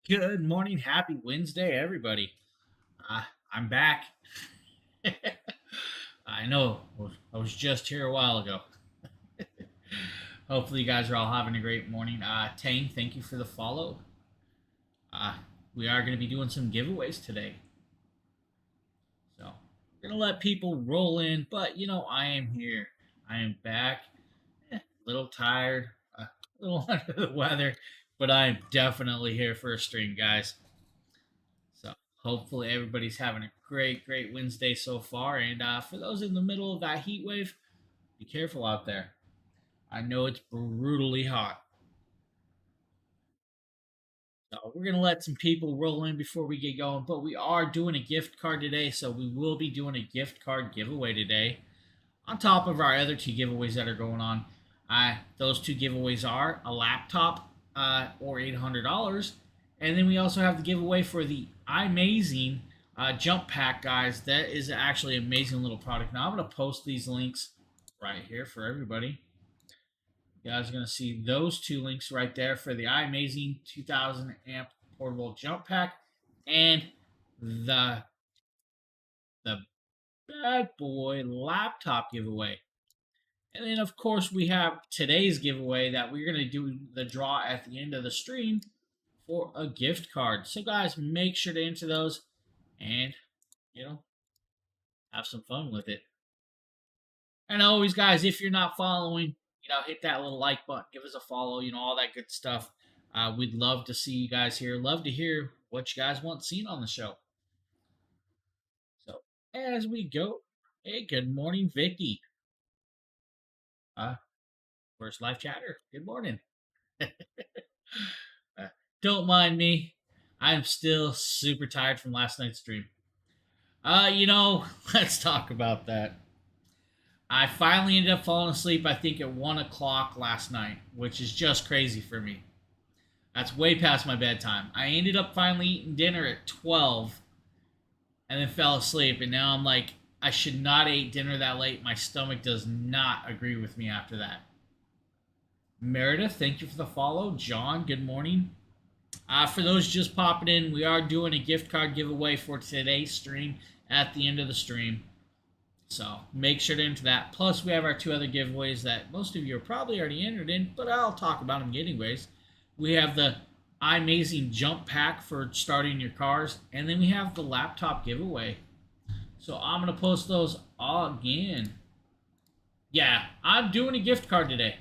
Good morning. Happy Wednesday, everybody. Uh, I'm back. I know. I was just here a while ago. Hopefully, you guys are all having a great morning. Tang, thank you for the follow. Uh, we are going to be doing some giveaways today. So, we're going to let people roll in, but I am here. I am back. A little tired, a little under the weather, but I'm definitely here for a stream, guys. So hopefully everybody's having a great Wednesday so far. And for those in the middle of that heat wave, be careful out there. I know it's brutally hot. So we're gonna let some people roll in before we get going, but we are doing a gift card today, so we will be doing a gift card giveaway today. On top of our other two giveaways that are going on, those two giveaways are a laptop or $800, and then we also have the giveaway for the iMazing jump pack, guys. That is actually an amazing little product. Now I'm going to post these links right here for everybody. You guys are going to see those two links right there for the iMazing 2000 amp portable jump pack and the the bad boy laptop giveaway. And then, of course, we have today's giveaway that we're going to do the draw at the end of the stream for a gift card. So, guys, make sure to enter those and, have some fun with it. And always, guys, if you're not following, hit that little like button, give us a follow, all that good stuff. We'd love to see you guys here. Love to hear what you guys want seen on the show. So, as we go, hey, good morning, Vicky. First live chatter. Good morning. Don't mind me. I'm still super tired from last night's stream. Let's talk about that. I finally ended up falling asleep, I think, at 1 o'clock last night, which is just crazy for me. That's way past my bedtime. I ended up finally eating dinner at 12 and then fell asleep. And now I'm like, I should not eat dinner that late. My stomach does not agree with me after that. Meredith, thank you for the follow. John, good morning. For those just popping in, we are doing a gift card giveaway for today's stream at the end of the stream. So make sure to enter that. Plus, we have our two other giveaways that most of you are probably already entered in, but I'll talk about them anyways. We have the iMazing jump pack for starting your cars, and then we have the laptop giveaway. So I'm going to post those all again. Yeah, I'm doing a gift card today.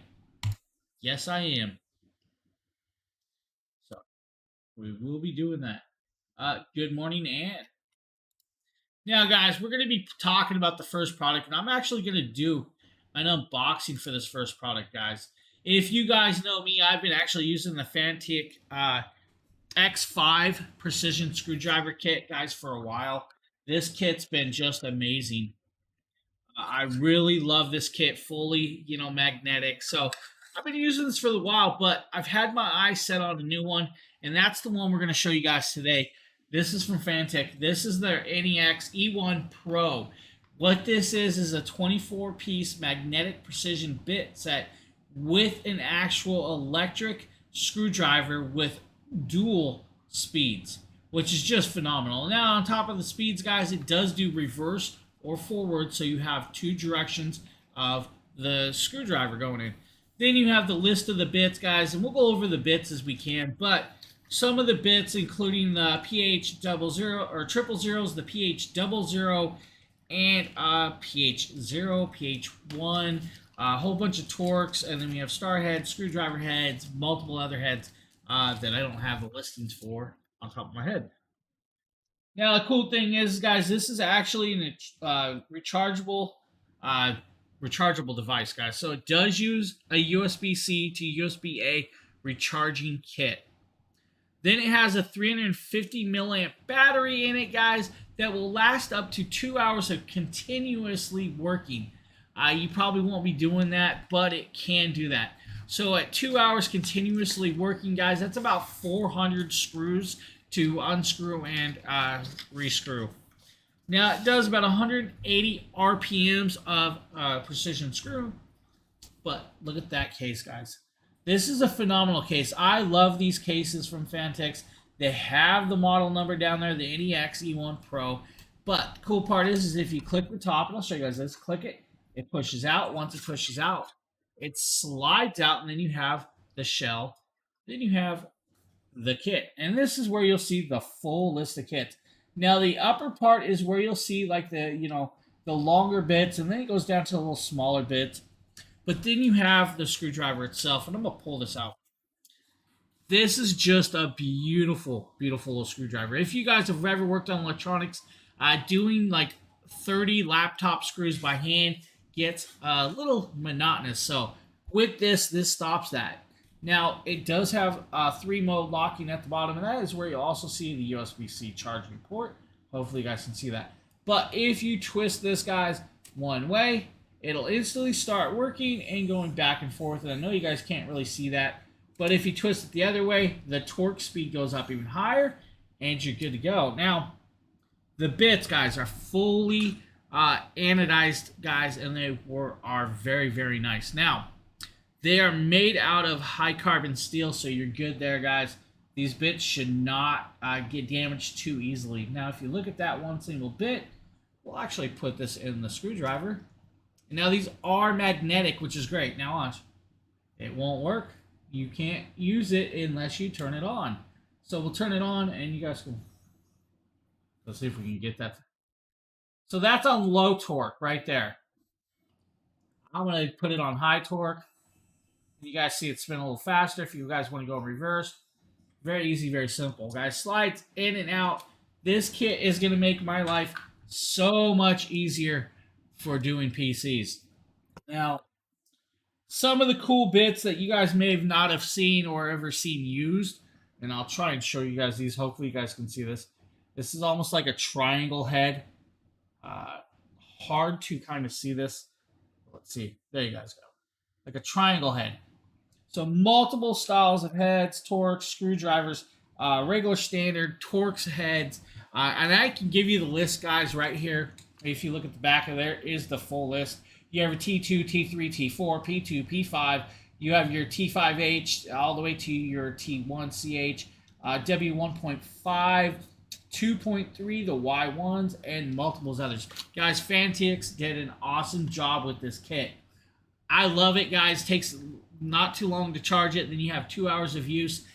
Yes, I am. So we will be doing that. Good morning, Ann. Now, guys, we're going to be talking about the first product, and I'm actually going to do an unboxing for this first product, guys. If you guys know me, I've been actually using the Fantic X5 precision screwdriver kit, guys, for a while. This kit's been just amazing. I really love this kit, fully, magnetic. So I've been using this for a while, but I've had my eyes set on a new one, and that's the one we're going to show you guys today. This is from Fantic. This is their Adx E1 Pro. What this is a 24-piece magnetic precision bit set with an actual electric screwdriver with dual speeds, which is just phenomenal. Now, on top of the speeds, guys, it does do reverse or forward, so you have two directions of the screwdriver going in. Then you have the list of the bits, guys, and we'll go over the bits as we can, but some of the bits, including the pH 00 or 000s, the pH 00, and pH 0, pH 1, a whole bunch of Torx, and then we have star heads, screwdriver heads, multiple other heads that I don't have the listings for on top of my head. Now, the cool thing is, guys, this is actually a rechargeable device, guys. So it does use a USB-C to USB-A recharging kit. Then it has a 350 milliamp battery in it, guys, that will last up to 2 hours of continuously working. You probably won't be doing that, but it can do that. So at 2 hours continuously working, guys, that's about 400 screws to unscrew and rescrew. Now, it does about 180 RPMs of precision screw, but look at that case, guys. This is a phenomenal case. I love these cases from Fantic. They have the model number down there, the Adx E1 Pro. But the cool part is if you click the top, and I'll show you guys this, click it, it pushes out. Once it pushes out, it slides out, and then you have the shell. Then you have the kit. And this is where you'll see the full list of kits. Now, the upper part is where you'll see like the longer bits, and then it goes down to the little smaller bits. But then you have the screwdriver itself, and I'm going to pull this out. This is just a beautiful, beautiful little screwdriver. If you guys have ever worked on electronics, doing like 30 laptop screws by hand gets a little monotonous. So with this stops that. Now, it does have 3-mode locking at the bottom, and that is where you'll also see the USB-C charging port. Hopefully you guys can see that. But if you twist this, guys, one way, it'll instantly start working and going back and forth. And I know you guys can't really see that, but if you twist it the other way, the torque speed goes up even higher, and you're good to go. Now, the bits, guys, are fully anodized, guys, and they are very, very nice. Now, they are made out of high carbon steel, so you're good there, guys. These bits should not get damaged too easily. Now, if you look at that one single bit, we'll actually put this in the screwdriver. And now these are magnetic, which is great. Now watch. It won't work. You can't use it unless you turn it on. So we'll turn it on, and you guys can... Let's see if we can get that. So that's on low torque right there. I'm going to put it on high torque. You guys see it spin a little faster if you guys want to go in reverse. Very easy, very simple. Guys, slides in and out. This kit is going to make my life so much easier for doing PCs. Now, some of the cool bits that you guys may not have seen or ever seen used, and I'll try and show you guys these. Hopefully you guys can see this. This is almost like a triangle head. Hard to kind of see this. Let's see. There you guys go. Like a triangle head. So multiple styles of heads, Torx, screwdrivers, regular standard, Torx heads. And I can give you the list, guys, right here. If you look at the back of there is the full list. You have a T2, T3, T4, P2, P5. You have your T5H all the way to your T1CH, W1.5, 2.3, the Y1s, and multiples others. Guys, Fantix did an awesome job with this kit. I love it, guys. Takes not too long to charge it. Then you have 2 hours of use.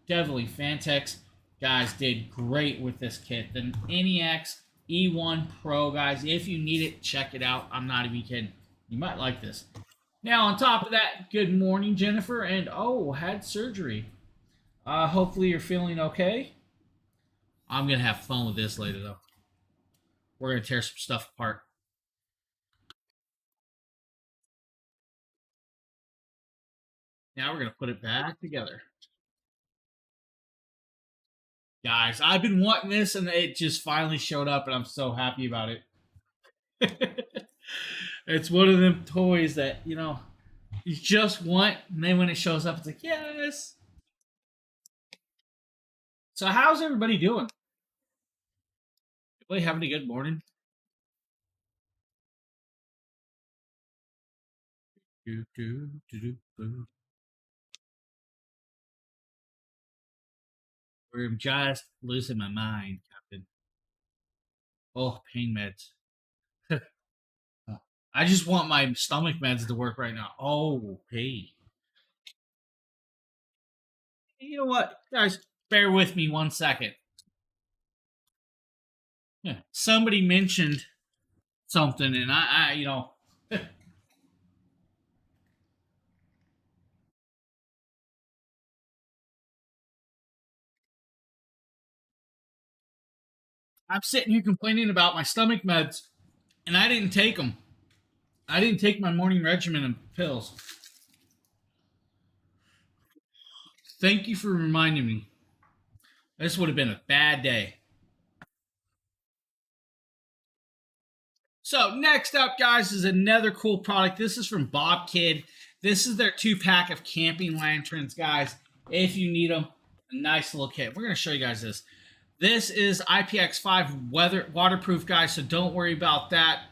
Definitely, Fantix, guys, did great with this kit. The NEX E1 Pro, guys, if you need it, check it out. I'm not even kidding. You might like this. Now, on top of that, good morning, Jennifer. And, oh, had surgery. Hopefully you're feeling okay. I'm going to have fun with this later, though. We're going to tear some stuff apart. Now we're going to put it back together. Guys, I've been wanting this, and it just finally showed up, and I'm so happy about it. It's one of them toys that, you know, you just want, and then when it shows up, it's like, yes. So how's everybody doing? Everybody having a good morning? I'm just losing my mind, Captain. Oh, pain meds. I just want my stomach meds to work right now. Oh, hey. You know what? Guys, bear with me 1 second. Yeah, somebody mentioned something, and I you know... I'm sitting here complaining about my stomach meds, and I didn't take them. I didn't take my morning regimen of pills. Thank you for reminding me. This would have been a bad day. So next up, guys, is another cool product. This is from Bob Kid. This is their 2-pack of camping lanterns, guys. If you need them, a nice little kit. We're going to show you guys this. This is IPX5 waterproof, guys, so don't worry about that.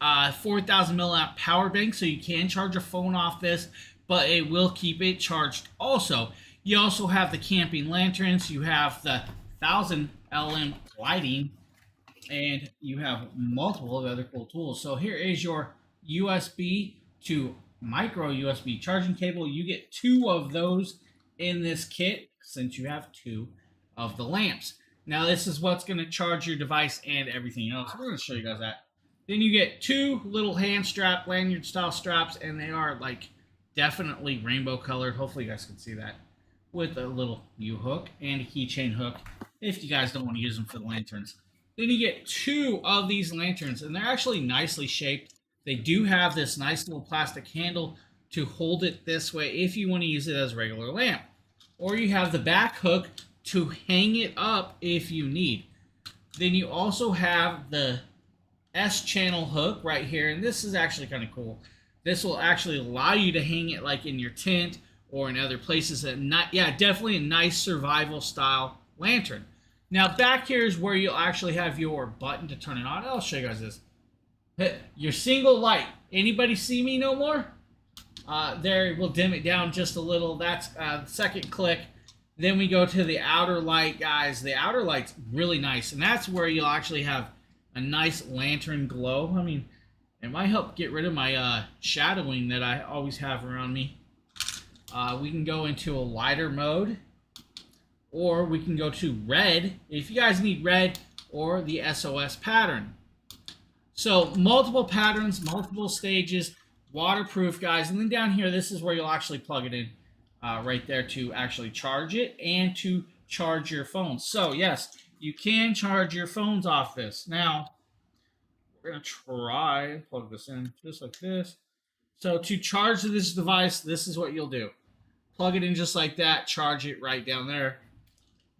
4,000 milliamp power bank, so you can charge your phone off this, but it will keep it charged. Also, You also have the camping lanterns. You have the 1000 LM lighting, and you have multiple other cool tools. So here is your USB to micro USB charging cable. You get 2 of those in this kit since you have 2 of the lamps. Now this is what's going to charge your device and everything else. We're going to show you guys that. Then you get 2 little hand strap, lanyard style straps, and they are like definitely rainbow colored. Hopefully you guys can see that, with a little U-hook and a keychain hook if you guys don't want to use them for the lanterns. Then you get 2 of these lanterns, and they're actually nicely shaped. They do have this nice little plastic handle to hold it this way if you want to use it as a regular lamp. Or you have the back hook to hang it up if you need. Then you also have the S-channel hook right here, and this is actually kind of cool. This will actually allow you to hang it like in your tent or in other places. Definitely a nice survival style lantern. Now back here is where you'll actually have your button to turn it on. I'll show you guys this. Your single light. Anybody see me no more? There, we'll dim it down just a little. That's the second click. Then we go to the outer light, guys. The outer light's really nice, and that's where you'll actually have a nice lantern glow. I mean, it might help get rid of my shadowing that I always have around me. We can go into a lighter mode, or we can go to red if you guys need red, or the SOS pattern. So multiple patterns, multiple stages, waterproof, guys. And then down here, this is where you'll actually plug it in right there to actually charge it and to charge your phone. So yes, you can charge your phones off this. Now, we're going to try and plug this in just like this. So to charge this device, this is what you'll do. Plug it in just like that, charge it right down there.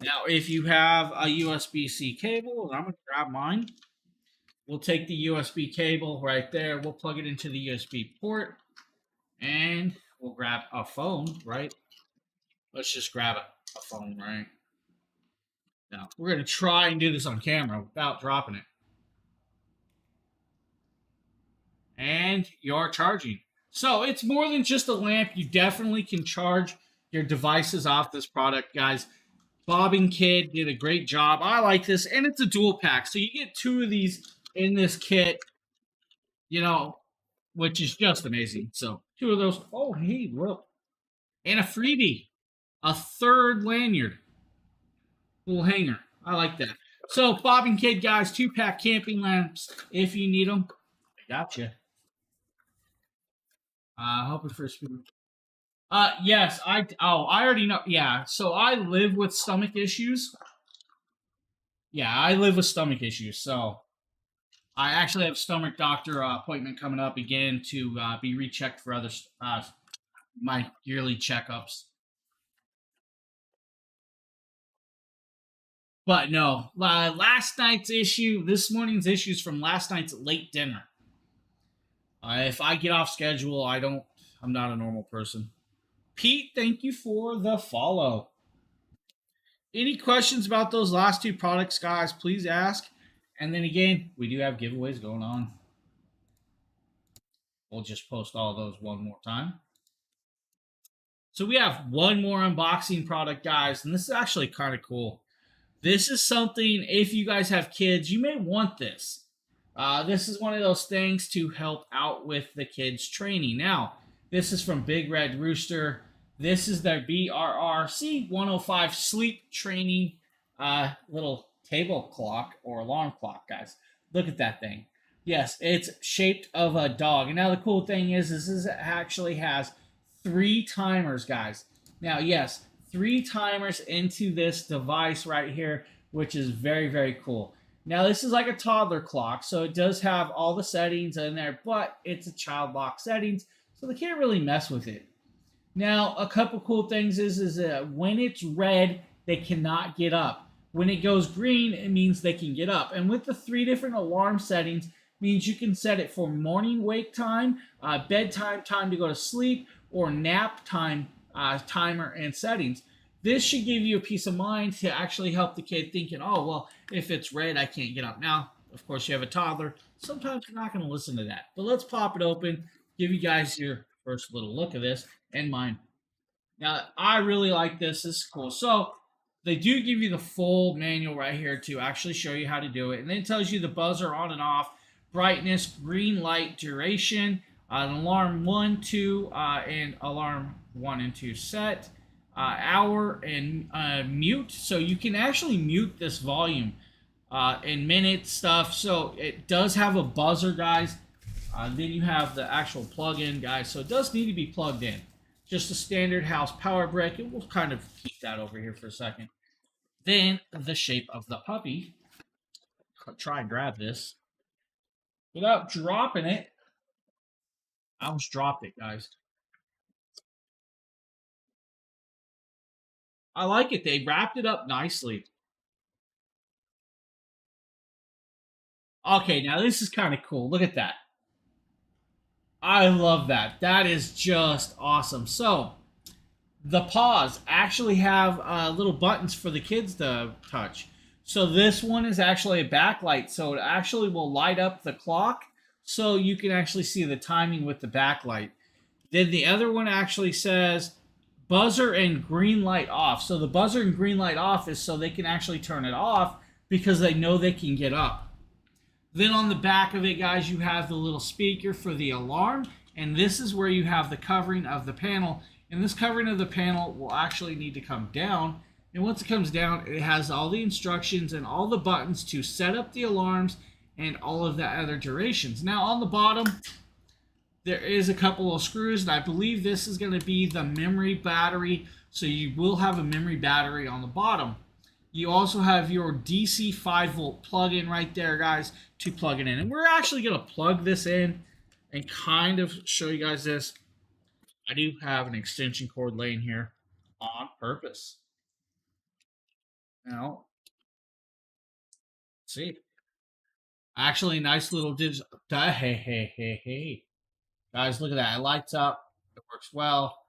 Now, if you have a USB-C cable, and I'm going to grab mine, we'll take the USB cable right there. We'll plug it into the USB port, and we'll grab a phone, right? Let's just grab a phone, right? Now, we're going to try and do this on camera without dropping it. And you're charging. So it's more than just a lamp. You definitely can charge your devices off this product, guys. Bob and Kid did a great job. I like this, and it's a dual pack. So you get 2 of these in this kit, you know, which is just amazing. So 2 of those. Oh, hey, look. And a freebie. A 3rd lanyard. Little hanger. I like that. So Bob and Kid, guys, 2-pack camping lamps if you need them. Gotcha. Hoping for a speed. Yes, I already know. Yeah, so I live with stomach issues. Yeah, I live with stomach issues. So I actually have a stomach doctor appointment coming up again to be rechecked for other my yearly checkups. But no, last night's issue, this morning's issues from last night's late dinner. If I get off schedule, I'm not a normal person. Pete, thank you for the follow. Any questions about those last 2 products, guys, please ask. And then again, we do have giveaways going on. We'll just post all those one more time. So we have one more unboxing product, guys, and this is actually kind of cool. This is something, if you guys have kids, you may want this. This is one of those things to help out with the kids' training. Now, this is from Big Red Rooster. This is their BRRC 105 sleep training little table clock or alarm clock, guys. Look at that thing. Yes, it's shaped of a dog. And now the cool thing is this actually has 3 timers, guys. Now, yes, 3 timers into this device right here, which is very, very cool. Now, this is like a toddler clock, so it does have all the settings in there, but it's a child lock settings, so they can't really mess with it. Now, a couple cool things is that when it's red, they cannot get up. When it goes green, it means they can get up. And with the 3 different alarm settings, means you can set it for morning wake time, bedtime time to go to sleep, or nap time timer and settings. This should give you a peace of mind to actually help the kid thinking, oh, well, if it's red, I can't get up. Now, of course, you have a toddler. Sometimes you're not going to listen to that. But let's pop it open, give you guys your first little look of this, and mine. Now, I really like this. This is cool. So, they do give you the full manual right here to actually show you how to do it. And then it tells you the buzzer on and off, brightness, green light, duration, an alarm 1, 2, and alarm 1 and 2 set, hour, and mute. So, you can actually mute this volume in minutes stuff. So, it does have a buzzer, guys. Then you have the actual plug-in, guys. So, it does need to be plugged in. Just a standard house power brick. And we'll kind of keep that over here for a second. Then the shape of the puppy. Try and grab this without dropping it. I almost dropped it, guys. I like it. They wrapped it up nicely. Okay, now this is kind of cool. Look at that. I love that. That is just awesome. So, the paws actually have little buttons for the kids to touch. So this one is actually a backlight, so it actually will light up the clock so you can actually see the timing with the backlight. Then the other one actually says buzzer and green light off. So the buzzer and green light off is so they can actually turn it off because they know they can get up. Then on the back of it, guys, you have the little speaker for the alarm, and this is where you have the covering of the panel. And this covering of the panel will actually need to come down. And once it comes down, it has all the instructions and all the buttons to set up the alarms and all of the other durations. Now on the bottom, there is a couple of screws, and I believe this is going to be the memory battery. So you will have a memory battery on the bottom. You also have your DC 5-volt plug-in right there, guys, to plug it in. And we're actually going to plug this in and kind of show you guys this. I do have an extension cord laying here on purpose. Now, see. Actually, nice little digital. Hey. Guys, look at that. It lights up. It works well.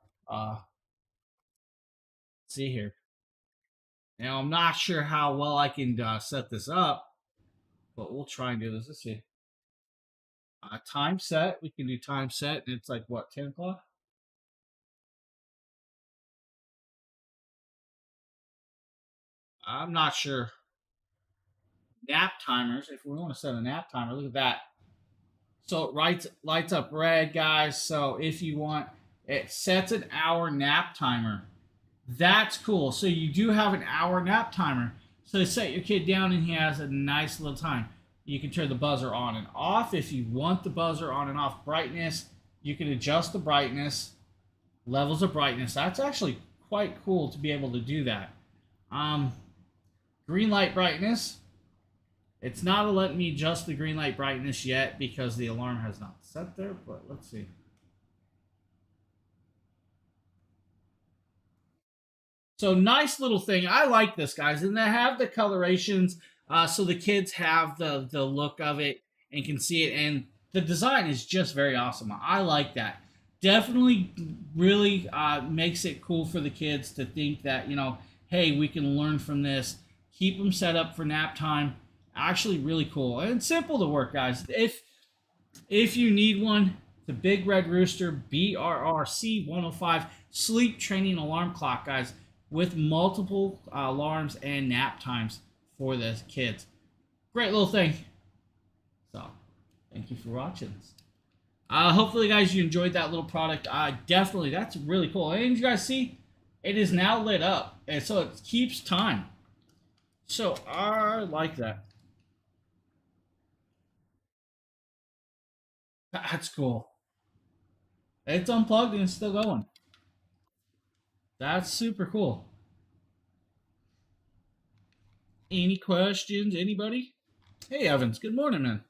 See here. Now, I'm not sure how well I can set this up, but we'll try and do this. Let's see. Time set. We can do time set, and it's like, what, 10 o'clock? I'm not sure. Nap timers. If we want to set a nap timer, look at that. So it lights up red, guys. So if you want, it sets an hour nap timer. That's cool. So you do have an hour nap timer. So set your kid down and he has a nice little time. You can turn the buzzer on and off if you want the buzzer on and off. Brightness, you can adjust the brightness, levels of brightness. That's actually quite cool to be able to do that. Green light brightness. It's not letting me adjust the green light brightness yet because the alarm has not set there, but let's see. So nice little thing. I like this, guys. And they have the colorations so the kids have the look of it and can see it. And the design is just very awesome. I like that. Definitely really makes it cool for the kids to think that, you know, hey, we can learn from this. Keep them set up for nap time. Actually really cool. And simple to work, guys. If you need one, the Big Red Rooster BRRC 105 sleep training alarm clock, guys, with multiple alarms and nap times for the kids. Great little thing. So, thank you for watching this. Hopefully, guys, you enjoyed that little product. Definitely, that's really cool. And you guys see, it is now lit up, and so it keeps time. So, I like that. That's cool. It's unplugged and it's still going. That's super cool. Any questions? Anybody? Hey, Evans. Good morning, man.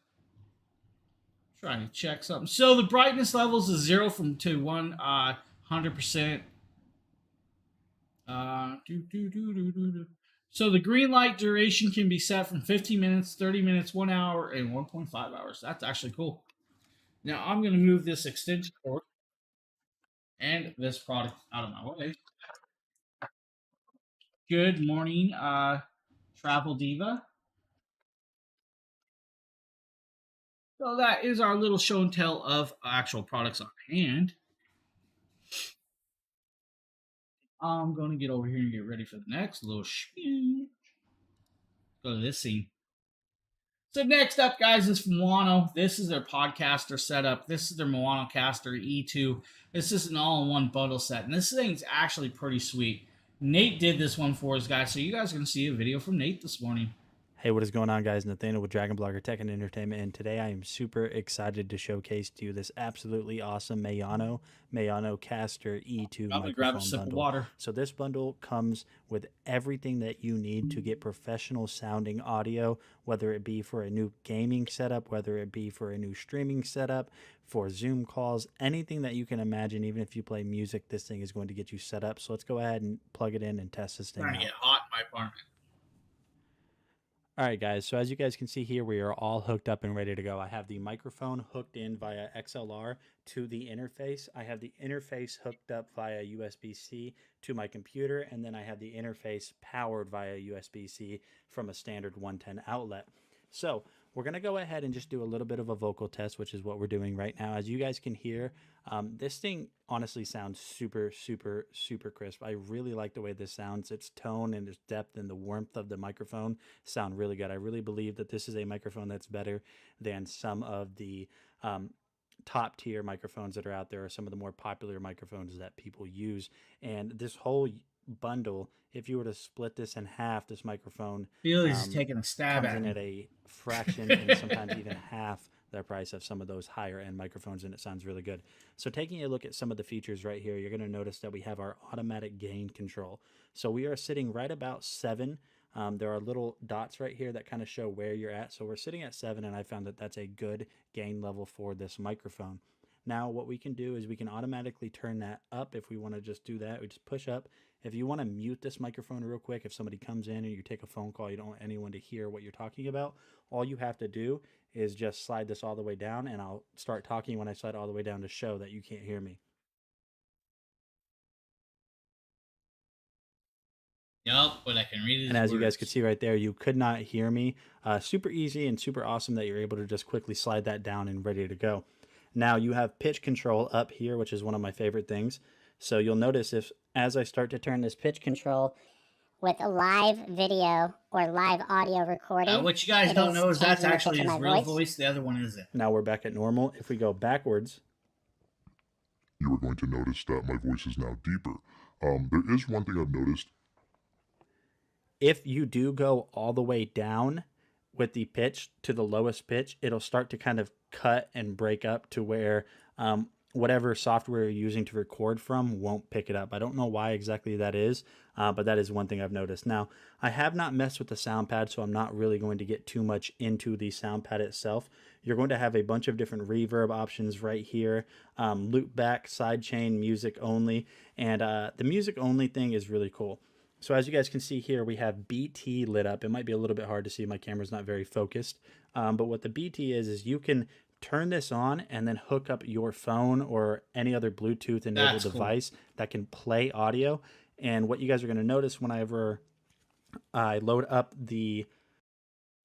Trying to check something. So the brightness levels is 0 from to 100%. So the green light duration can be set from 15 minutes, 30 minutes, 1 hour, and 1.5 hours. That's actually cool. Now I'm going to move this extension cord and this product out of my way. Good morning, Travel Diva. So that is our little show and tell of actual products on hand. I'm going to get over here and get ready for the next little spiel. Go to this scene. So next up, guys, is from Moano. This is their podcaster setup. This is their Moano Caster E2. This is an all-in-one bundle set, and this thing's actually pretty sweet. Nate did this one for us, guys, so you guys are going to see a video from Nate this morning. Hey, what is going on, guys? Nathaniel with Dragon Blogger Tech and Entertainment, and today I am super excited to showcase to you this absolutely awesome Moano Caster E2 microphone bundle. So this bundle comes with everything that you need to get professional sounding audio, whether it be for a new gaming setup, whether it be for a new streaming setup, for Zoom calls, anything that you can imagine. Even if you play music, this thing is going to get you set up. So let's go ahead and plug it in and test this thing out. It's starting to get hot in my apartment. All right, guys, so as you guys can see here, we are all hooked up and ready to go. I have the microphone hooked in via XLR to the interface. I have the interface hooked up via USB-C to my computer, and then I have the interface powered via USB-C from a standard 110 outlet. So we're going to go ahead and just do a little bit of a vocal test, which is what we're doing right now. As you guys can hear, this thing honestly sounds super, super, super crisp. I really like the way this sounds. Its tone and its depth and the warmth of the microphone sound really good. I really believe that this is a microphone that's better than some of the top tier microphones that are out there, or some of the more popular microphones that people use. And this whole bundle, if you were to split this in half, this microphone Billy's taking a stab comes in at a fraction and sometimes even half the price of some of those higher end microphones, and it sounds really good. So taking a look at some of the features right here, you're going to notice that we have our automatic gain control. So we are sitting right about 7. There are little dots right here that kind of show where you're at. So we're sitting at 7, and I found that that's a good gain level for this microphone. Now what we can do is we can automatically turn that up. If we want to just do that, we just push up. If you want to mute this microphone real quick, if somebody comes in and you take a phone call, you don't want anyone to hear what you're talking about, all you have to do is just slide this all the way down, and I'll start talking when I slide all the way down to show that you can't hear me. Yep, but I can read it. And as you guys could see right there, you could not hear me. Super easy and super awesome that you're able to just quickly slide that down and ready to go. Now you have pitch control up here, which is one of my favorite things. So you'll notice as I start to turn this pitch control with a live video or live audio recording. What you guys don't know is that's actually his real voice. The other one isn't. Now we're back at normal. If we go backwards, you are going to notice that my voice is now deeper. There is one thing I've noticed. If you do go all the way down with the pitch to the lowest pitch, it'll start to kind of cut and break up to where whatever software you're using to record from won't pick it up. I don't know why exactly that is, but that is one thing I've noticed. Now, I have not messed with the sound pad, so I'm not really going to get too much into the sound pad itself. You're going to have a bunch of different reverb options right here, loop back, sidechain, music only, and the music only thing is really cool. So as you guys can see here, we have BT lit up. It might be a little bit hard to see. My camera's not very focused, but what the BT is you can turn this on and then hook up your phone or any other Bluetooth enabled device that can play audio. And what you guys are going to notice whenever I load up the...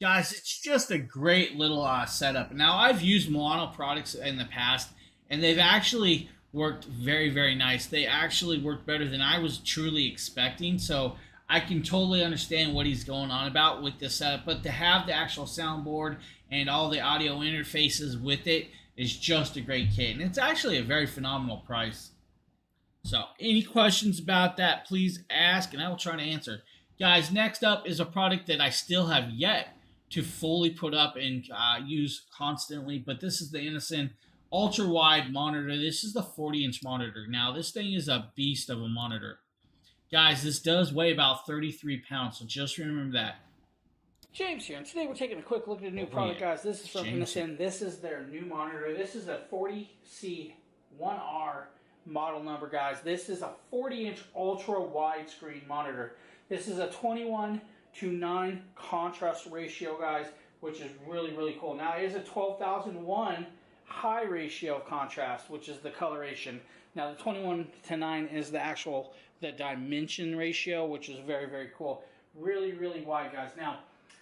Guys, it's just a great little setup. Now, I've used Moano products in the past, and they've actually worked very, very nice. They actually worked better than I was truly expecting. So I can totally understand what he's going on about with this setup. But to have the actual soundboard and all the audio interfaces with it is just a great kit. And it's actually a very phenomenal price. So any questions about that, please ask, and I will try to answer. Guys, next up is a product that I still have yet to fully put up and use constantly. But this is the Innocent ultra wide monitor. This is the 40-inch monitor. Now, this thing is a beast of a monitor. Guys, this does weigh about 33 pounds, so just remember that. James here, and today we're taking a quick look at a new product, guys. This is from Innocent. This is their new monitor. This is a 40C1R model number, guys. This is a 40-inch ultra widescreen monitor. This is a 21:9 contrast ratio, guys, which is really, really cool. Now, it is a 12,001 high ratio of contrast, which is the coloration. Now, the 21:9 is the dimension ratio, which is very, very cool. Really, really wide, guys. Now,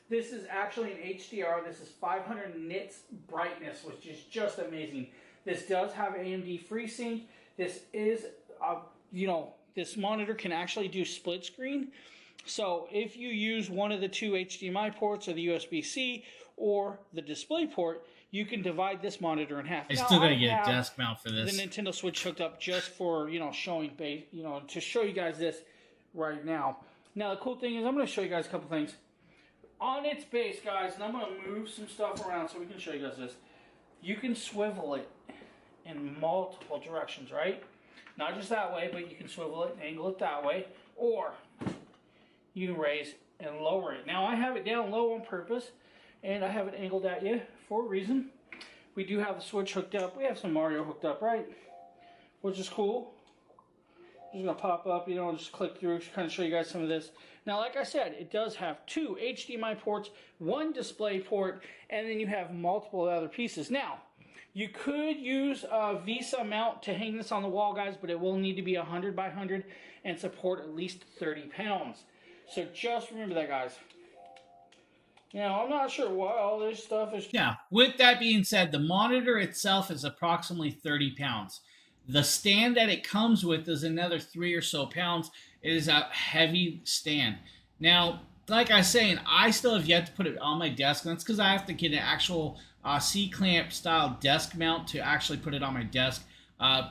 this is actually an HDR. This is 500 nits brightness, which is just amazing. This does have AMD FreeSync. This is, this monitor can actually do split screen. So if you use one of the two HDMI ports or the USB-C or the display port, you can divide this monitor in half. I still gotta get a desk mount for this. The Nintendo Switch hooked up just for, showing base, to show you guys this right now. Now the cool thing is I'm going to show you guys a couple things. On its base, guys, and I'm going to move some stuff around so we can show you guys this. You can swivel it in multiple directions, right? Not just that way, but you can swivel it and angle it that way, or you can raise and lower it. Now I have it down low on purpose, and I have it angled at you for a reason. We do have the Switch hooked up. We have some Mario hooked up, right? Which is cool. Just gonna pop up, just click through, kind of show you guys some of this. Now, like I said, it does have two HDMI ports, one display port, and then you have multiple other pieces. Now, you could use a VESA mount to hang this on the wall, guys, but it will need to be 100 by 100 and support at least 30 pounds. So just remember that, guys. I'm not sure why all this stuff is... Now, with that being said, the monitor itself is approximately 30 pounds. The stand that it comes with is another 3 or so pounds. It is a heavy stand. Now, like I was saying, I still have yet to put it on my desk. And that's because I have to get an actual C-clamp style desk mount to actually put it on my desk.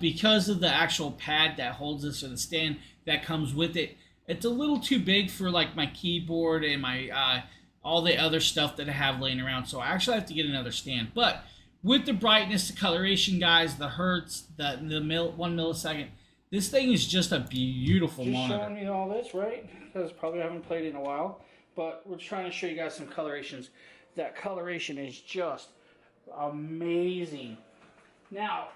Because of the actual pad that holds this, or the stand that comes with it, it's a little too big for like my keyboard and my all the other stuff that I have laying around. So I actually have to get another stand. But with the brightness, the coloration, guys, the hertz, the 1 millisecond, this thing is just a beautiful monitor. Just showing you all this, right? Because probably haven't played it in a while. But we're trying to show you guys some colorations. That coloration is just amazing. Now,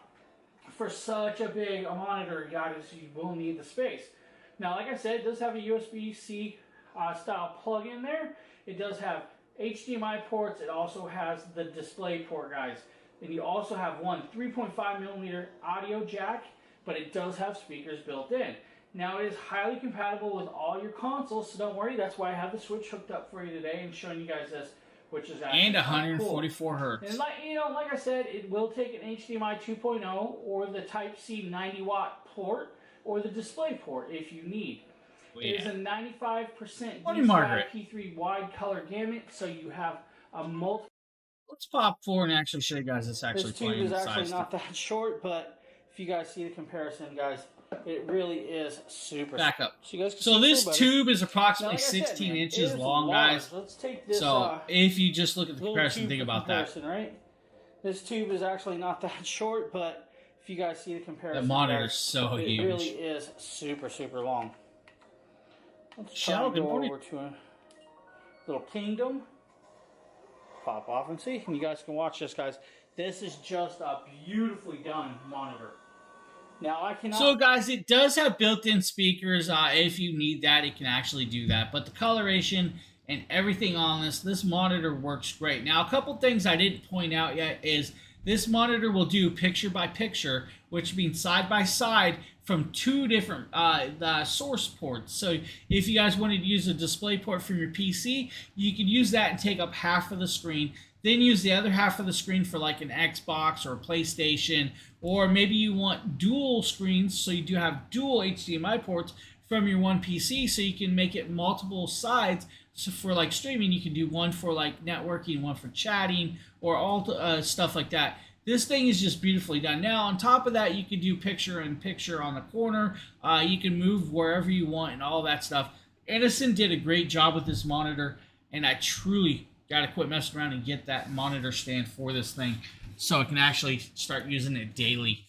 for such a big monitor, guys, you will need the space. Now, like I said, it does have a USB-C style plug in there. It does have HDMI ports. It also has the display port, guys. And you also have one 3.5 millimeter audio jack, but it does have speakers built in. Now, it is highly compatible with all your consoles, so don't worry. That's why I have the Switch hooked up for you today and showing you guys this, which is actually and 144 cool. hertz. And like I said, it will take an HDMI 2.0 or the Type-C 90-watt port or the display port if you need. It is a 95% P3 wide color gamut, so you have a multi... Let's pop forward and actually show you guys this actually playing. This tube is actually not that short, but if you guys see the comparison, guys, it really is super... Back up. So, you guys can so this tube is approximately 16 inches long, guys. Let's take this... So if you just look at the comparison, think about that. Right? This tube is actually not that short, but if you guys see the comparison... The monitor is so huge. It really is super, super long. Let's Shell, go over to a little kingdom. Pop off and see. And you guys can watch this, guys. This is just a beautifully done monitor. Now, I cannot... So, guys, it does have built-in speakers. If you need that, it can actually do that. But the coloration and everything on this monitor works great. Now, a couple things I didn't point out yet is this monitor will do picture-by-picture, which means side-by-side from two different the source ports. So if you guys wanted to use a display port from your PC, you can use that and take up half of the screen. Then use the other half of the screen for like an Xbox or a PlayStation, or maybe you want dual screens, so you do have dual HDMI ports from your one PC, so you can make it multiple sides. So for like streaming, you can do one for like networking, one for chatting, or all stuff like that. This thing is just beautifully done. Now, on top of that, you can do picture-in-picture on the corner. You can move wherever you want and all that stuff. Edison did a great job with this monitor, and I truly got to quit messing around and get that monitor stand for this thing so I can actually start using it daily.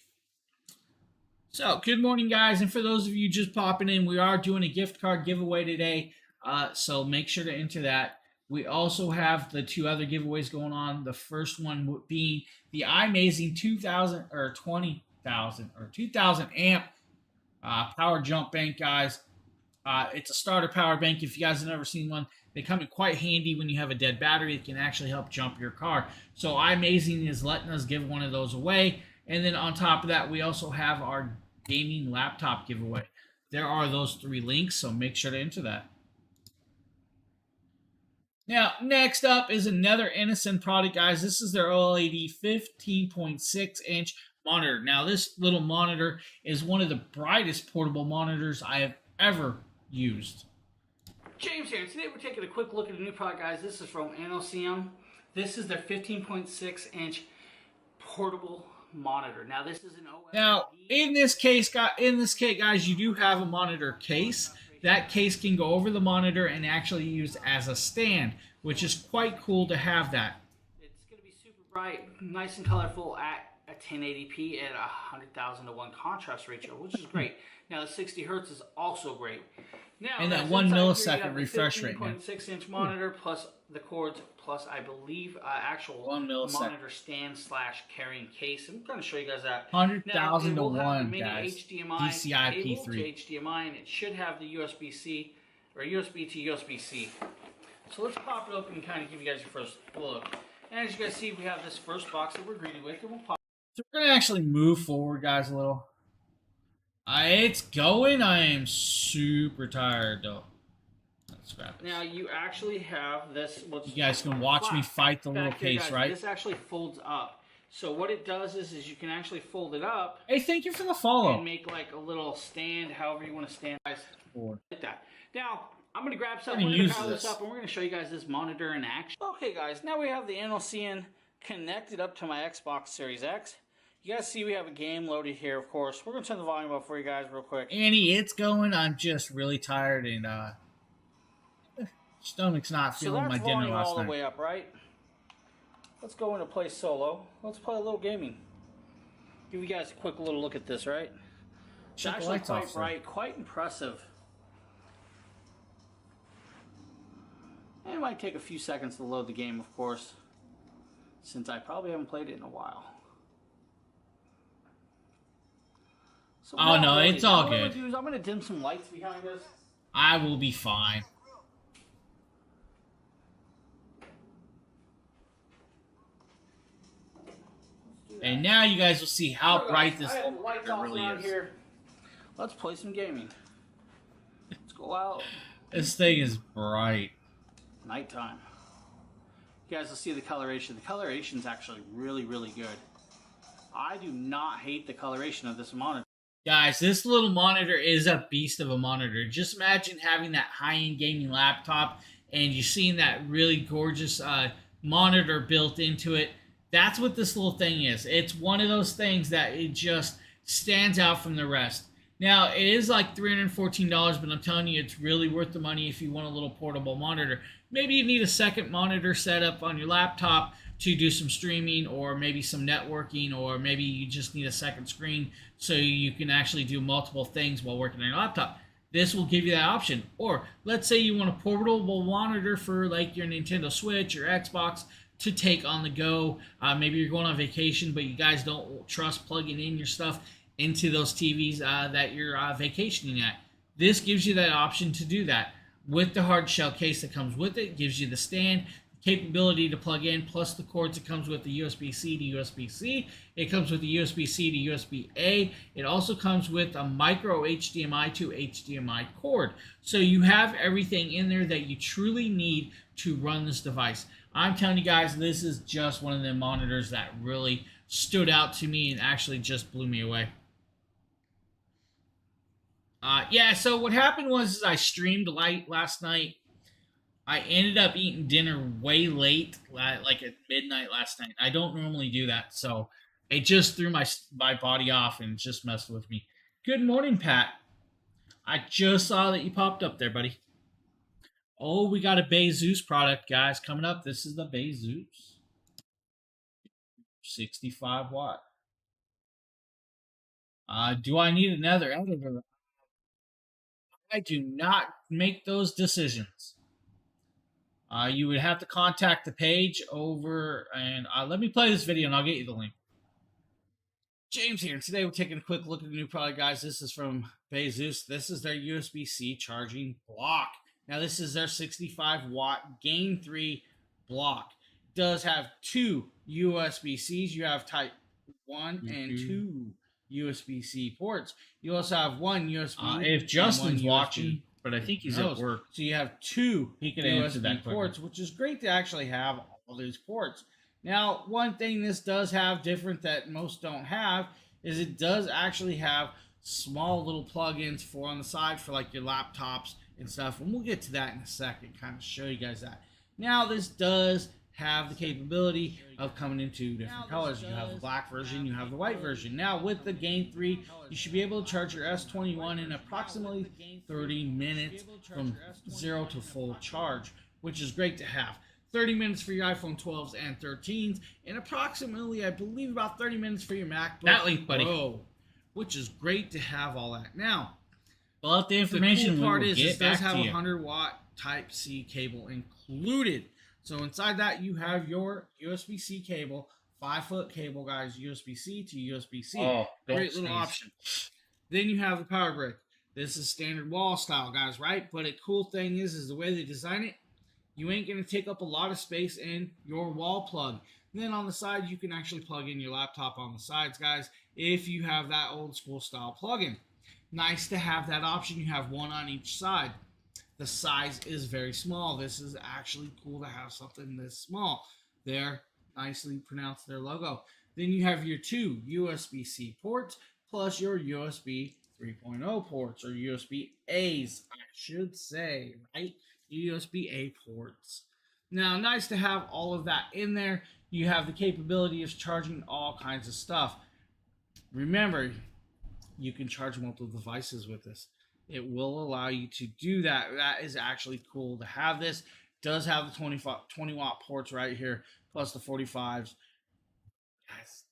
So, good morning, guys. And for those of you just popping in, we are doing a gift card giveaway today, so make sure to enter that. We also have the two other giveaways going on. The first one would be the iMazing 2000 amp power jump bank, guys. It's a starter power bank. If you guys have never seen one, they come in quite handy when you have a dead battery. It can actually help jump your car. So iMazing is letting us give one of those away. And then on top of that, we also have our gaming laptop giveaway. There are those 3 links, so make sure to enter that. Now, next up is another Edison product, guys. This is their OLED 15.6-inch monitor. Now, this little monitor is one of the brightest portable monitors I have ever used. James here. Today we're taking a quick look at a new product, guys. This is from Adx. This is their 15.6 inch portable monitor. Now, this is an OLED. Now, in this case, guys, you do have a monitor case. That case can go over the monitor and actually use as a stand, which is quite cool to have that. It's going to be super bright, nice and colorful at a 1080p at 100,000 to 1 contrast ratio, which is great. Now, the 60 hertz is also great. Now, and that 1 millisecond refresh rate, man. 15.6 inch monitor plus the cords plus I believe actual 1 millisecond monitor stand / carrying case. I'm going to show you guys that. 100,000 to 1, mini guys. HDMI DCI cable P3 to HDMI, and it should have the USB-C or USB to USB-C. So let's pop it open and kind of give you guys your first look. And as you guys see, we have this first box that we're greeted with, and we'll pop. So we're going to actually move forward, guys, a little. It's going. I am super tired, though. Let's grab it. Now, you actually have this. You guys can watch me fight the little case, guys, right? This actually folds up. So what it does is you can actually fold it up. Hey, thank you for the follow. And make like a little stand, however you want to stand. Like that. Now, I'm going to grab something. We're going to power this up, and we're going to show you guys this monitor in action. Okay, guys. Now we have the Adx connected up to my Xbox Series X. You guys see we have a game loaded here, of course. We're going to turn the volume up for you guys real quick. Annie, it's going. I'm just really tired, and stomach's not feeling my dinner last night. all the way up, right? Let's go into play solo. Let's play a little gaming. Give you guys a quick little look at this, right? It's actually quite bright, quite impressive. And it might take a few seconds to load the game, of course, since I probably haven't played it in a while. So oh no, it's all good. I'm going to dim some lights behind us. I will be fine. And now you guys will see how bright this monitor really is. Here. Let's play some gaming. Let's go out. This thing is bright. Nighttime. You guys will see the coloration. The coloration is actually really, really good. I do not hate the coloration of this monitor. Guys, this little monitor is a beast of a monitor. Just imagine having that high-end gaming laptop and you seeing that really gorgeous monitor built into it. That's what this little thing is. It's one of those things that it just stands out from the rest. Now, it is like $314, but I'm telling you, it's really worth the money if you want a little portable monitor. Maybe you need a second monitor set up on your laptop to do some streaming or maybe some networking, or maybe you just need a second screen so you can actually do multiple things while working on your laptop. This will give you that option. Or let's say you want a portable monitor for like your Nintendo Switch or Xbox to take on the go. Maybe you're going on vacation, but you guys don't trust plugging in your stuff into those TVs that you're vacationing at. This gives you that option to do that. With the hard shell case that comes with it, gives you the stand, capability to plug in, plus the cords. It comes with the USB-C to USB-C. It comes with the USB-C to USB-A. It also comes with a micro HDMI to HDMI cord. So you have everything in there that you truly need to run this device. I'm telling you guys, this is just one of the monitors that really stood out to me and actually just blew me away. Yeah, so what happened was I streamed last night. I ended up eating dinner way late, like at midnight last night. I don't normally do that, so it just threw my body off and just messed with me. Good morning, Pat. I just saw that you popped up there, buddy. Oh, we got a Bezeus product, guys, coming up. This is the Bezeus. 65 watt. Do I need another editor? I do not make those decisions. You would have to contact the page over, and let me play this video and I'll get you the link. James here, and today we're taking a quick look at a new product, guys. This is from Bezeus. This is their USB-C charging block. Now, this is their 65 watt Gain 3 block. It does have two USB-Cs. You have type 1 and 2 USB-C ports. You also have one USB. If Justin's watching, but I think he's at work, so you have two he can answer that ports, which is great to actually have all these ports. Now, one thing this does have different that most don't have is it does actually have small little plugins for on the side for like your laptops and stuff. And we'll get to that in a second, kind of show you guys that. Now, this does have the capability of coming in two different colors. You have the black version, you have the white version. Now, with the Gain 3, you should be able to charge your S21 in approximately 30 minutes from 0 to full charge, which is great to have. 30 minutes for your iPhone 12s and 13s, and approximately, I believe, about 30 minutes for your MacBook Pro, which is great to have all that. Now, well, the information the cool part is it does have a 100-watt Type-C cable included. So inside that, you have your USB-C cable, 5-foot cable, guys, USB-C to USB-C. Oh, great little option. Then you have the power brick. This is standard wall style, guys, right? But a cool thing is the way they design it, you ain't going to take up a lot of space in your wall plug. And then on the side, you can actually plug in your laptop on the sides, guys, if you have that old school style plug-in. Nice to have that option. You have one on each side. The size is very small. This is actually cool to have something this small. There, nicely pronounced their logo. Then you have your two USB-C ports plus your USB 3.0 ports, or USB-A's, I should say, right? USB-A ports. Now, nice to have all of that in there. You have the capability of charging all kinds of stuff. Remember, you can charge multiple devices with this. It will allow you to do that. That is actually cool to have this. Does have the 20 watt ports right here, plus the 45s. Guys,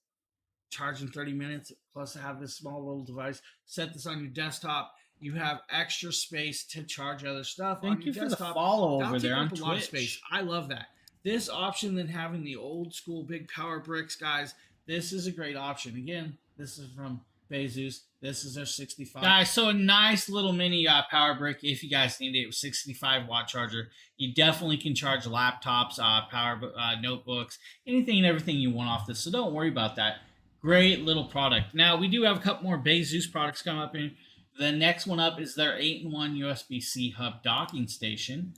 charge in 30 minutes, plus to have this small little device. Set this on your desktop. You have extra space to charge other stuff. Thank you for the follow over there on Twitch. A lot of space. I love that. This option than having the old school big power bricks, guys. This is a great option. Again, this is from Bezos. This is their 65. Guys, so a nice little mini power brick if you guys need it with 65 watt charger. You definitely can charge laptops, notebooks, anything and everything you want off this. So don't worry about that. Great little product. Now, we do have a couple more Bezos products coming up in. The next one up is their 8-in-1 USB-C hub docking station.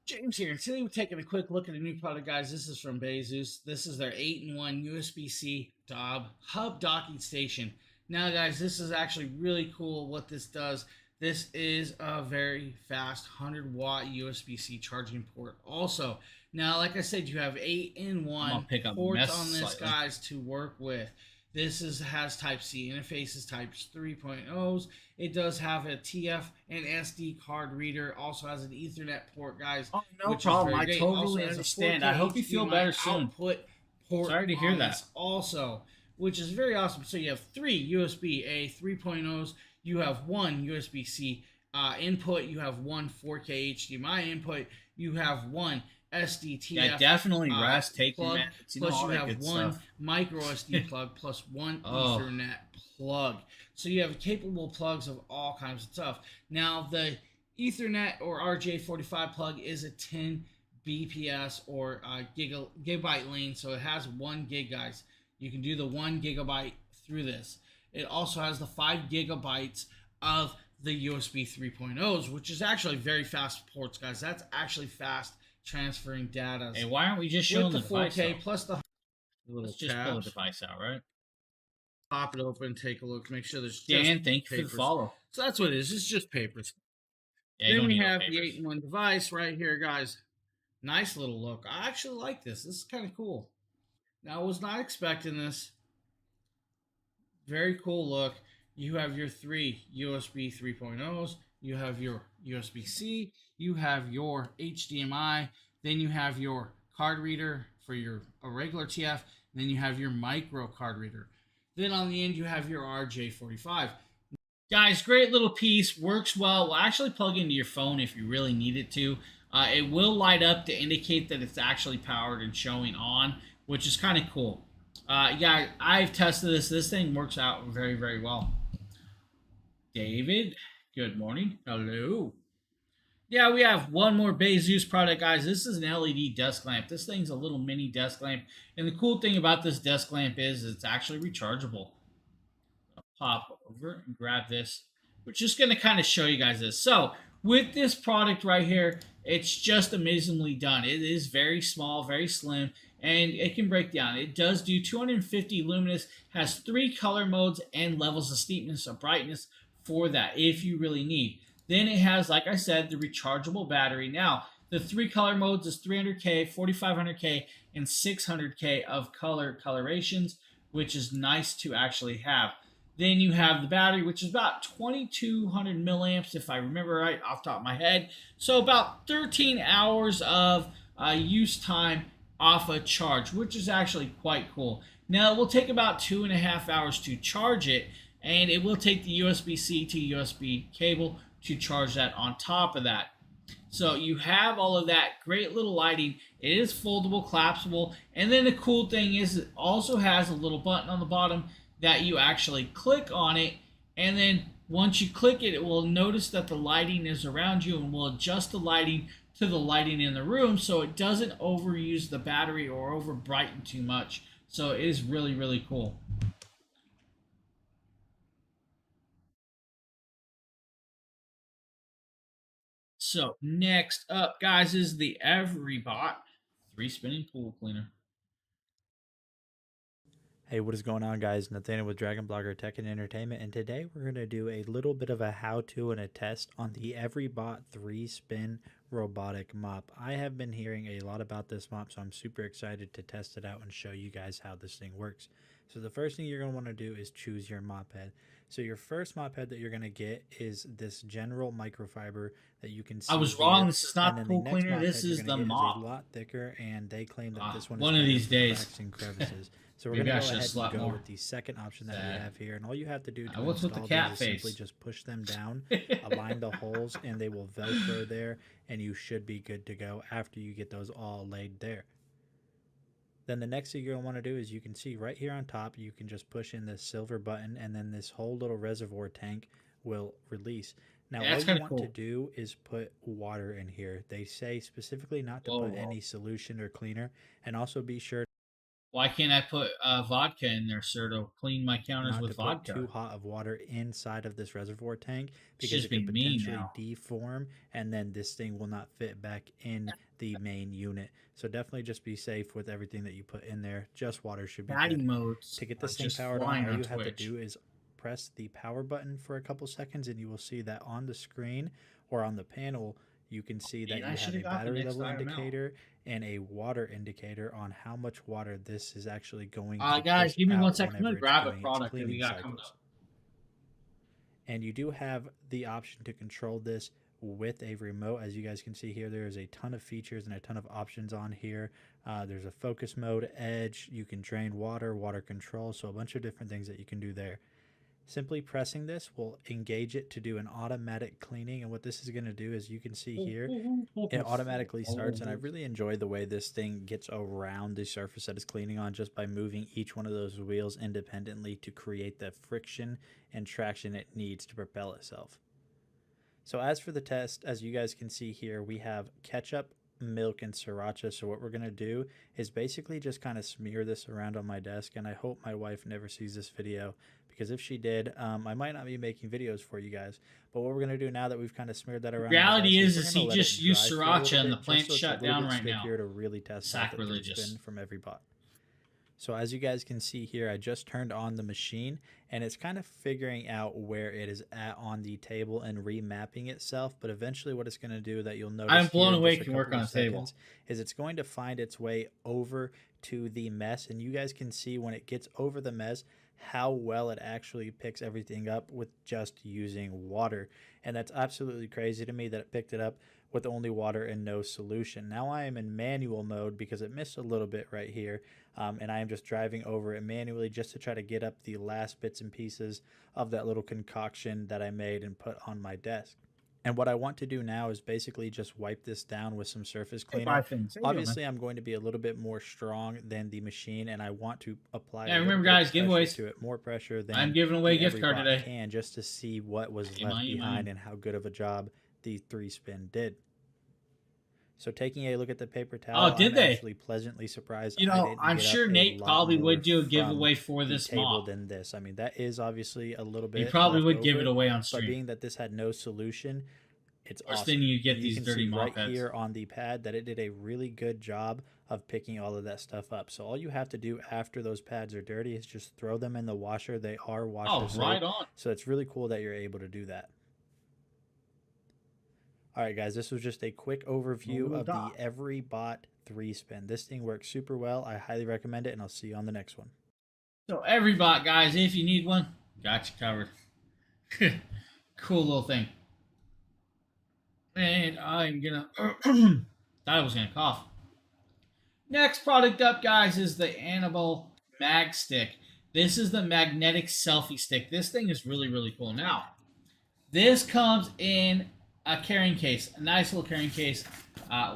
James here. Today we're taking a quick look at a new product, guys. This is from Bezos. This is their 8-in-1 USB-C hub docking station. Now, guys, this is actually really cool what this does. This is a very fast 100-watt USB-C charging port also. Now, like I said, you have 8-in-1 ports on this, guys, to work with. This has Type-C interfaces, Types 3.0s. It does have a TF and SD card reader. Also has an Ethernet port, guys. Oh, no problem. I totally understand. I hope you feel better soon. Output port. Sorry to hear that. Also, which is very awesome. So you have 3 USB-A 3.0s. You have 1 USB-C input. You have 1 4K HDMI input. You have 1 SDTF. Yeah, definitely rest, take plug, plus you have 1 micro SD plug plus 1 Ethernet plug. So you have capable plugs of all kinds of stuff. Now the Ethernet or RJ45 plug is a 10 BPS or gigabyte lane, so it has 1 gig, guys. You can do the 1 gigabyte through this. It also has the 5 gigabytes of the USB 3.0s, which is actually very fast ports, guys. That's actually fast transferring data. Hey, why aren't we just showing the 4K plus the little just pull the device out, right? Pop it open, take a look, make sure there's Dan, thank you for the follow. So that's what it is. It's just papers. Yeah, then we have the 8-in-1 device right here, guys. Nice little look. I actually like this. This is kind of cool. Now, I was not expecting this. Very cool look. You have your 3 USB 3.0s. You have your USB-C. You have your HDMI. Then you have your card reader for your regular TF. And then you have your micro card reader. Then on the end, you have your RJ45. Guys, great little piece. Works well. Will actually plug into your phone if you really need it to. It will light up to indicate that it's actually powered and showing on, which is kind of cool. Yeah, I've tested this. This thing works out very, very well. David, good morning. Hello. Yeah, we have one more Bezos product, guys. This is an LED desk lamp. This thing's a little mini desk lamp. And the cool thing about this desk lamp is it's actually rechargeable. I'll pop over and grab this. We're just going to kind of show you guys this. So, with this product right here, it's just amazingly done. It is very small, very slim, and it can break down. It does do 250 luminous, has 3 color modes and levels of steepness or brightness for that if you really need. Then it has, like I said, the rechargeable battery. Now, the 3 color modes is 300K, 4500K, and 600K of colorations, which is nice to actually have. Then you have the battery, which is about 2200 milliamps, if I remember right off the top of my head. So about 13 hours of use time off a charge, which is actually quite cool. Now, it will take about 2.5 hours to charge it, and it will take the USB-C to USB cable to charge that on top of that. So you have all of that great little lighting. It is foldable, collapsible, and then the cool thing is it also has a little button on the bottom that you actually click on it, and then once you click it, it will notice that the lighting is around you and will adjust the lighting to the lighting in the room so it doesn't overuse the battery or over brighten too much. So it is really, really cool. So next up, guys, is the Everybot 3-spinning pool cleaner. Hey, what is going on, guys? Nathaniel with Dragon Blogger Tech and Entertainment, and today we're going to do a little bit of a how-to and a test on the Everybot 3-spin robotic mop. I have been hearing a lot about this mop, so I'm super excited to test it out and show you guys how this thing works. So the first thing you're going to want to do is choose your mop head. So your first mop head that you're going to get is this general microfiber that you can see. I was here. wrong. This is not And the then pool next cleaner. mop This head is you're the gonna get mop. is a lot thicker, and they claim that this one is one of these days. cracks and crevices. So we're Maybe going I to go should ahead and slap go more. with the second option that we have here. And all you have to do to What's with the install cat these is simply face? just push them down, align the holes, and they will Velcro there, and you should be good to go after you get those all laid there. Then the next thing you're going to want to do is you can see right here on top, you can just push in this silver button, and then this whole little reservoir tank will release. Now, Yeah, what you want cool. to do is put water in here. They say specifically not to put any solution or cleaner, and also be sure Why can't I put vodka in there, sir, to clean my counters not with to vodka? put too hot of water inside of this reservoir tank, because just it can being mean potentially now. deform, and then this thing will not fit back in the main unit. So definitely just be safe with everything that you put in there. Just water should be Batting good. modes To get this are thing just powered on, flying all on you have to Twitch. do is press the power button for a couple seconds, and you will see that on the screen or on the panel you can see that Man, you I have should've a got the battery next level IML. indicator and a water indicator on how much water this is actually going to guys, push give me out 1 second. I'm whenever gonna it's grab a doing its product that we cleaning got coming cycles. up. And you do have the option to control this with a remote. As you guys can see here, there is a ton of features and a ton of options on here. There's a focus mode, edge, you can drain water, water control, so a bunch of different things that you can do there. Simply pressing this will engage it to do an automatic cleaning, and what this is going to do is you can see here it automatically starts, and I really enjoy the way this thing gets around the surface that it's cleaning on just by moving each one of those wheels independently to create the friction and traction it needs to propel itself. So as for the test, as you guys can see here, we have ketchup, milk, and sriracha. So what we're going to do is basically just kind of smear this around on my desk, and I hope my wife never sees this video, because if she did, I might not be making videos for you guys. But what we're going to do now that we've kind of smeared that around, Reality is is he just used sriracha and the plant's plant's shut down right now. to really test out the Sacrilegious. spin from Everybot. So as you guys can see here, I just turned on the machine, and it's kind of figuring out where it is at on the table and remapping itself. But eventually what it's going to do that you'll notice I'm blown here in away just a can work couple on of a table. seconds is it's going to find its way over to the mess. And you guys can see when it gets over the mess how well it actually picks everything up with just using water. And that's absolutely crazy to me that it picked it up with only water and no solution. Now I am in manual mode because it missed a little bit right here, and I am just driving over it manually just to try to get up the last bits and pieces of that little concoction that I made and put on my desk. And what I want to do now is basically just wipe this down with some surface cleaner. Obviously, I'm going to be a little bit more strong than the machine, and I want to apply remember, guys, giveaways to it, more pressure than I'm giving away a gift card Everybot today. can, just to see what was left behind and how good of a job the 3-spin did. So taking a look at the paper towel, did I'm they? actually pleasantly surprised. You I know, didn't I'm get sure up a Nate lot probably more would do a from giveaway for the this table mop. than this. I mean, that is obviously a little bit. He probably would left give over, it away on but stream. being that this had no solution, It's Of course, awesome. then you get And these can dirty see mop right heads. here on the pad that it did a really good job of picking all of that stuff up. So all you have to do after those pads are dirty is just throw them in the washer. They are washer Oh, safe. right on. So it's really cool that you're able to do that. All right, guys, this was just a quick overview of the Everybot 3-spin. This thing works super well. I highly recommend it, and I'll see you on the next one. So Everybot, guys, if you need one, got you covered. Cool little thing. And I'm gonna thought I was gonna cough. Next product up, guys, is the Annabelle Mag Stick. This is the magnetic selfie stick. This thing is really, really cool. Now, this comes in a carrying case, a nice little carrying case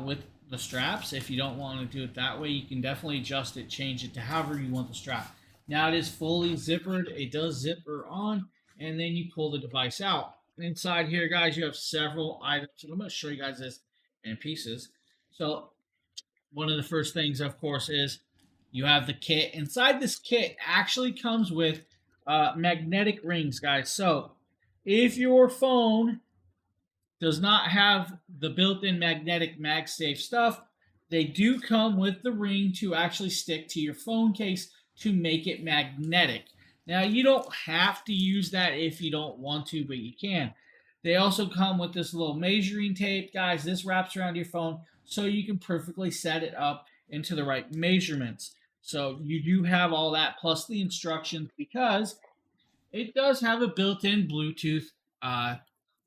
with the straps. If you don't want to do it that way, you can definitely adjust it, change it to however you want the strap. Now it is fully zippered. It does zipper on, and then you pull the device out. Inside here, guys, you have several items. And I'm going to show you guys this in pieces. So one of the first things, of course, is you have the kit. Inside this kit actually comes with magnetic rings, guys. So if your phone does not have the built-in magnetic MagSafe stuff, they do come with the ring to actually stick to your phone case to make it magnetic. Now, you don't have to use that if you don't want to, but you can. They also come with this little measuring tape, guys. This wraps around your phone so you can perfectly set it up into the right measurements. So you do have all that plus the instructions because it does have a built-in Bluetooth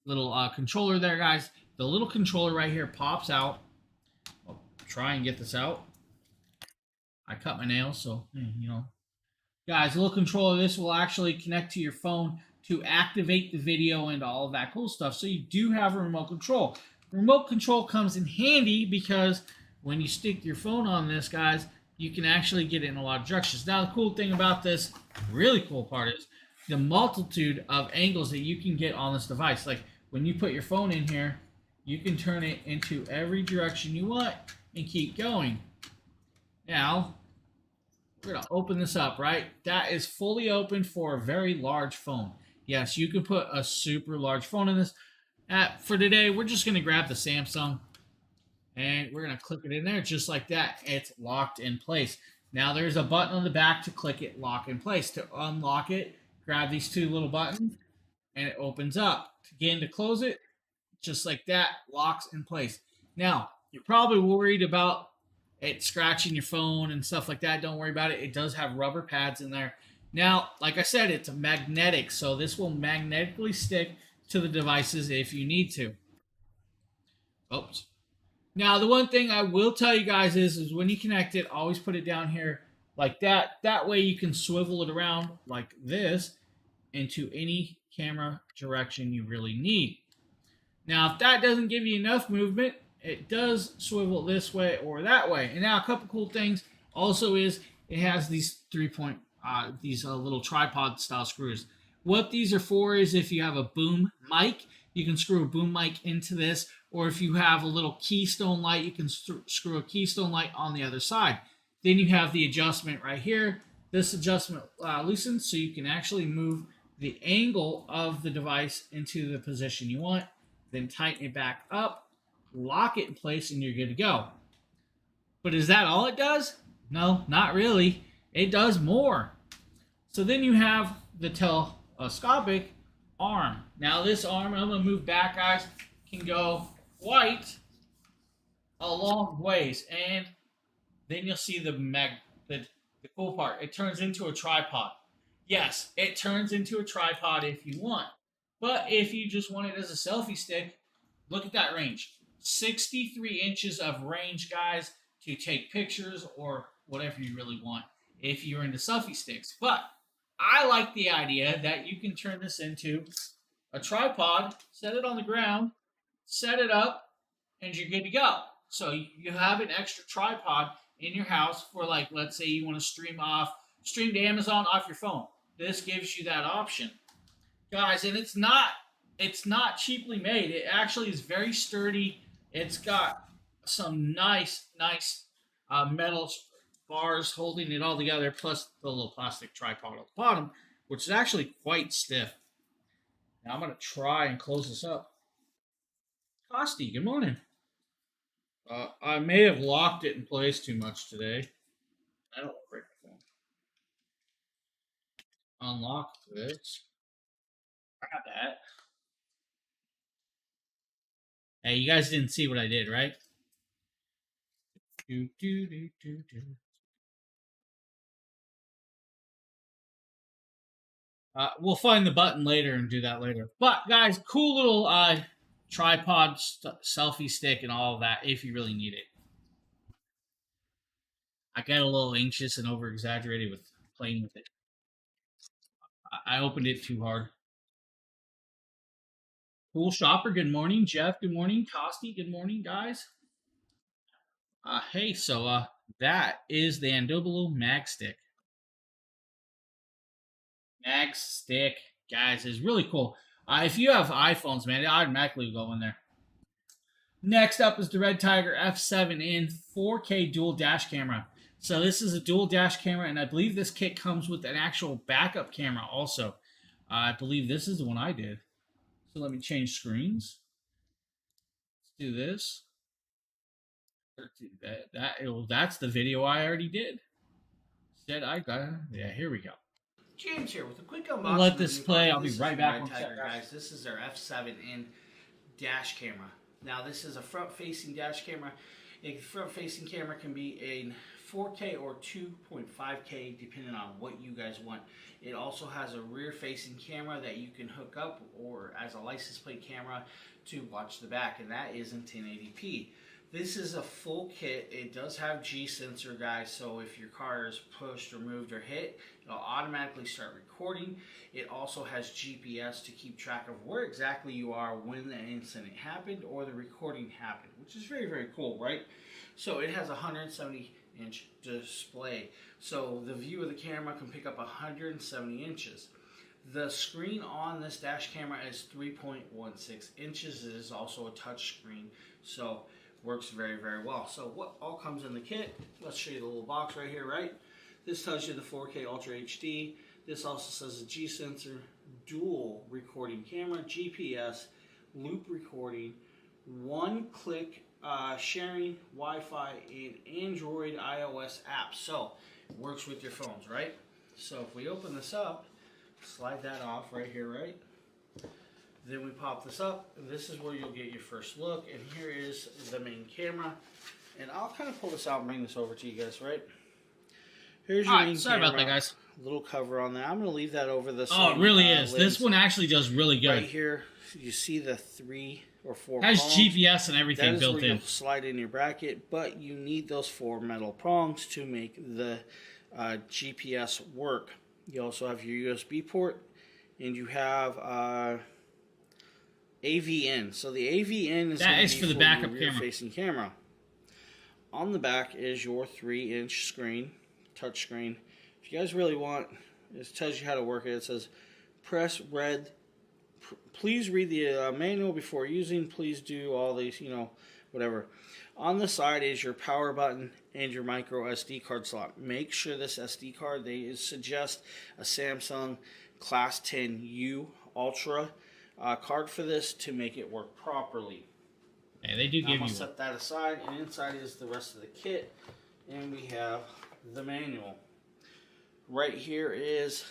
little controller there, guys. The little controller right here pops out. I'll try and get this out. I cut my nails, so, you know. Guys, a little controller, this will actually connect to your phone to activate the video and all of that cool stuff. So you do have a remote control. Remote control comes in handy because when you stick your phone on this, guys, you can actually get it in a lot of directions. Now, the cool thing about this, really cool part is the multitude of angles that you can get on this device. Like when you put your phone in here, you can turn it into every direction you want and keep going. Now, we're going to open this up, right? That is fully open for a very large phone. Yes, you can put a super large phone in this. For today, we're just going to grab the Samsung and we're going to click it in there just like that. It's locked in place. Now, there's a button on the back to click it, lock in place. To unlock it, grab these two little buttons and it opens up. Again, to close it, just like that, locks in place. Now, you're probably worried about it scratching your phone and stuff like that. Don't worry about it. It does have rubber pads in there. Now, like I said, it's magnetic, so this will magnetically stick to the devices if you need to. Oops. Now, the one thing I will tell you guys is when you connect it, always put it down here like that. That way you can swivel it around like this into any camera direction you really need. Now, if that doesn't give you enough movement, it does swivel this way or that way. And now a couple cool things also is it has these little tripod style screws. What these are for is if you have a boom mic, you can screw a boom mic into this, or if you have a little keystone light, you can screw a keystone light on the other side. Then you have the adjustment right here. This adjustment loosens so you can actually move the angle of the device into the position you want. Then tighten it back up, lock it in place, and you're good to go. But is that all it does? No, not really. It does more. So then you have the telescopic arm. Now this arm, I'm going to move back, guys, can go quite a long ways. And then you'll see the cool part. It turns into a tripod. Yes, it turns into a tripod if you want. But if you just want it as a selfie stick, look at that range. 63 inches of range, guys, to take pictures or whatever you really want if you're into selfie sticks. But I like the idea that you can turn this into a tripod, set it on the ground, set it up, and you're good to go. So you have an extra tripod in your house for, like, let's say you want to stream to Amazon off your phone. This gives you that option. Guys, and it's not cheaply made. It actually is very sturdy. It's got some nice metal bars holding it all together, plus the little plastic tripod at the bottom, which is actually quite stiff. Now I'm going to try and close this up. Costi, good morning. I may have locked it in place too much today. I don't break my phone. Unlock this. Grab that. Hey, you guys didn't see what I did, right? Do, do, do, do, do. We'll find the button later and do that later. But guys, cool little tripod selfie stick and all of that if you really need it. I got a little anxious and over exaggerated with playing with it. I opened it too hard. Cool Shopper, good morning. Jeff, good morning. Costi, good morning, guys. Hey, so that is the Andobalo Mag Stick. Mag Stick, guys, is really cool. If you have iPhones, man, it automatically will go in there. Next up is the Red Tiger F7 in 4K dual dash camera. So this is a dual dash camera, and I believe this kit comes with an actual backup camera also. I believe this is the one I did. So let me change screens. Let's do this. That's the video I already did. Yeah, here we go. James here with a quick unboxing. Let this play. I'll be right back. Red Tiger, guys. This is their F7 in dash camera. Now this is a front-facing dash camera. A front-facing camera can be in 4K or 2.5K depending on what you guys want. It also has a rear-facing camera that you can hook up or as a license plate camera to watch the back, and that is in 1080p. This is a full kit. It does have G sensor, guys, so if your car is pushed or moved or hit, it'll automatically start recording. It also has GPS to keep track of where exactly you are when the incident happened or the recording happened, which is very, very cool, right? So it has a 170-inch display. So the view of the camera can pick up 170 inches. The screen on this dash camera is 3.16 inches. It is also a touch screen, so works very, very well. So what all comes in the kit? Let's show you the little box right here, right? This tells you the 4K Ultra HD. This also says the G sensor, dual recording camera, GPS, loop recording, one-click sharing, Wi-Fi, and Android iOS apps. So it works with your phones, right? So if we open this up, slide that off right here, right? Then we pop this up, and this is where you'll get your first look. And here is the main camera. And I'll kind of pull this out and bring this over to you guys, right? Here's your main sorry camera. about that, guys. Little cover on that. I'm going to leave that over the Oh, it really is. This one actually does really good. Right here, you see the 3 or 4 It has prongs. GPS and everything That is built where in. you'll slide in your bracket, but you need those 4 metal prongs to make the GPS work. You also have your USB port, and you have AVN. So the AVN is for the backup camera. Rear-facing camera. On the back is your 3-inch screen, touch screen. If you guys really want, it tells you how to work it. It says, press red. Please read the manual before using. Please do all these, whatever. On the side is your power button and your micro SD card slot. Make sure this SD card, they suggest a Samsung Class 10U Ultra card for this to make it work properly. Yeah, they do give you. I'll set that aside, and inside is the rest of the kit, and we have the manual. Right here is.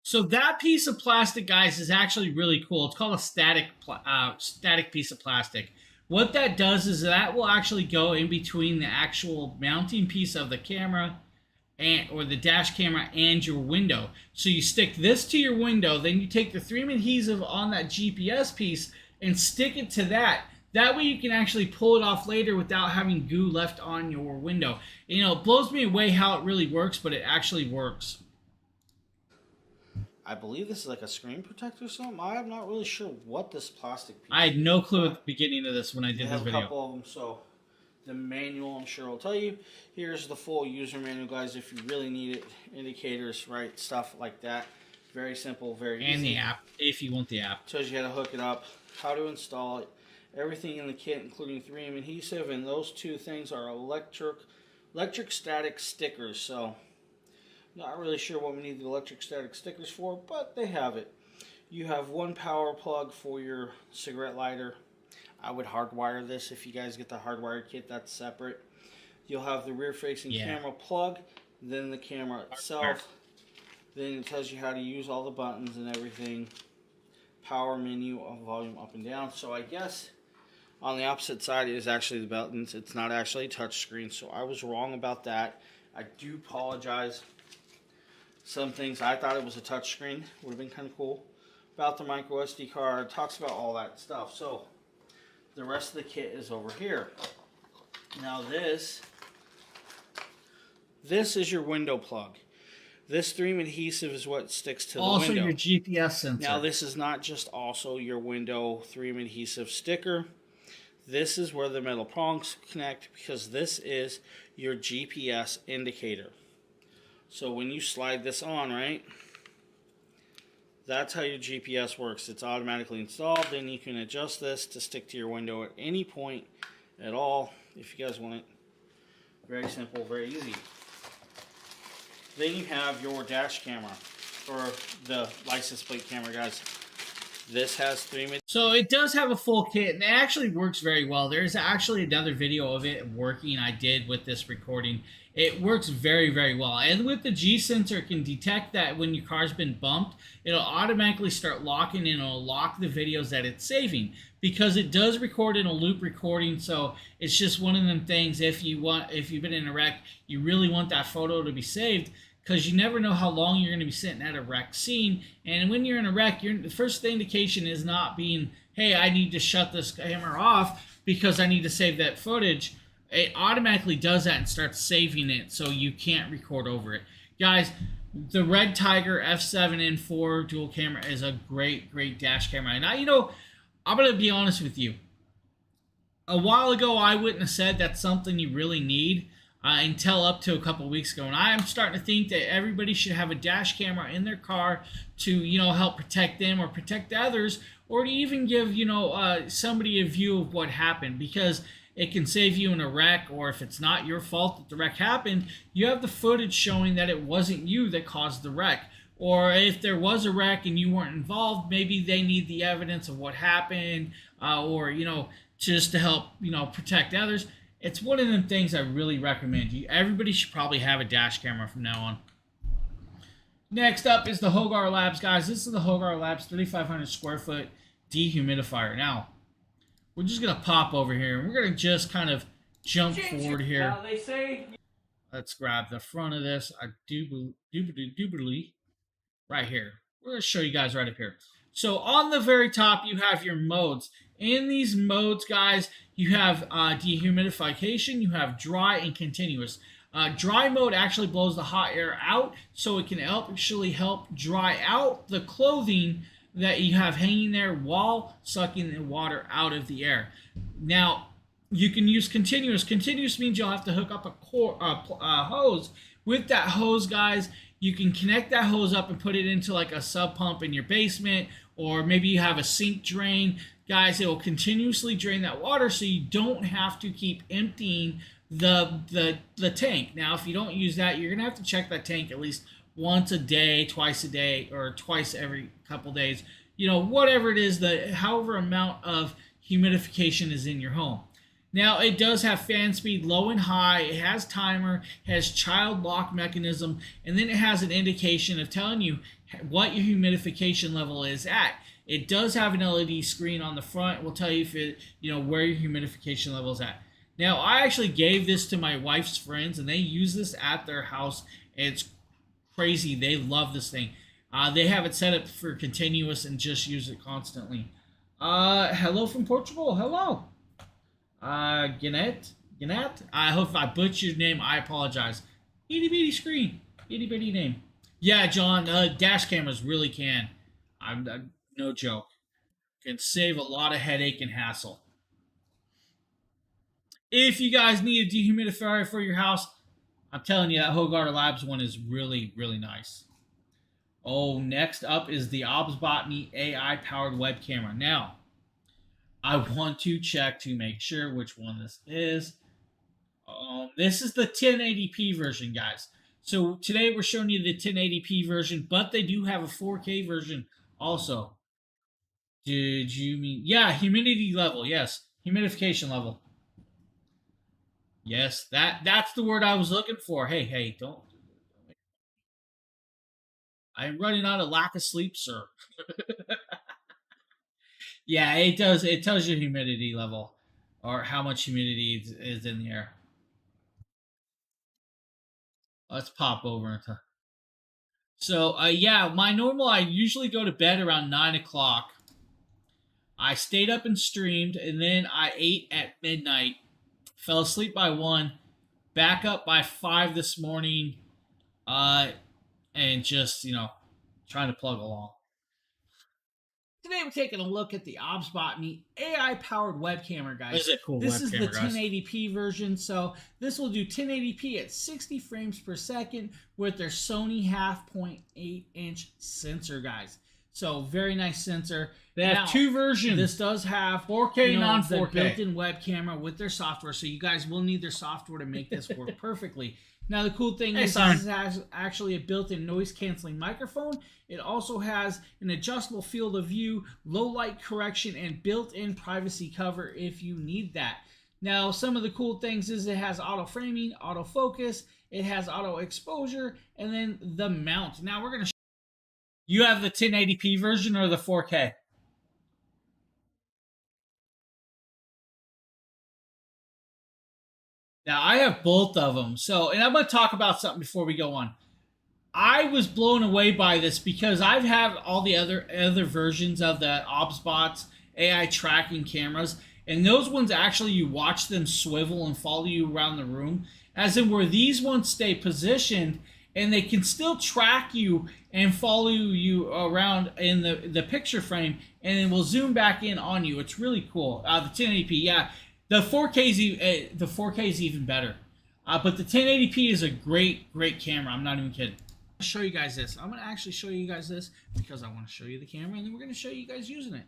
So that piece of plastic, guys, is actually really cool. It's called a static piece of plastic. What that does is that will actually go in between the actual mounting piece of the camera or the dash camera and your window. So you stick this to your window, then you take the 3M adhesive on that GPS piece and stick it to that. That way you can actually pull it off later without having goo left on your window. It blows me away how it really works, but it actually works. I believe this is like a screen protector or something. I'm not really sure what this plastic piece I had no clue at the beginning of this when I did this video. A couple of them, so the manual I'm sure will tell you. Here's the full user manual, guys, if you really need it. Indicators, right, stuff like that. Very simple, very easy. And the app, if you want the app. Tells you how to hook it up, how to install it. Everything in the kit, including 3M adhesive, and those 2 things are electric static stickers. So, not really sure what we need the electric static stickers for, but they have it. You have 1 power plug for your cigarette lighter. I would hardwire this if you guys get the hardwired kit. That's separate. You'll have the rear-facing camera plug, then the camera itself. Then it tells you how to use all the buttons and everything. Power menu, volume up and down. So I guess on the opposite side is actually the buttons. It's not actually a touch screen, so I was wrong about that. I do apologize. Some things I thought it was a touch screen. Would have been kind of cool. About the micro SD card, talks about all that stuff. So the rest of the kit is over here. Now this is your window plug. This 3M adhesive is what sticks to the window. Also your GPS sensor. Now this is not just also your window 3M adhesive sticker. This is where the metal prongs connect, because this is your GPS indicator. So when you slide this on, right, that's how your GPS works. It's automatically installed. Then you can adjust this to stick to your window at any point at all if you guys want it. Very simple, very easy. Then you have your dash camera, or the license plate camera, guys. This has 3M. So it does have a full kit, and it actually works very well. There's actually another video of it working I did with this recording. It works very, very well. And with the G sensor, it can detect that when your car's been bumped, it'll automatically start locking and it'll lock the videos that it's saving, because it does record in a loop recording. So it's just one of them things, if you've been in a wreck, you really want that photo to be saved, because you never know how long you're going to be sitting at a wreck scene. And when you're in a wreck, the first indication is not being, hey, I need to shut this camera off because I need to save that footage. It automatically does that and starts saving it, so you can't record over it. Guys, the Red Tiger F7N4 dual camera is a great, great dash camera. And I'm going to be honest with you. A while ago, I wouldn't have said that's something you really need until up to a couple weeks ago. And I'm starting to think that everybody should have a dash camera in their car to, help protect them or protect others, or to even give, somebody a view of what happened, because it can save you in a wreck, or if it's not your fault that the wreck happened, you have the footage showing that it wasn't you that caused the wreck. Or if there was a wreck and you weren't involved, maybe they need the evidence of what happened, or, just to help, protect others. It's one of them things I really recommend. Everybody should probably have a dash camera from now on. Next up is the Hogar Labs, guys. This is the Hogar Labs 3,500 square foot dehumidifier. Now, we're just going to pop over here, and we're going to just kind of jump forward here. Now they say... Let's grab the front of this. Right here. We're going to show you guys right up here. So on the very top, you have your modes. In these modes, guys, you have dehumidification, you have dry, and continuous. Dry mode actually blows the hot air out, so it can actually help dry out the clothing that you have hanging there while sucking the water out of the air. Now, you can use continuous. Continuous means you'll have to hook up a hose. With that hose, guys, you can connect that hose up and put it into like a sub pump in your basement, or maybe you have a sink drain. Guys, it will continuously drain that water, so you don't have to keep emptying the tank. Now, if you don't use that, you're gonna have to check that tank at least once a day, twice a day, or twice every couple days. Whatever it is, however amount of humidification is in your home. Now, it does have fan speed low and high. It has timer, has child lock mechanism, and then it has an indication of telling you what your humidification level is at. It does have an LED screen on the front. It will tell you if it, where your humidification level is at. Now, I actually gave this to my wife's friends, and they use this at their house. It's crazy. They love this thing. They have it set up for continuous and just use it constantly. Hello from Portugal. Hello. Gannett. I hope if I butchered your name, I apologize. Itty bitty screen. Itty bitty name. Yeah, John, dash cameras really can. I'm no joke. Can save a lot of headache and hassle. If you guys need a dehumidifier for your house, I'm telling you, that Hogar Labs one is really, really nice. Oh, next up is the Botany AI-powered web camera. Now, I want to check to make sure which one this is. This is the 1080p version, guys. So today we're showing you the 1080p version, but they do have a 4K version also. Did you mean... Yeah, humidity level, yes. Humidification level. Yes, that's the word I was looking for. Hey, don't. I'm running out of lack of sleep, sir. Yeah, it does. It tells you humidity level or how much humidity is in the air. Let's pop over into. So, yeah, I usually go to bed around 9 o'clock. I stayed up and streamed, and then I ate at midnight. Fell asleep by 1. Back up by 5 this morning. And just, trying to plug along. Today we're taking a look at the Usbc AI-powered web camera, guys. This is a cool This is web the camera, guys. 1080p version, so this will do 1080p at 60 frames per second with their Sony 0.5-inch sensor, guys. So very nice sensor. They have 2 versions. This does have 4K, non-4K. the built-in web camera with their software, so you guys will need their software to make this work perfectly. Now, the cool thing is this has actually a built-in noise-canceling microphone. It also has an adjustable field of view, low light correction, and built-in privacy cover if you need that. Now, some of the cool things is it has auto framing, auto focus, it has auto exposure, and then the mount. Now, we're going to You have the 1080p version or the 4K? Now, I have both of them. So, and I'm going to talk about something before we go on. I was blown away by this because I've had all the other versions of the Usbc AI tracking cameras, and those ones actually you watch them swivel and follow you around the room, as in where these ones stay positioned and they can still track you and follow you around in the picture frame, and then will zoom back in on you. It's really cool. The 1080p, yeah. The 4K is even better. But the 1080p is a great camera. I'm not even kidding. I'll show you guys this. I'm going to actually show you guys this because I want to show you the camera, and then we're going to show you guys using it.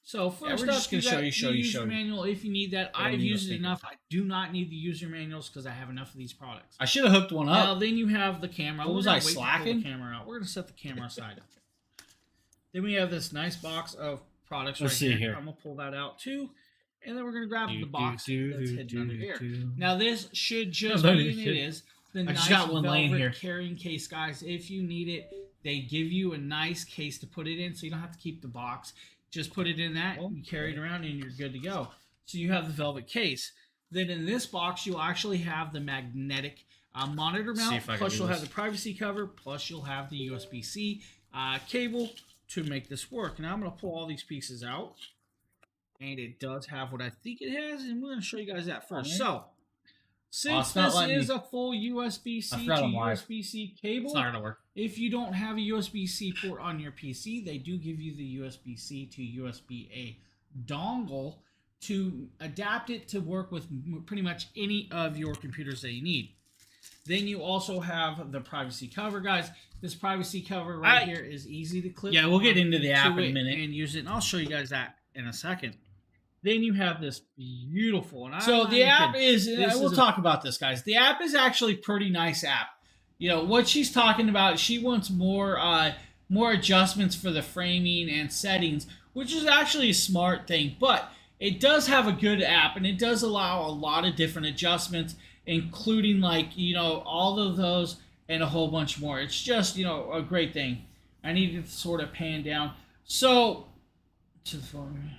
So first we're just up, gonna show you. user manual if you need that. I've used it enough. I do not need the user manuals because I have enough of these products. I should have hooked one Now up. then you have the camera. What was I slacking? The camera out. We're going to set the camera aside. Then we have this nice box of products Let's see here. I'm going to pull that out too. And then we're going to grab the box that's hidden under here. Now this should just be, and it is, the nice got one laying velvet here. carrying case, guys. If you need it, they give you a nice case to put it in, so you don't have to keep the box. Just put it in that, you carry it around, and you're good to go. So you have the velvet case. Then in this box, you'll actually have the magnetic monitor mount, plus you'll have the privacy cover, plus you'll have the USB-C cable to make this work. Now I'm going to pull all these pieces out. And it does have what I think it has, and we're going to show you guys that first. So, since this is a full USB-C to USB-C cable, it's not going to work. If you don't have a USB-C port on your PC, they do give you the USB-C to USB-A dongle to adapt it to work with pretty much any of your computers that you need. Then you also have the privacy cover, guys. This privacy cover here is easy to clip. Yeah, we'll get into the app in a minute and use it, and I'll show you guys that in a second. Then you have this beautiful, and so the app is. We'll talk about this, guys. The app is actually a pretty nice app. You know what she's talking about. She wants more adjustments for the framing and settings, which is actually a smart thing. But it does have a good app, and it does allow a lot of different adjustments, including all of those and a whole bunch more. It's just a great thing. I needed to sort of pan down. So to the phone.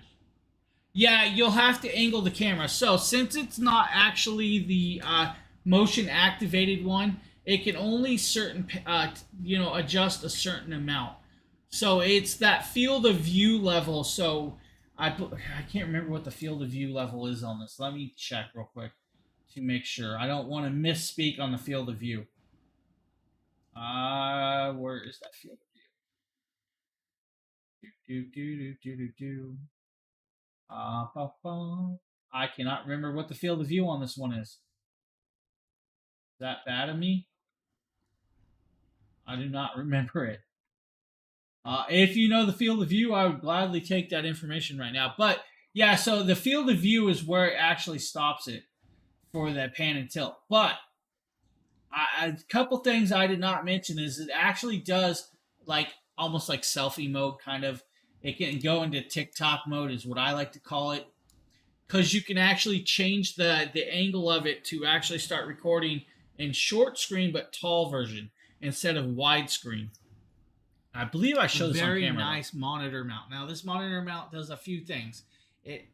Yeah, you'll have to angle the camera. So since it's not actually the motion activated one, it can only adjust a certain amount. So it's that field of view level. So I can't remember what the field of view level is on this. Let me check real quick to make sure. I don't want to misspeak on the field of view. Where is that field of view? I cannot remember what the field of view on this one is. Is that bad of me? I do not remember it. If you know the field of view, I would gladly take that information right now. But yeah, so the field of view is where it actually stops it for that pan and tilt. But a couple things I did not mention is it actually does almost like selfie mode kind of. It can go into TikTok mode is what I like to call it. because you can actually change the angle of it to actually start recording in short screen but tall version instead of widescreen. I believe I showed this on camera. Very nice monitor mount. Now this monitor mount does a few things. It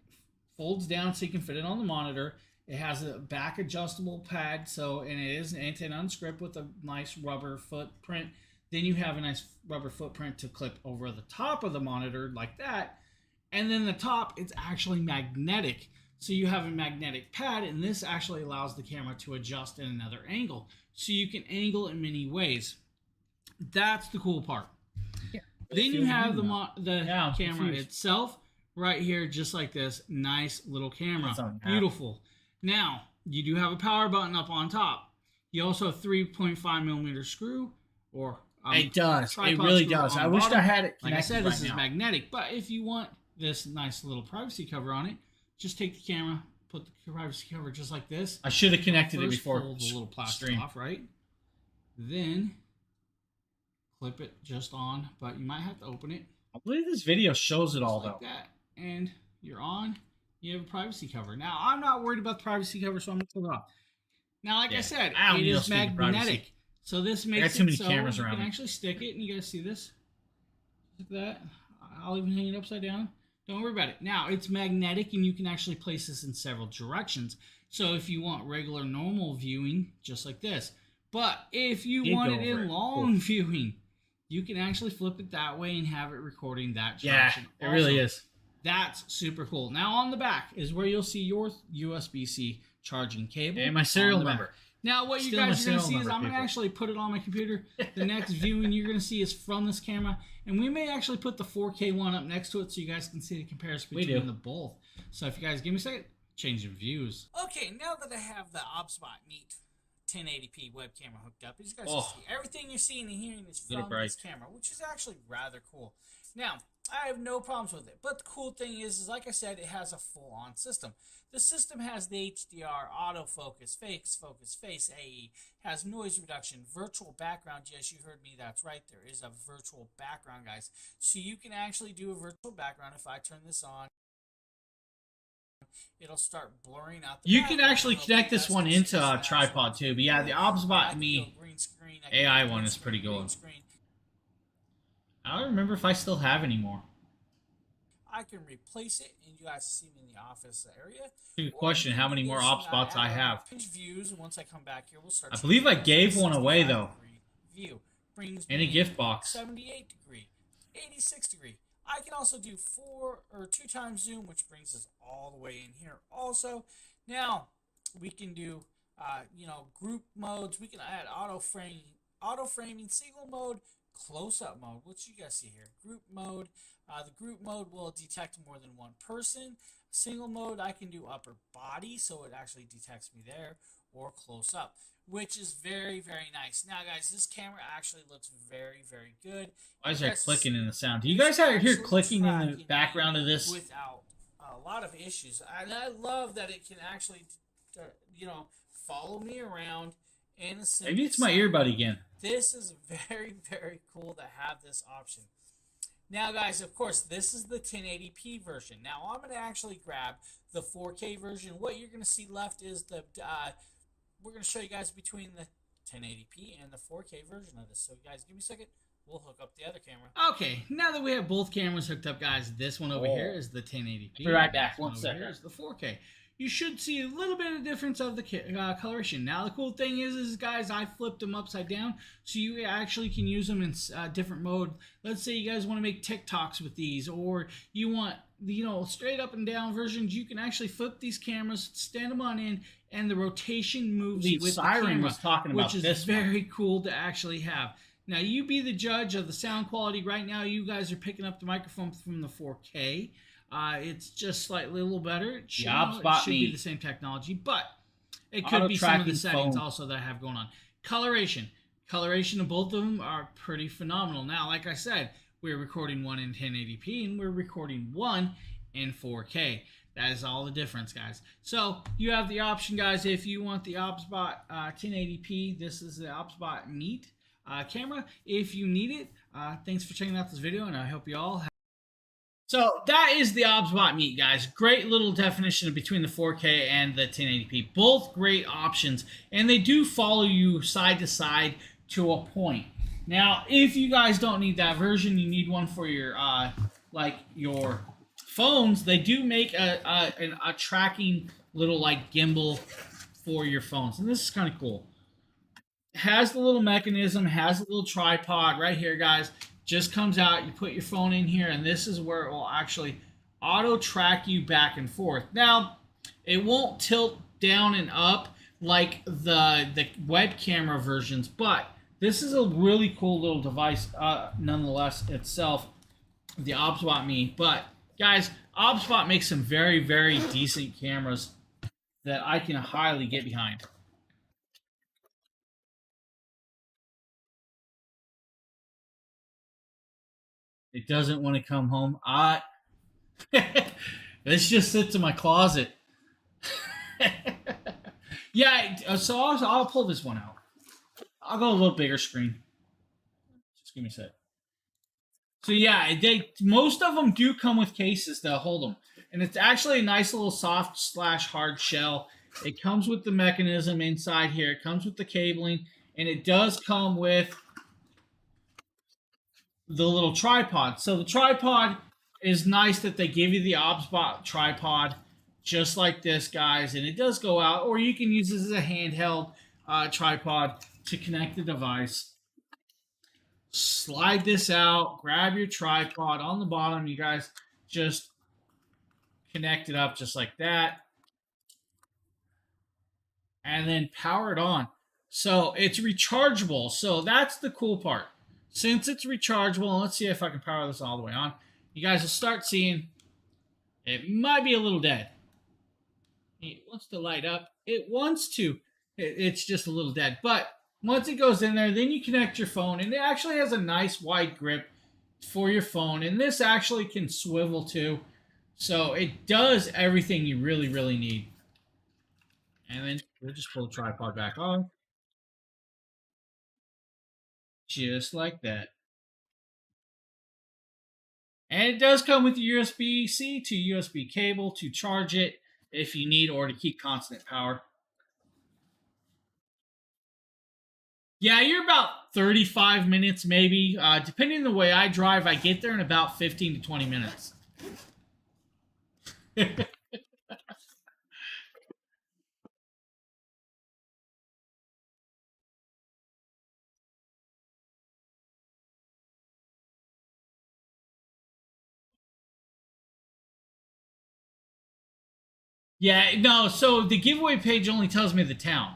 folds down so you can fit it on the monitor. It has a back adjustable pad, and it is an antenna unscript with a nice rubber footprint. Then you have a nice rubber footprint to clip over the top of the monitor like that. And then the top, it's actually magnetic. So you have a magnetic pad, and this actually allows the camera to adjust in another angle. So you can angle in many ways. That's the cool part. Yeah. Then you have the camera confused. itself right here, just like this. Nice little camera. Beautiful. Now, you do have a power button up on top. You also have 3.5mm screw, or it does. It really does. I wish I had it. Like I said, this is magnetic. But if you want this nice little privacy cover on it, just take the camera, put the privacy cover just like this. I should have connected it before. Pull the little plastic off, right? Then clip it just on, but you might have to open it. I believe this video shows it all like though. That, and you're on. You have a privacy cover. Now I'm not worried about the privacy cover, so I'm gonna pull it off. Now, like I said, it is magnetic, so this makes it so you can actually stick it, and you guys see this, like that. I'll even hang it upside down. Don't worry about it. Now, it's magnetic, and you can actually place this in several directions. So if you want regular, normal viewing, just like this. But if you want it in long viewing, you can actually flip it that way and have it recording that direction. Yeah, it really is. That's super cool. Now, on the back is where you'll see your USB-C charging cable. And my serial number. Now, what you guys are going to see is I'm going to actually put it on my computer. The next viewing you're going to see is from this camera. And we may actually put the 4K one up next to it so you guys can see the comparison between the both. So if you guys give me a second, change the views. Okay, now that I have the Usbc Neat 1080p web camera hooked up, as you guys can see, everything you're seeing and hearing is from this camera, which is actually rather cool. Now, I have no problems with it, but the cool thing is like I said, it has a full-on system. The system has the HDR, autofocus, face AE, has noise reduction, virtual background. Yes, you heard me, that's right, there is a virtual background, guys. So you can actually do a virtual background. If I turn this on, it'll start blurring out the background. Can actually connect this one into a tripod too, but yeah, the Usbc Neat AI one is pretty good. I don't remember if I still have any more. I can replace it, and you guys see me in the office area. Good question. How many more Usbcs I have? Views. Once I come back here, we'll start. I believe I gave one away though. View brings in a gift box. 78 degree, 86 degree. I can also do 2 times zoom, which brings us all the way in here. Also, now we can do group modes. We can add auto framing, single mode, close-up mode, which you guys see here. Group mode. The group mode will detect more than one person. Single mode, I can do upper body, so it actually detects me there, or close up, which is very, very nice. Now, guys, this camera actually looks very, very good. Why is there clicking in the sound? Do you guys hear clicking in the background of this? Without a lot of issues. And I love that it can actually, follow me around. Maybe it's my earbud again. This is very, very cool to have this option. Now, guys, of course, this is the 1080p version. Now, I'm going to actually grab the 4K version. What you're going to see left is we're going to show you guys between the 1080p and the 4K version of this. So, guys, give me a second. We'll hook up the other camera. Okay, now that we have both cameras hooked up, guys, this one over here is the 1080p. Be right back. One second. Here's the 4K. You should see a little bit of difference of the coloration. Now, the cool thing is, guys, I flipped them upside down, so you actually can use them in different mode. Let's say you guys want to make TikToks with these, or you want, straight up and down versions. You can actually flip these cameras, stand them on end, and the rotation moves with the camera, was talking about which is very cool to actually have. Now, you be the judge of the sound quality. Right now, you guys are picking up the microphone from the 4K. It's just slightly a little better. It should be the same technology, but it could be some of the settings also that I have going on. Coloration of both of them are pretty phenomenal. Now, like I said, we're recording one in 1080p and we're recording one in 4K. That is all the difference, guys. So you have the option, guys, if you want the Usbc 1080p, this is the Usbc Neat camera. If you need it, thanks for checking out this video, and I hope you all have So that is the Obsbot Meet, guys. Great little definition between the 4K and the 1080p. Both great options, and they do follow you side to side to a point. Now, if you guys don't need that version, you need one for your like your phones. They do make a tracking little like gimbal for your phones, and this is kind of cool. It has the little mechanism, has a little tripod right here, guys. Just comes out, you put your phone in here, and this is where it will actually auto track you back and forth. Now, it won't tilt down and up like the web camera versions, but this is a really cool little device nonetheless itself, the Obsbot Me. But guys, Obsbot makes some very, very decent cameras that I can highly get behind. It doesn't want to come home. This just sits in my closet. Yeah, so I'll pull this one out. I'll go a little bigger screen. Just give me a sec. So yeah, most of them do come with cases that hold them. And it's actually a nice little soft/hard shell. It comes with the mechanism inside here. It comes with the cabling. And it does come with the little tripod. So the tripod is nice that they give you the Obsbot tripod just like this, guys. And it does go out, or you can use this as a handheld tripod to connect the device. Slide this out, grab your tripod on the bottom. You guys just connect it up just like that. And then power it on. So it's rechargeable. So that's the cool part. Since it's rechargeable, let's see if I can power this all the way on. You guys will start seeing it might be a little dead. It wants to light up. It wants to. It's just a little dead. But once it goes in there, then you connect your phone. And it actually has a nice wide grip for your phone. And this actually can swivel too. So it does everything you really, really need. And then we'll just pull the tripod back on. Just like that. And it does come with the USB-C to USB cable to charge it if you need, or to keep constant power. Yeah, you're about 35 minutes maybe. Depending on the way I drive, I get there in about 15 to 20 minutes. Yeah, no, so the giveaway page only tells me the town.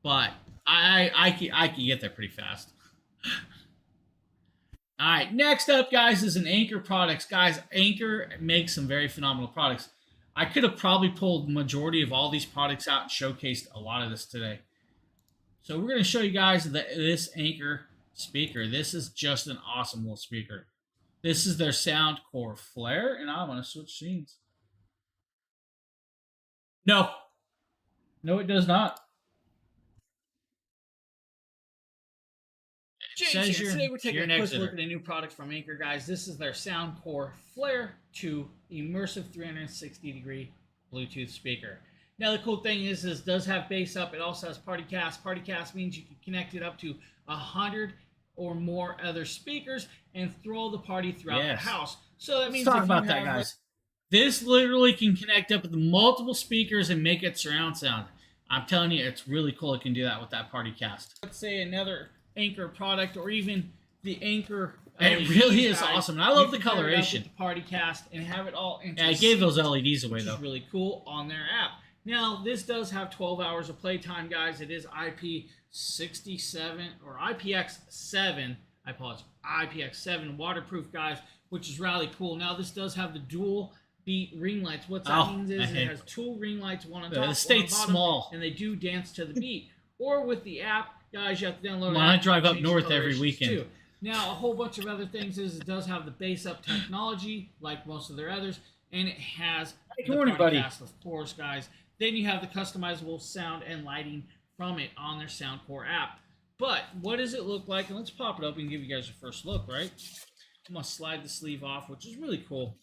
But I can get there pretty fast. All right, next up, guys, is an Anker products. Guys, Anker makes some very phenomenal products. I could have probably pulled the majority of all these products out and showcased a lot of this today. So we're going to show you guys this Anker speaker. This is just an awesome little speaker. This is their Soundcore Flare, and I'm going to switch scenes. No. No, it does not. James here. Today we're taking a quick look at a new product from Anker, guys. This is their Soundcore Flare 2 Immersive 360-degree Bluetooth speaker. Now the cool thing is this does have bass up. It also has PartyCast. PartyCast means you can connect it up to 100 or more other speakers and throw the party throughout the house. So that means, let's talk about that, guys. This literally can connect up with multiple speakers and make it surround sound. I'm telling you, it's really cool. It can do that with that PartyCast. Let's say another Anker product, or even the Anker. It really is awesome. And I love the coloration. With the PartyCast and have it all. Yeah, I gave those LEDs away though. Which is really cool on their app. Now this does have 12 hours of playtime, guys. It is IP67 or IPX7. I apologize. IPX7 waterproof, guys, which is really cool. Now this does have the dual beat ring lights. What that means is it has two ring lights, one on top, the state's one on bottom, small, and they do dance to the beat. Or with the app, guys, you have to download it. I drive up north every weekend. Too. Now, a whole bunch of other things is it does have the bass up technology, like most of their others, and it has the PartyCast, of course, guys. Then you have the customizable sound and lighting from it on their Soundcore app. But what does it look like? And let's pop it up and give you guys a first look, right? I'm gonna slide the sleeve off, which is really cool.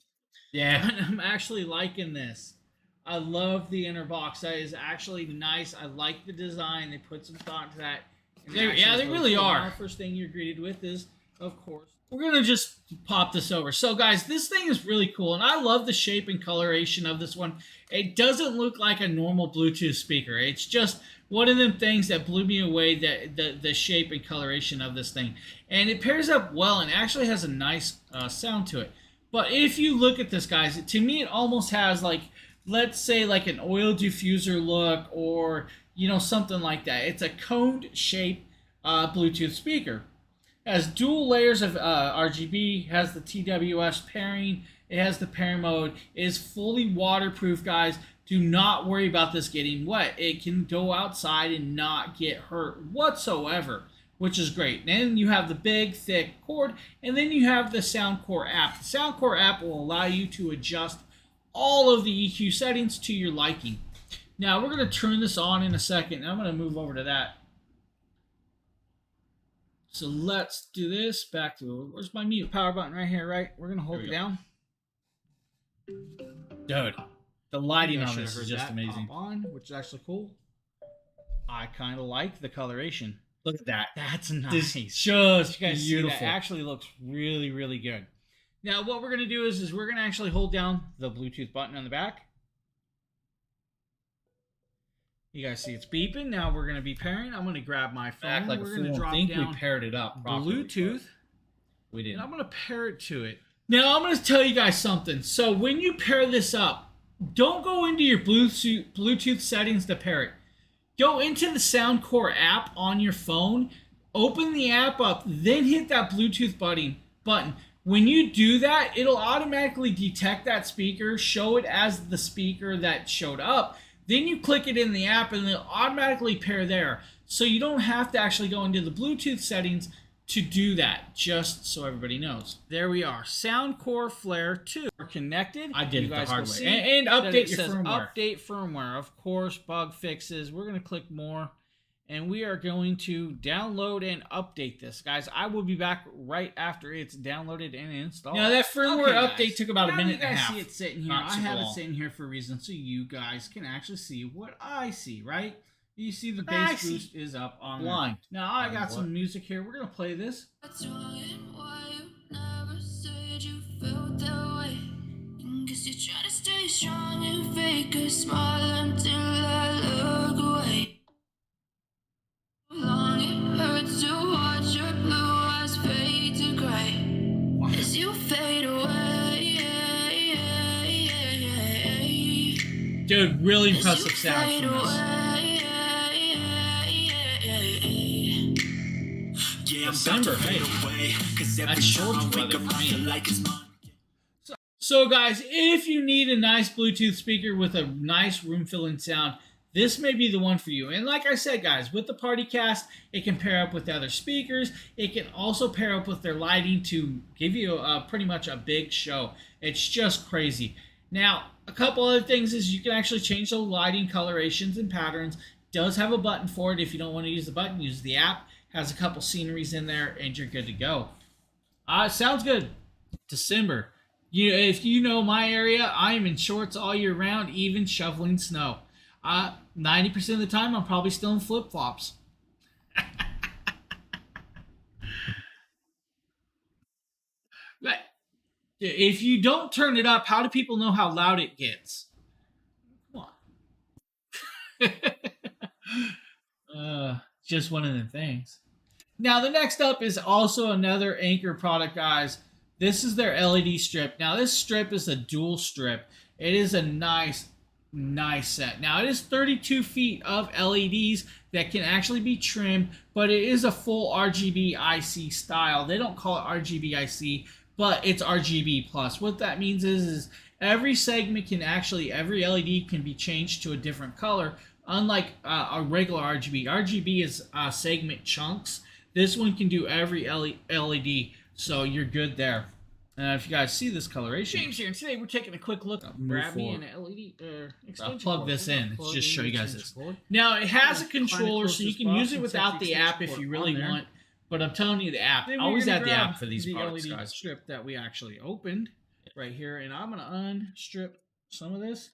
Yeah. And I'm actually liking this. I love the inner box. That is actually nice. I like the design. They put some thought into that. And They actually really cool. are. Now, first thing you're greeted with is, of course, We're going to just pop this over. So, guys, this thing is really cool, and I love the shape and coloration of this one. It doesn't look like a normal Bluetooth speaker. It's just one of them things that blew me away, the shape and coloration of this thing. And it pairs up well and actually has a nice sound to it. But if you look at this, guys, to me it almost has, like, let's say, like an oil diffuser look or, you know, something like that. It's a coned shape Bluetooth speaker. Has dual layers of RGB, has the TWS pairing, it has the pair mode, it is fully waterproof, guys. Do not worry about this getting wet. It can go outside and not get hurt whatsoever, which is great. Then you have the big, thick cord, and then you have the Soundcore app. The Soundcore app will allow you to adjust all of the EQ settings to your liking. Now, we're going to turn this on in a second, and I'm going to move over to that. So let's do this. Back to, where's my mute power button? Right here, right? We're going to hold it down. Dude, the lighting on this is just amazing. Pop on, which is actually cool. I kind of like the coloration. Look at that. That's nice. This is just You guys beautiful. see that actually looks really, really good. Now, what we're going to do is we're going to actually hold down the Bluetooth button on the back. You guys see it's beeping. Now we're going to be pairing. I'm going to grab my phone. Act like we're a going to fool. drop Think down we paired it up properly, Bluetooth. We didn't. And I'm going to pair it to it. Now, I'm going to tell you guys something. So when you pair this up, don't go into your Bluetooth settings to pair it. Go into the Soundcore app on your phone, open the app up, then hit that Bluetooth button. When you do that, it'll automatically detect that speaker, show it as the speaker that showed up. Then you click it in the app and it'll automatically pair there. So you don't have to actually go into the Bluetooth settings to do that, just so everybody knows. There we are. Soundcore Flare 2. We're connected. I did You it the guys hard can way. see And that update it your says firmware. Update firmware. Of course, bug fixes. We're going to click more. And we are going to download and update this. Guys, I will be back right after it's downloaded and installed. Now, that firmware Okay, update guys. took about a Now minute you guys and a half. see it sitting here. Not I super have it long. sitting here for a reason, so you guys can actually see what I see, right? You see the I bass see. boost is up on Blind. there. Now, I Blind got what? some music here. We're going to play this. What's wrong and why you never said you felt that way? Guess you're trying to stay strong and fake a smile until I look away. Long it hurts to watch your blue eyes fade to gray as you fade away. Dude, really As impressive you sound fade from this. away. Yeah, I'm December, about to fade hey. away, 'cause every That's time I short wake weather up, for I me. feel like it's mine. So, guys, if you need a nice Bluetooth speaker with a nice room-filling sound, this may be the one for you. And like I said, guys, with the PartyCast, it can pair up with other speakers. It can also pair up with their lighting to give you pretty much a big show. It's just crazy. Now, a couple other things is you can actually change the lighting colorations and patterns. Does have a button for it. If you don't want to use the button, use the app. Has a couple sceneries in there, and you're good to go. Sounds good. December. If you know my area, I am in shorts all year round, even shoveling snow. 90% of the time, I'm probably still in flip-flops. But if you don't turn it up, how do people know how loud it gets? Come on. Just one of the things. Now, the next up is also another Anchor product, guys. This is their LED strip. Now, this strip is a dual strip. It is a nice set. Now, it is 32 feet of LEDs that can actually be trimmed, but it is a full RGB IC style. They don't call it RGB IC, but it's RGB plus. What that means is every segment can actually, every LED can be changed to a different color, unlike a regular RGB. RGB is segment chunks. This one can do every LED, so you're good there. If you guys see this coloration, James here, and today we're taking a quick look. Grab me an LED extension I'll plug cord. this We're in. gonna Let's plug just in show the you guys extension this. cord. Now, it has a Kinda controller, close so you this can box use it and set without the the app extension if you cord really on there. want. But I'm telling you, the app. Then Always we're add gonna the grab app for these the products, LED guys. strip that we actually opened right here, and I'm gonna unstrip some of this,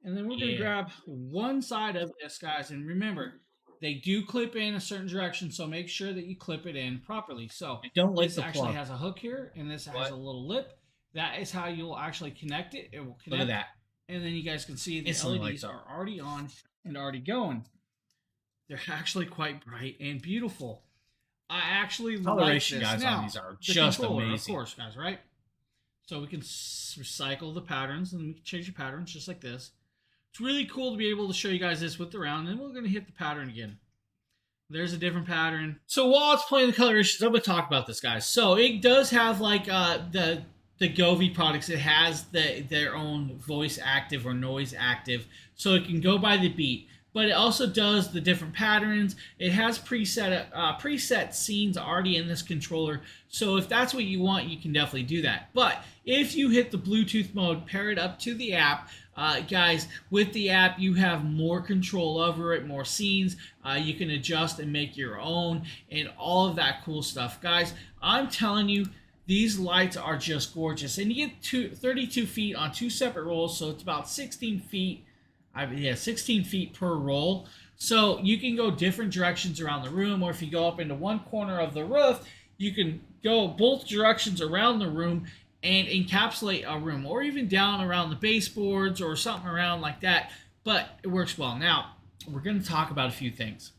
and then we're gonna grab one side of this, guys. And remember, they do clip in a certain direction, so make sure that you clip it in properly. So And don't lick this the actually plug. has a hook here, and this has What? a little lip. That is how you'll actually connect it. It will connect. Look at that. And then you guys can see the Instantly LEDs lights up. are already on and already going. They're actually quite bright and beautiful. I actually Coloration, like this. guys, Now, on these are the just controller, amazing. of course, guys, right? So we can recycle the patterns, and we can change the patterns just like this. It's really cool to be able to show you guys this with the round, and then we're going to hit the pattern again. There's a different pattern. So while it's playing the colorations, I'm going to talk about this, guys. So it does have like the Govee products. It has their own voice active or noise active, so it can go by the beat. But it also does the different patterns. It has preset scenes already in this controller. So if that's what you want, you can definitely do that. But if you hit the Bluetooth mode, pair it up to the app, guys, with the app, you have more control over it, more scenes. You can adjust and make your own and all of that cool stuff. Guys, I'm telling you, these lights are just gorgeous. And you get 32 feet on 2 separate rolls, so it's about 16 feet. 16 feet per roll. So you can go different directions around the room, or if you go up into one corner of the roof, you can go both directions around the room and encapsulate a room, or even down around the baseboards or something around like that. But it works well. Now, we're going to talk about a few things.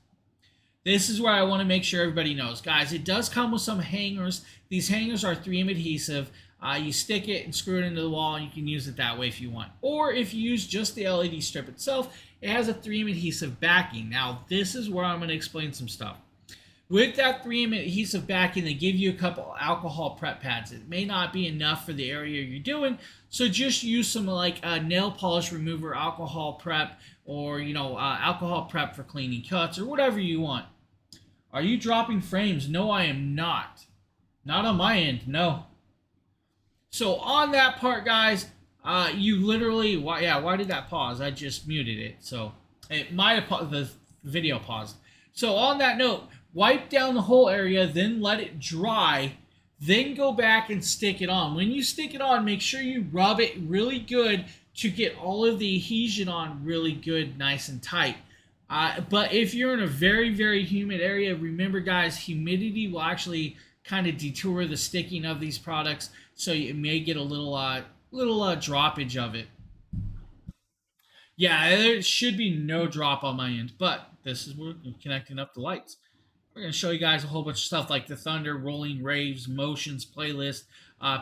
This is where I want to make sure everybody knows. Guys, it does come with some hangers. These hangers are 3M adhesive. You stick it and screw it into the wall, and you can use it that way if you want. Or if you use just the LED strip itself, it has a 3M adhesive backing. Now, this is where I'm going to explain some stuff. With that 3M adhesive backing, they give you a couple alcohol prep pads. It may not be enough for the area you're doing, so just use some like nail polish remover alcohol prep, or alcohol prep for cleaning cuts, or whatever you want. Are you dropping frames? No, I am not. Not on my end, no. So on that part, guys, you literally, why did that pause? I just muted it, so it might have the video paused. So on that note, wipe down the whole area, then let it dry, then go back and stick it on. When you stick it on, make sure you rub it really good to get all of the adhesion on really good, nice and tight. But if you're in a very, very humid area, remember, guys, humidity will actually kind of detour the sticking of these products, so you may get a little droppage of it. Yeah, there should be no drop on my end, but this is where we're connecting up the lights. We're going to show you guys a whole bunch of stuff like the thunder, rolling raves, motions, playlist,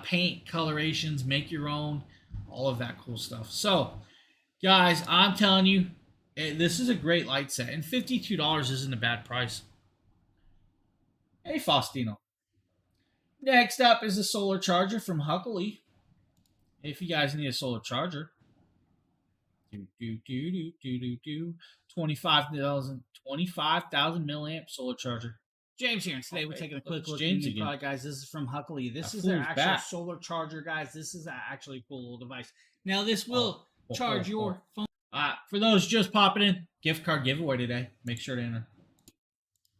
paint, colorations, make your own, all of that cool stuff. So, guys, I'm telling you, this is a great light set, and $52 isn't a bad price. Hey, Faustino. Next up is a solar charger from Huckley. If you guys need a solar charger. 25,000 milliamp solar charger. James here, and today we're taking a quick look at the product, guys. This is from Huckley. This is their actual solar charger, guys. This is actually a cool little device. Now, this will charge your phone. For those just popping in, gift card giveaway today. Make sure to enter.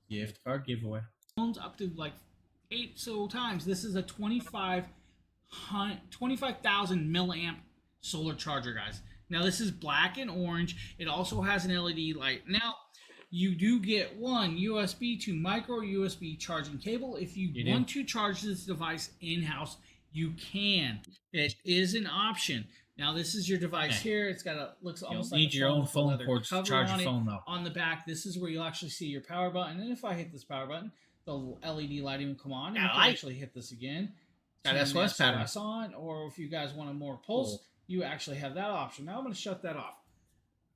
Gift card giveaway. Phones up to like 8 times. This is a 25,000 milliamp solar charger, guys. Now, this is black and orange. It also has an LED light. Now, you do get one USB to micro USB charging cable. If you want to charge this device in-house, you can. It is an option. Now, this is your device here. It's got looks almost like your own phone cords to charge your phone, though. On the back, this is where you'll actually see your power button. And if I hit this power button, the LED lighting will come on. And you can actually hit this again. Got SOS pattern on, or if you guys want a more pulse, you actually have that option. Now I'm going to shut that off.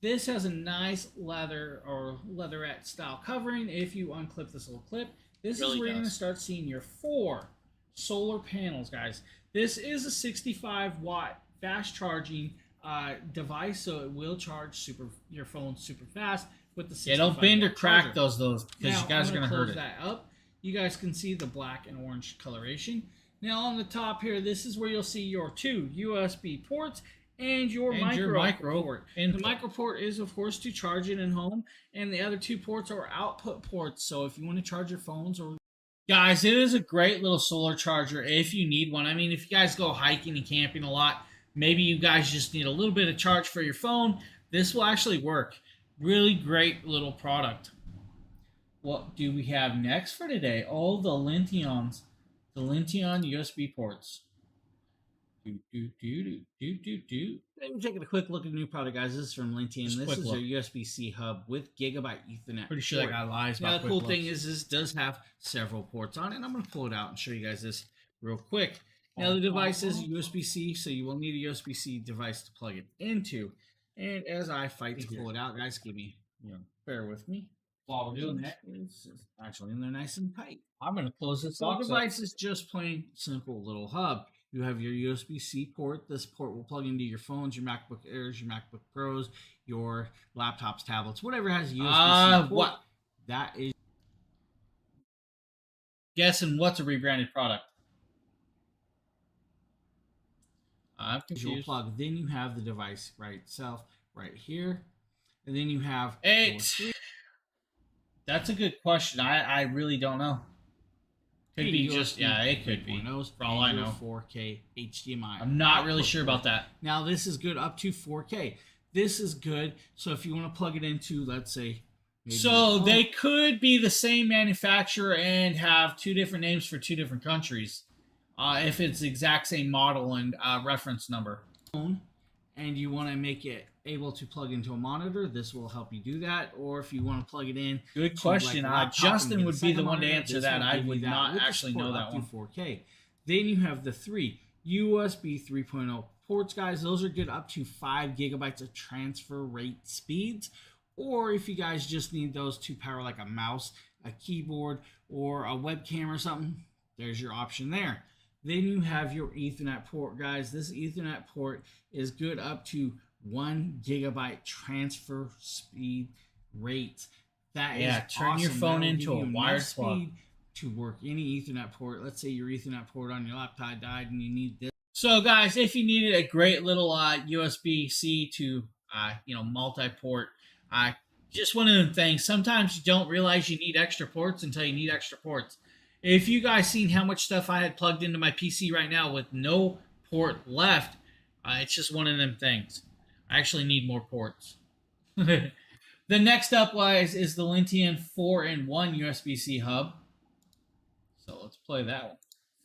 This has a nice leather or leatherette style covering. If you unclip this little clip, this is where you're going to start seeing your 4 solar panels, guys. This is a 65 watt fast charging device, so it will charge your phone super fast with the 65 don't bend or crack charger. those because you guys are going to hurt it. That up. You guys can see the black and orange coloration. Now on the top here, this is where you'll see your 2 USB ports and your micro port. The micro port is, of course, to charge it in home, and the other 2 ports are output ports. So if you want to charge your phones or Guys, it is a great little solar charger if you need one. I mean, if you guys go hiking and camping a lot, maybe you guys just need a little bit of charge for your phone, this will actually work. Really great little product. What do we have next for today? Oh, the Lintions. The Linton USB ports. We're taking a quick look at the new product, guys. This is from Linton. This is your USB-C hub with Gigabyte Ethernet. Pretty sure that guy lies. Now, the cool thing is this does have several ports on it, and I'm going to pull it out and show you guys this real quick. Now, the device is USB-C, so you will need a USB-C device to plug it into. And as I fight to pull it out, guys, give me, bear with me. While we're doing that, it's actually in there nice and tight. I'm going to close this off. The device is just plain simple little hub. You have your USB-C port. This port will plug into your phones, your MacBook Airs, your MacBook Pros, your laptops, tablets, whatever has a USB-C port. What? That is. Guessing what's a rebranded product? I'm confused. Plug. Then you have the device itself right here, and then you have That's a good question. I really don't know. Could be just, it could be. For all I know. 4K HDMI. I'm not really sure about that. Now, this is good up to 4K. This is good. So if you want to plug it into, let's say. So they could be the same manufacturer and have two different names for two different countries. If it's the exact same model and reference number. And you want to make it able to plug into a monitor, this will help you do that. Or if you want to plug it in, good question. Justin would be the one to answer that. I would not actually know that one. 4K. Then you have the 3 USB 3.0 ports, guys. Those are good up to 5 gigabytes of transfer rate speeds. Or if you guys just need those to power like a mouse, a keyboard, or a webcam or something, there's your option there. Then you have your Ethernet port, guys. This Ethernet port is good up to 1 gigabyte transfer speed rate. That is turn your phone into a wired plug to work any Ethernet port. Let's say your Ethernet port on your laptop died and you need this. So, guys, if you needed a great little USB-C to multi-port, just one of them things. Sometimes you don't realize you need extra ports until you need extra ports. If you guys seen how much stuff I had plugged into my PC right now with no port left, it's just one of them things. I actually need more ports. The next up, guys, is the Linton 4-in-1 USB-C hub. So let's play that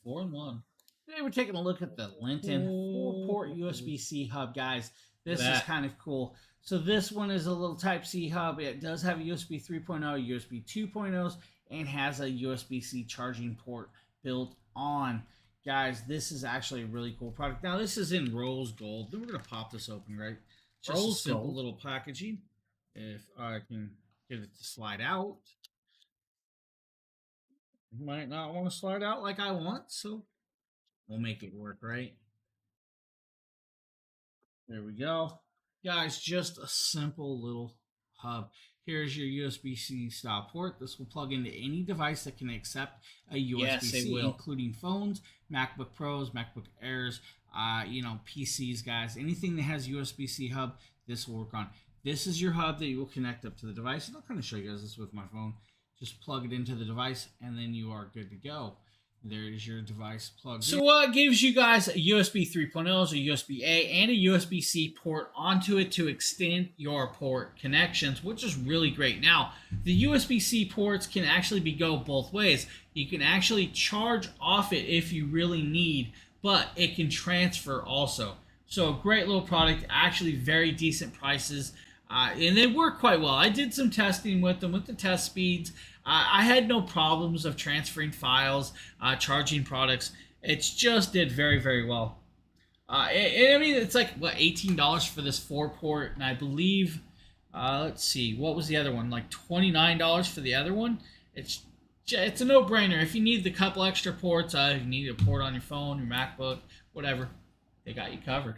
one. 4-in-1. Today we're taking a look at the Linton 4-port USB-C hub, guys. This is kind of cool. So this one is a little Type-C hub. It does have USB 3.0, USB 2.0s, and has a USB-C charging port built on. Guys, this is actually a really cool product. Now, this is in rose gold. Then we're going to pop this open, right? Just rose a simple gold. Little packaging. If I can get it to slide out. It might not want to slide out like I want, so we'll make it work, right? There we go. Guys, just a simple little hub. Here's your USB-C style port. This will plug into any device that can accept a USB-C, including phones, MacBook Pros, MacBook Airs, PCs, guys. Anything that has USB-C hub, this will work on. This is your hub that you will connect up to the device. And I'll kind of show you guys this with my phone. Just plug it into the device, and then you are good to go. There is your device plugged in. So it gives you guys a USB 3.0s, a USB-A, and a USB-C port onto it to extend your port connections, which is really great. Now, the USB-C ports can actually go both ways. You can actually charge off it if you really need, but it can transfer also. So a great little product, actually very decent prices, and they work quite well. I did some testing with them with the test speeds. I had no problems of transferring files, charging products. It just did very, very well. I mean, it's like, what, $18 for this 4-port, and I believe, let's see, what was the other one? Like $29 for the other one? It's a no-brainer. If you need the couple extra ports, if you need a port on your phone, your MacBook, whatever, they got you covered.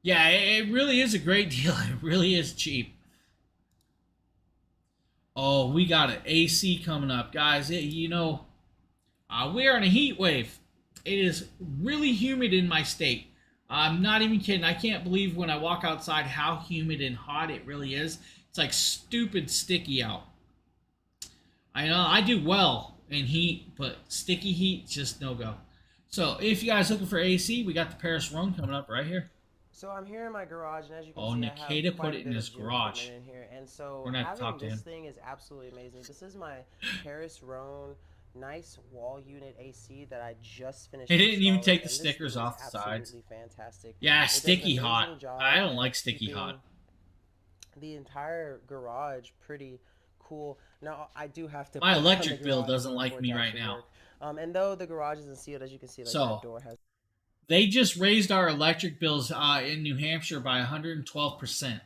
Yeah, it really is a great deal. It really is cheap. Oh, we got an AC coming up, guys. We are in a heat wave. It is really humid in my state. I'm not even kidding. I can't believe when I walk outside how humid and hot it really is. It's like stupid sticky out. I know I do well and heat, but sticky heat, just no go. So if you guys looking for AC, we got the Paris Rhone coming up right here. So I'm here in my garage, and as you can Oh, see, Nikita I have put quite it a in bit his of gym garage. equipment in here, and so We're gonna have to talk having to this him. thing is absolutely amazing. This is my Paris Rhone nice wall unit AC that I just finished. He didn't even installing, take the and this stickers thing is off the sides. absolutely fantastic. Yeah, It does an sticky amazing hot. job I don't at like sticky keeping hot. the entire garage pretty cool. Now I do have to. My put on electric the bill garage doesn't door like for it me to right actually now. work. And though the garage isn't sealed, as you can see, like So, that door has. They just raised our electric bills in New Hampshire by 112%.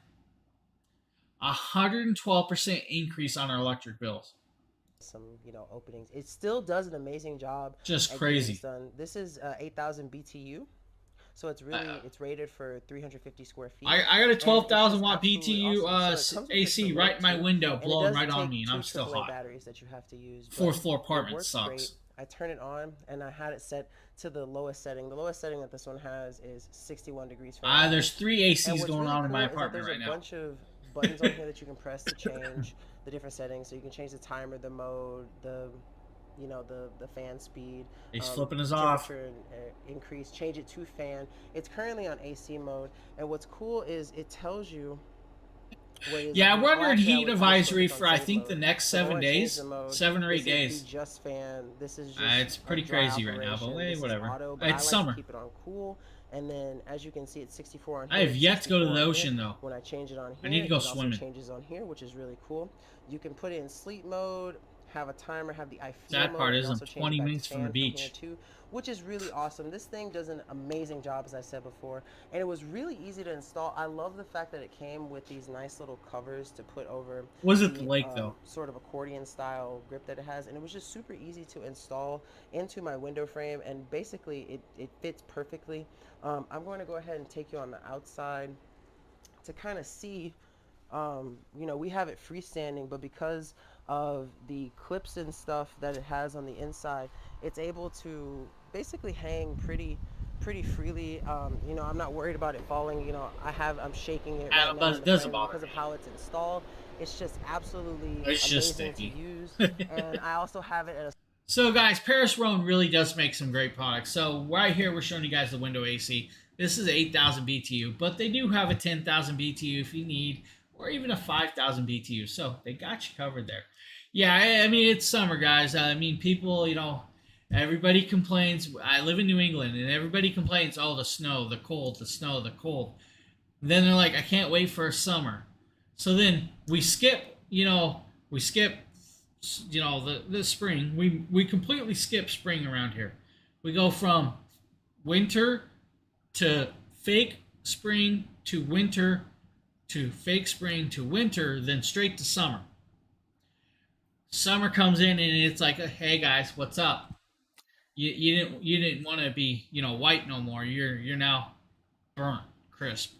112% increase on our electric bills. Some openings. It still does an amazing job. Just at crazy. getting this done. This is 8,000 BTU, so it's really it's rated for 350 square feet. I got a 12,000 watt absolutely BTU awesome. So it comes with AC this right in my remote, window, and it blowing does right on take me, and I'm 2 still AAA hot. batteries that you have to use. but Fourth floor it apartment works sucks. great. I turn it on, and I had it set to the lowest setting. The lowest setting that this one has is 61 degrees Fahrenheit. There's 3 And ACs what's going really on in my cool is that apartment there's right a now. bunch of buttons on here that you can press to change the different settings. So you can change the timer, the mode, the fan speed. He's flipping us off. Temperature increase, change it to fan. It's currently on AC mode, and what's cool is it tells you. Yeah, we're under actually, I heat would advisory focus for on I safe think mode. the next So if I 7 wanna change days, the mode, 7 or 8 this is days. the just fan. This is just It's pretty a dry crazy right now, but operation. hey, This is whatever. auto, but It's I like summer. to keep it on cool. And then, as you can see, it's 64 on I here. have it's yet to go to 64 the on ocean, here. though. When I change it on here, I need to go it also swimming. changes on here, which is really cool. You can put it in sleep mode, have a timer, have the I feel Sad mode, part and is I'm also change 20 it back to minutes from the fan here beach. too, which is really awesome. This thing does an amazing job, as I said before, and it was really easy to install. I love the fact that it came with these nice little covers to put over. Was it the lake, though? Sort of accordion style grip that it has, and it was just super easy to install into my window frame, and basically it fits perfectly. I'm going to go ahead and take you on the outside to kind of see. We have it freestanding, but because of the clips and stuff that it has on the inside, it's able to basically hang pretty freely. I'm not worried about it falling. I'm shaking it right now in the frame because of how it's installed. It's just absolutely amazing to use. And I also have it at a. So guys, Paris Rhone really does make some great products. So right here, we're showing you guys the window AC. This is 8,000 BTU, but they do have a 10,000 BTU if you need, or even a 5,000 BTU. So they got you covered there. Yeah, I mean, it's summer, guys. I mean, people, everybody complains. I live in New England, and everybody complains, oh, the snow, the cold, the snow, the cold. Then they're like, I can't wait for summer. So then we skip, the spring. We completely skip spring around here. We go from winter to fake spring to winter to fake spring to winter, then straight to summer. Summer comes in and it's like, hey guys, what's up? You didn't want to be white no more. You're now burnt crisp.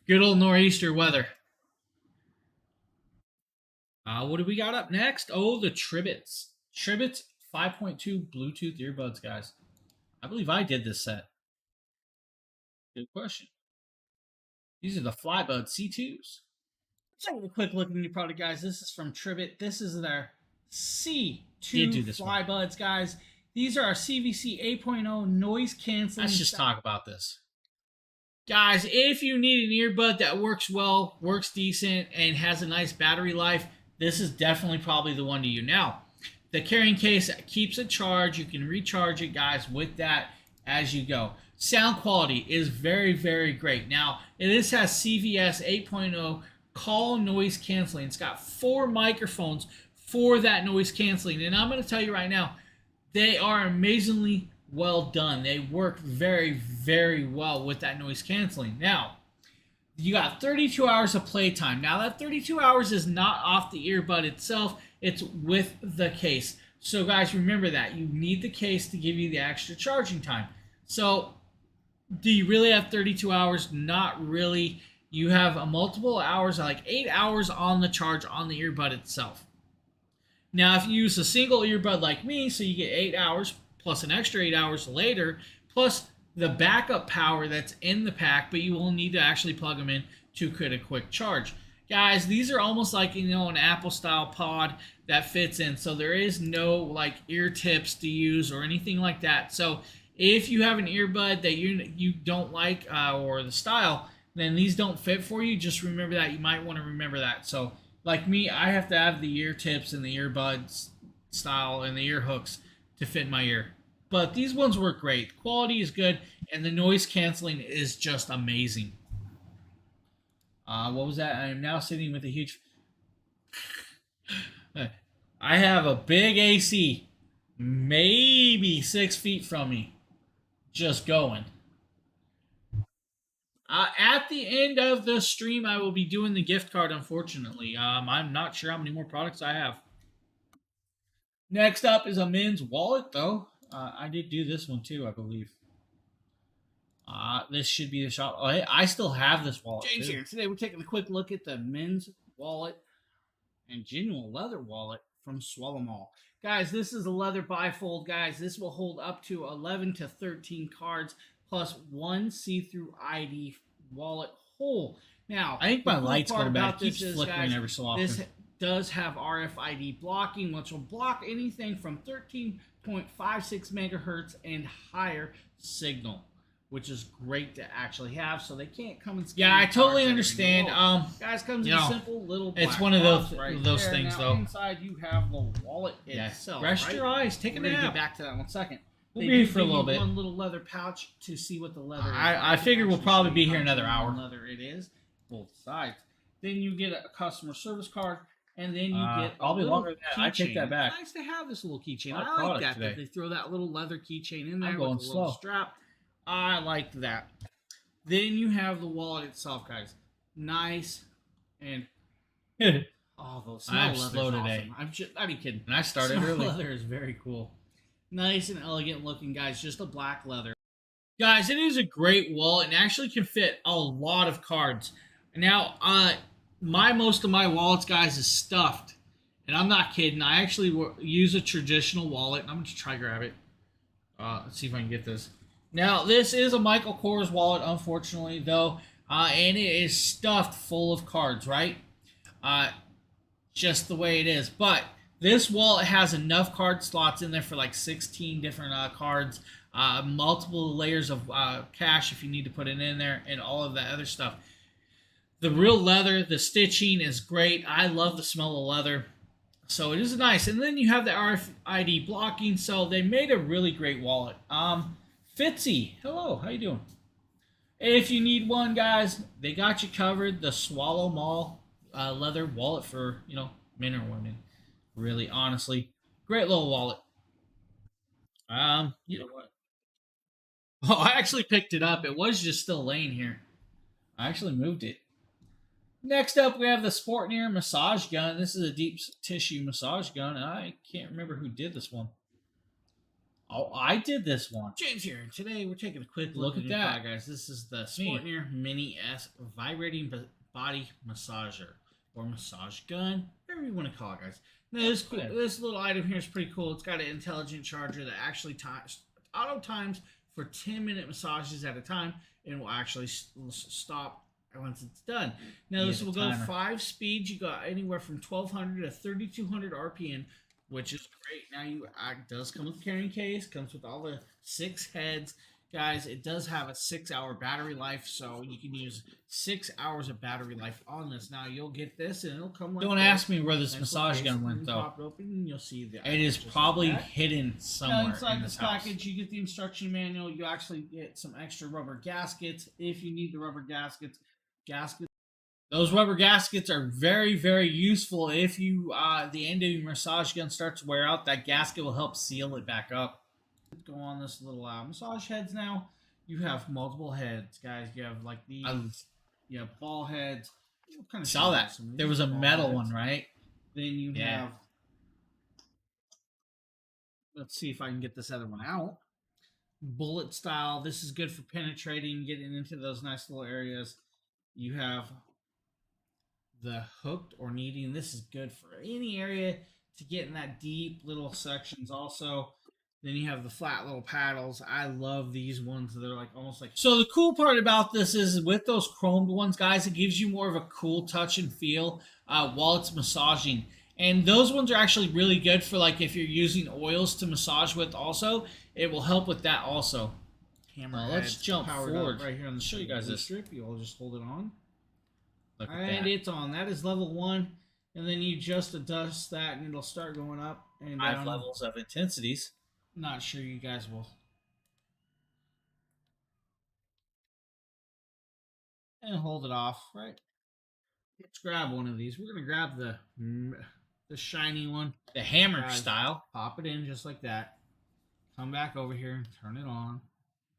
Good old nor'easter weather. What do we got up next? Oh, the Tribbits. Tribbits 5.2 Bluetooth earbuds, guys. I believe I did this set. Good question. These are the Flybud C2s. Let's have a quick look at the new product, guys. This is from Tribbit. This is their C2 Flybuds, guys. These are our CVC 8.0 noise canceling. Let's just talk about this. Guys, if you need an earbud that works well, works decent, and has a nice battery life, this is definitely probably the one to you. Now, the carrying case keeps it charged. You can recharge it, guys, with that as you go. Sound quality is very, very great. Now, this has CVS 8.0 call noise canceling. It's got 4 microphones for that noise canceling. And I'm going to tell you right now, they are amazingly well done. They work very, very well with that noise canceling. Now, you got 32 hours of playtime. Now, that 32 hours is not off the earbud itself. It's with the case. So, guys, remember that. You need the case to give you the extra charging time. So, do you really have 32 hours? Not really. You have a multiple hours, like 8 hours on the charge on the earbud itself. Now, if you use a single earbud like me, so you get 8 hours plus an extra 8 hours later, plus the backup power that's in the pack, but you will need to actually plug them in to get a quick charge. Guys, these are almost like, you know, an Apple style pod that fits in. So there is no like ear tips to use or anything like that. So if you have an earbud that you don't like or the style, then these don't fit for you. Just remember that. You might want to remember that. So like me, I have to have the ear tips and the earbuds style and the ear hooks to fit my ear. But these ones work great. Quality is good, and the noise canceling is just amazing. What was that? I am now sitting with a huge. I have a big AC, maybe 6 feet from me, just going. At the end of the stream, I will be doing the gift card. Unfortunately, I'm not sure how many more products I have. Next up is a men's wallet, though. I did do this one too, I believe. This should be the shop. Oh, hey, I still have this wallet. James here. Today we're taking a quick look at the men's wallet and genuine leather wallet from Swallow Mall. Guys, this is a leather bifold, guys. This will hold up to 11 to 13 cards plus one see-through ID wallet hole. Now, I think my light's going bad. It keeps is, flickering guys, every so often. This does have RFID blocking, which will block anything from 13.56 megahertz and higher signal, which is great to actually have. So they can't come and yeah, I totally understand. Guys, comes in a simple little. It's one of those there. things, now, though. Inside you have the wallet itself. Rest right? your eyes. Take a We're gonna nap. get back to that in 1 second. We'll They be here do for a give little you bit. One little leather pouch to see what the leather is. I figure we'll probably be here another hour. Leather it is, both sides. Then you get a customer service card, and then you get. I'll be longer than that. I take that back. It's nice to have this little keychain. A lot of I like product that. today. That they throw that little leather keychain in there I'm with going a little slow. strap. I like that. Then you have the wallet itself, guys. Nice and. Oh, those small I'm leather's slow today. awesome. I'm be kidding. And I started Small early. leather is very cool. Nice and elegant looking, guys. Just a black leather. Guys, it is a great wallet and actually can fit a lot of cards. Now, most of my wallets, guys, is stuffed. And I'm not kidding. I actually use a traditional wallet. I'm going to try to grab it. Let's see if I can get this. Now, this is a Michael Kors wallet, unfortunately, though. And it is stuffed full of cards, right? Just the way it is. But this wallet has enough card slots in there for like 16 different cards. Multiple layers of cash if you need to put it in there, and all of that other stuff. The real leather, the stitching is great. I love the smell of leather. So it is nice. And then you have the RFID blocking. So they made a really great wallet. Fitzy, hello, how you doing? If you need one, guys, they got you covered. The Swallow Mall leather wallet for, you know, men or women. Really, honestly, great little wallet. You know what? Oh, I actually picked it up. It was just still laying here. I actually moved it. Next up, we have the Sportneer massage gun. This is a deep tissue massage gun. I can't remember who did this one. Oh, I did this one. James here. And today we're taking a quick look at that, guys. This is the Sportneer Mini S Vibrating Body Massager or massage gun, whatever you want to call it, guys. Now, this little item here is pretty cool. It's got an intelligent charger that actually auto times for 10-minute massages at a time, and will actually stop once it's done. Now, this will go 5 speeds. You got anywhere from 1200 to 3200 RPM, which is great. Now, it does come with a carrying case, comes with all the 6 heads. Guys, it does have a 6-hour battery life, so you can use 6 hours of battery life on this. Now, you'll get this, and it'll come like Don't ask me where this massage gun went, though. Pop it open, and you'll see the it is probably hidden somewhere now, inside in this package, you get the instruction manual. You actually get some extra rubber gaskets if you need the rubber gaskets. Those rubber gaskets are very, very useful. If you the end of your massage gun starts to wear out, that gasket will help seal it back up. Go on this little massage heads now. You have multiple heads, guys. You have like these. You have ball heads. Kind of saw that. There was a metal one, right? Then you have. Let's see if I can get this other one out. Bullet style. This is good for penetrating, getting into those nice little areas. You have the hooked or kneading. This is good for any area to get in that deep little sections also. Then you have the flat little paddles. I love these ones. They're like almost like. So the cool part about this is with those chromed ones, guys, it gives you more of a cool touch and feel while it's massaging. And those ones are actually really good for like if you're using oils to massage with. Also, it will help with that also. Camera. Let's jump forward right here on the show you guys this strip. You'll just hold it on. Look at and that. It's on. That is level 1. And then you just adjust that and it'll start going up and down. 5 levels of intensities. Not sure you guys will. And hold it off, right? Let's grab one of these. We're going to grab the shiny one. The hammer style. Pop it in just like that. Come back over here and turn it on.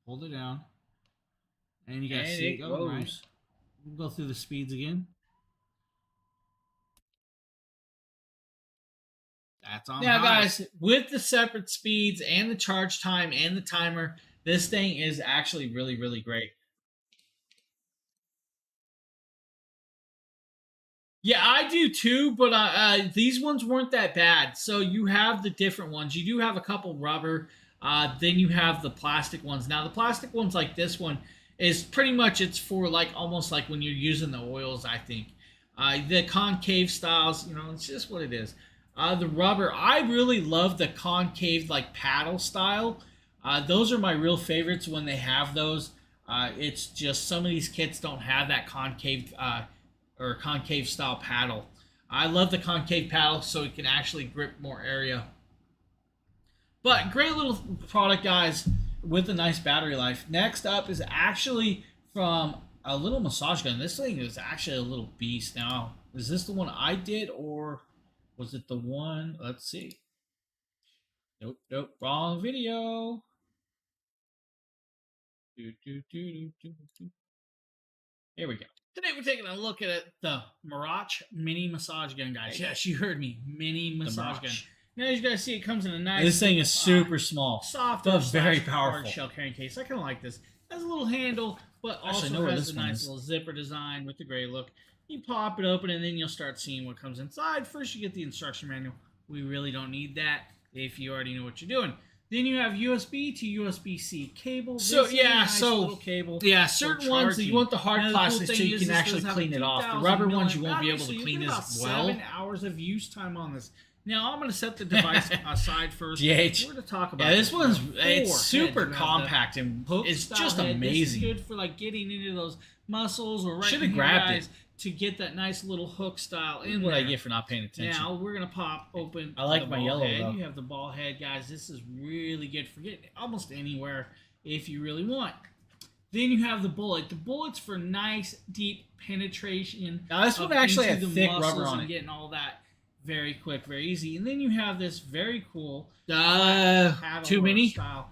Hold it down. And you guys see it go, right? We'll go through the speeds again. That's on. Now, guys, with the separate speeds and the charge time and the timer, this thing is actually really, really great. Yeah, I do too, but these ones weren't that bad. So you have the different ones. You do have a couple rubber. Then you have the plastic ones. Now, the plastic ones like this one is pretty much, it's for like almost like when you're using the oils, I think. The concave styles, you know, it's just what it is. The rubber, I really love the concave like paddle style. Those are my real favorites when they have those. It's just some of these kits don't have that concave or concave style paddle. I love the concave paddle so it can actually grip more area. But great little product, guys, with a nice battery life. Next up is actually from a little massage gun. This thing is actually a little beast. Now, is this the one I did or was it the one? Let's see. Nope, wrong video. Here we go. Today we're taking a look at the Mirage mini massage gun, guys. Yes, you heard me. Mini massage gun. Now, as you guys see, it comes in a nice... This thing is super small. Soft, but very powerful. Hard shell carrying case. I kind of like this. It has a little handle, but also has a nice little zipper design with the gray look. You pop it open, and then you'll start seeing what comes inside. First, you get the instruction manual. We really don't need that if you already know what you're doing. Then you have USB to USB-C cable. So yeah, nice little cable. Yeah, certain ones you want the hard plastic so you can actually clean it off. The rubber ones you won't be able to clean as well. 7 hours of use time on this. Now I'm going to set the device aside first. GH. We're going to talk about. Yeah, this one's it's super compact and it's just amazing. This is good for like getting into those muscles or right. Should have grabbed it to get that nice little hook style in what there. I get for not paying attention. Now we're gonna pop open. I like my yellow head. though. You have the ball head, guys. This is really good for getting almost anywhere if you really want. Then you have the bullet. The bullet's for nice deep penetration. Now this one actually had thick rubber on it. Getting all that very quick, very easy. And then you have this very cool too many style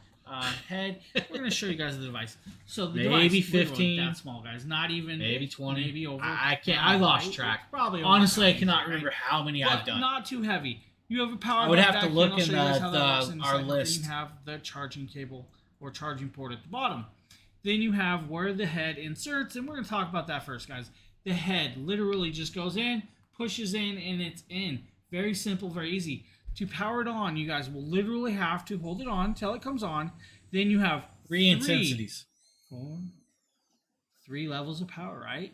head. We're gonna show you guys the device. So the maybe device, 15, that small, guys. Not even maybe 20, maybe over. I can't. I lost track. Probably. Honestly, I cannot remember how many but I've done. Not too heavy. You have a power. I would have to back look in the our list. You have the charging cable or charging port at the bottom. Then you have where the head inserts, and we're gonna talk about that first, guys. The head literally just goes in, pushes in, and it's in. Very simple, very easy. To power it on, you guys will literally have to hold it on until it comes on. Then you have three intensities. 3 levels of power, right?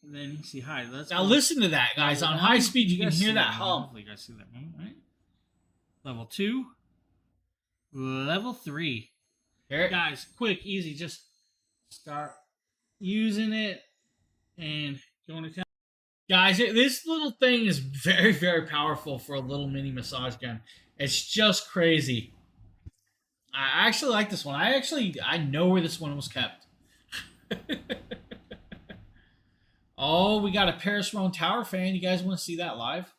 And then you see high. Now listen to that, guys. On high speed, you can hear that hum. Hopefully you guys see that, right? Level 2. Level 3. Here. Guys, quick, easy. Just start using it and going to town. Guys, this little thing is very, very powerful for a little mini massage gun. It's just crazy. I actually like this one. I know where this one was kept. Oh, we got a Paris Rhone tower fan. You guys want to see that live?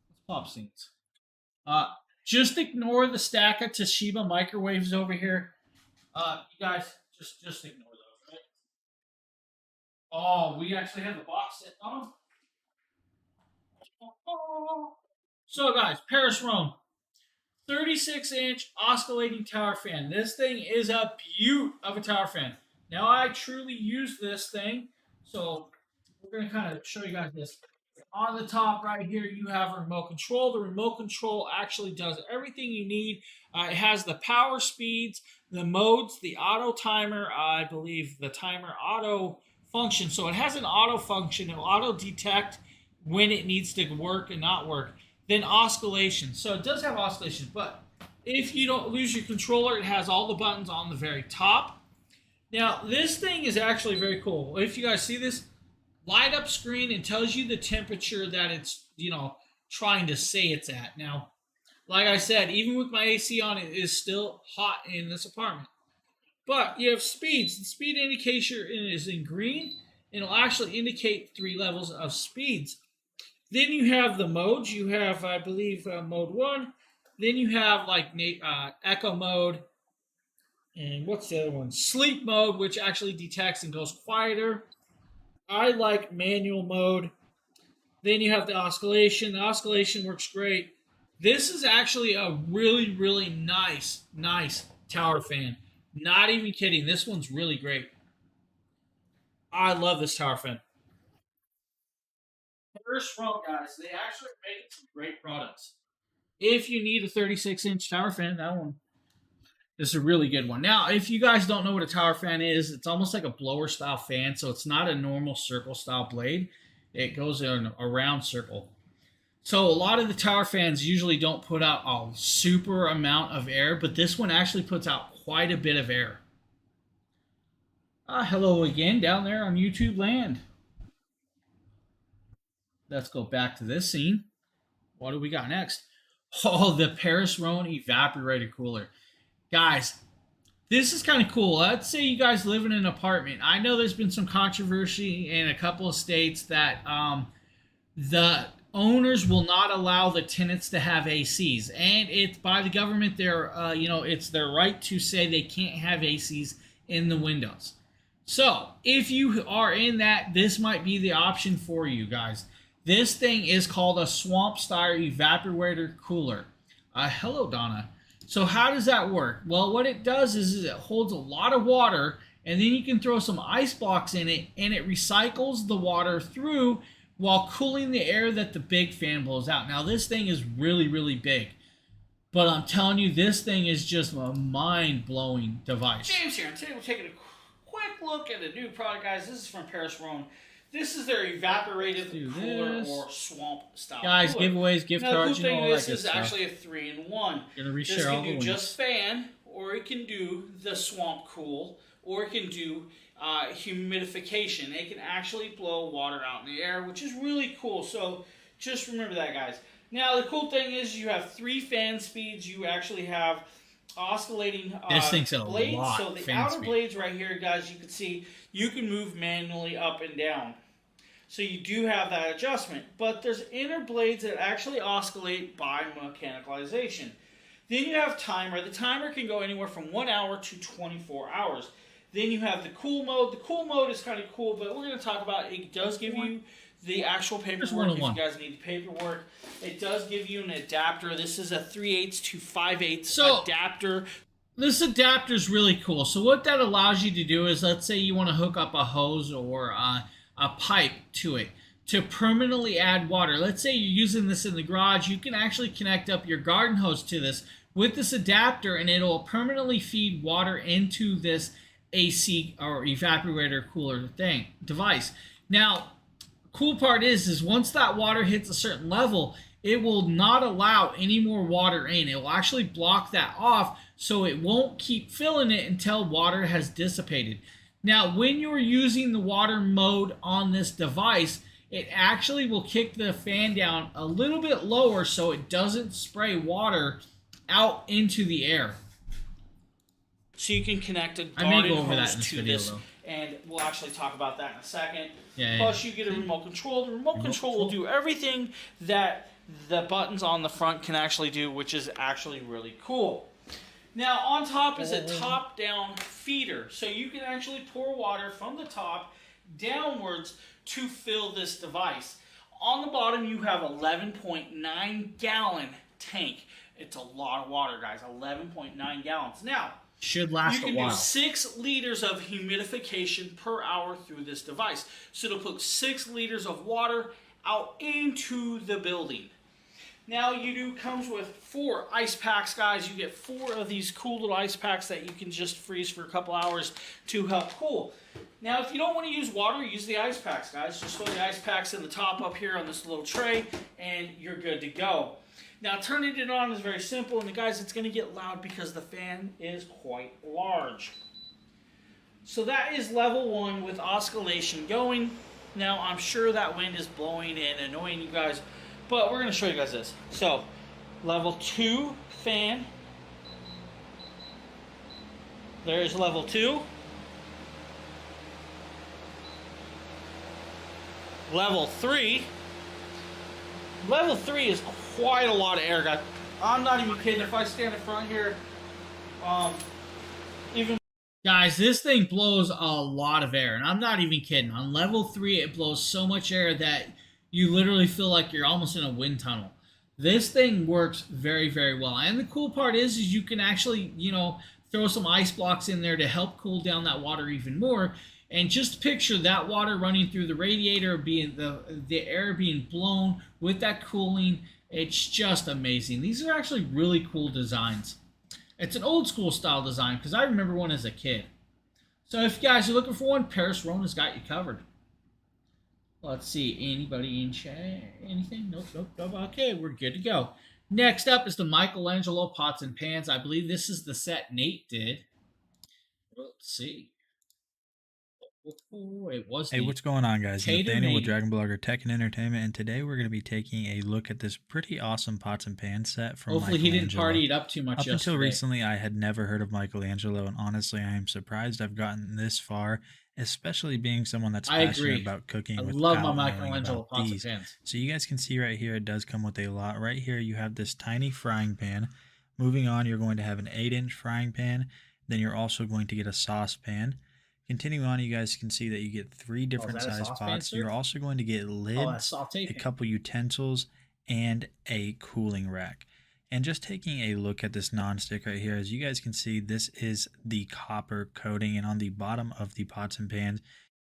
Let's pop scenes. Just ignore the stack of Toshiba microwaves over here. You guys, just ignore those, right? Oh, we actually have the box set on them. So, guys, Paris Rhone. 36-inch oscillating tower fan. This thing is a beaut of a tower fan. Now, I truly use this thing, so we're going to kind of show you guys this. On the top right here, you have a remote control. The remote control actually does everything you need. It has the power speeds, the modes, the auto timer, I believe the timer auto function. So it has an auto function. It will auto detect when it needs to work and not work. Then oscillation. So it does have oscillation, but if you don't lose your controller, it has all the buttons on the very top. Now, this thing is actually very cool. If you guys see this, light up screen and tells you the temperature that it's, trying to say it's at. Now, like I said, even with my AC on, it is still hot in this apartment. But you have speeds. The speed indicator is in green, and it'll actually indicate 3 levels of speeds. Then you have the modes. You have, I believe, mode 1. Then you have like echo mode. And what's the other one? Sleep mode, which actually detects and goes quieter. I like manual mode. Then you have the oscillation. The oscillation works great. This is actually a really, really nice tower fan. Not even kidding. This one's really great. I love this tower fan. First Rhone, guys, they actually make some great products. If you need a 36-inch tower fan, that one is a really good one. Now, if you guys don't know what a tower fan is, it's almost like a blower-style fan, so it's not a normal circle-style blade. It goes in a round circle. So a lot of the tower fans usually don't put out a super amount of air, but this one actually puts out quite a bit of air. Hello again down there on YouTube land. Let's go back to this scene. What do we got next? Oh, the Paris Rhone Evaporated cooler. Guys, this is kind of cool. Let's say you guys live in an apartment. I know there's been some controversy in a couple of states that the owners will not allow the tenants to have ACs. And it's by the government, it's their right to say they can't have ACs in the windows. So, if you are in that, this might be the option for you guys. This thing is called a Swamp Style Evaporator Cooler. Hello, Donna. So how does that work? Well, what it does is it holds a lot of water, and then you can throw some ice blocks in it, and it recycles the water through while cooling the air that the big fan blows out. Now, this thing is really, really big, but I'm telling you, this thing is just a mind-blowing device. James here, and today we're taking a quick look at a new product, guys. This is from Paris Rhone. This is their evaporated cooler or swamp style. Guys, cooler. Giveaways, gift cards, the cool thing is this is actually a 3-in-1. This can do just fan, or it can do the swamp cool, or it can do humidification. It can actually blow water out in the air, which is really cool. So just remember that, guys. Now, the cool thing is you have 3 fan speeds. You actually have oscillating blades. So the outer blades right here, guys, you can see you can move manually up and down. So you do have that adjustment. But there's inner blades that actually oscillate by mechanicalization. Then you have timer. The timer can go anywhere from 1 hour to 24 hours. Then you have the cool mode. The cool mode is kind of cool, but we're going to talk about it. It does give you the actual paperwork if you guys need the paperwork. It does give you an adapter. This is a 3/8 to 5/8 adapter. This adapter is really cool. So what that allows you to do is, let's say you want to hook up a hose or a pipe to it to permanently add water. Let's say you're using this in the garage. You can actually connect up your garden hose to this with this adapter, and it'll permanently feed water into this AC or evaporator cooler device. Now, cool part is once that water hits a certain level, it will not allow any more water in. It will actually block that off, so it won't keep filling it until water has dissipated. Now, when you're using the water mode on this device, it actually will kick the fan down a little bit lower so it doesn't spray water out into the air. So you can connect a garden hose to this, and we'll actually talk about that in a second. Plus, you get a remote control. The remote control will do everything that the buttons on the front can actually do, which is actually really cool. Now, on top is a top-down feeder. So you can actually pour water from the top downwards to fill this device. On the bottom, you have 11.9-gallon tank. It's a lot of water, guys. 11.9 gallons. Now, should last a while. You can do 6 liters of humidification per hour through this device. So it'll put 6 liters of water out into the building. Now comes with 4 ice packs, guys. You get 4 of these cool little ice packs that you can just freeze for a couple hours to help cool. Now, if you don't want to use water, use the ice packs, guys. Just throw the ice packs in the top up here on this little tray, and you're good to go. Now, turning it on is very simple, and guys, it's going to get loud because the fan is quite large. So that is level 1 with oscillation going. Now, I'm sure that wind is blowing and annoying you guys, but we're going to show you guys this. So, level 2 fan. There's level 2. Level 3. Level 3 is quite a lot of air, guys. I'm not even kidding. If I stand in front here, guys, this thing blows a lot of air, and I'm not even kidding. On level 3, it blows so much air that you literally feel like you're almost in a wind tunnel. This thing works very, very well. And the cool part is you can actually, throw some ice blocks in there to help cool down that water even more. And just picture that water running through the radiator, being the air being blown with that cooling. It's just amazing. These are actually really cool designs. It's an old school style design because I remember one as a kid. So if you guys are looking for one, Paris Rhone has got you covered. Let's see, anybody in chat? Anything? Nope. Okay, we're good to go. Next up is the Michelangelo pots and pans. I believe this is the set Nate did. Let's see. Hey, what's going on, guys? Nathaniel with Dragon Blogger Tech and Entertainment, and today we're going to be taking a look at this pretty awesome pots and pans set from Hopefully he didn't party it up too much yesterday. Up until recently, I had never heard of Michelangelo, and honestly, I am surprised I've gotten this far, especially being someone that's passionate about cooking. I love my Michelangelo pots and pans. So you guys can see right here, it does come with a lot. Right here, you have this tiny frying pan. Moving on, you're going to have an 8-inch frying pan. Then you're also going to get a saucepan. Continuing on, you guys can see that you get 3 different size pots. You're also going to get lids, a couple utensils, and a cooling rack. And just taking a look at this nonstick right here, as you guys can see, this is the copper coating, and on the bottom of the pots and pans,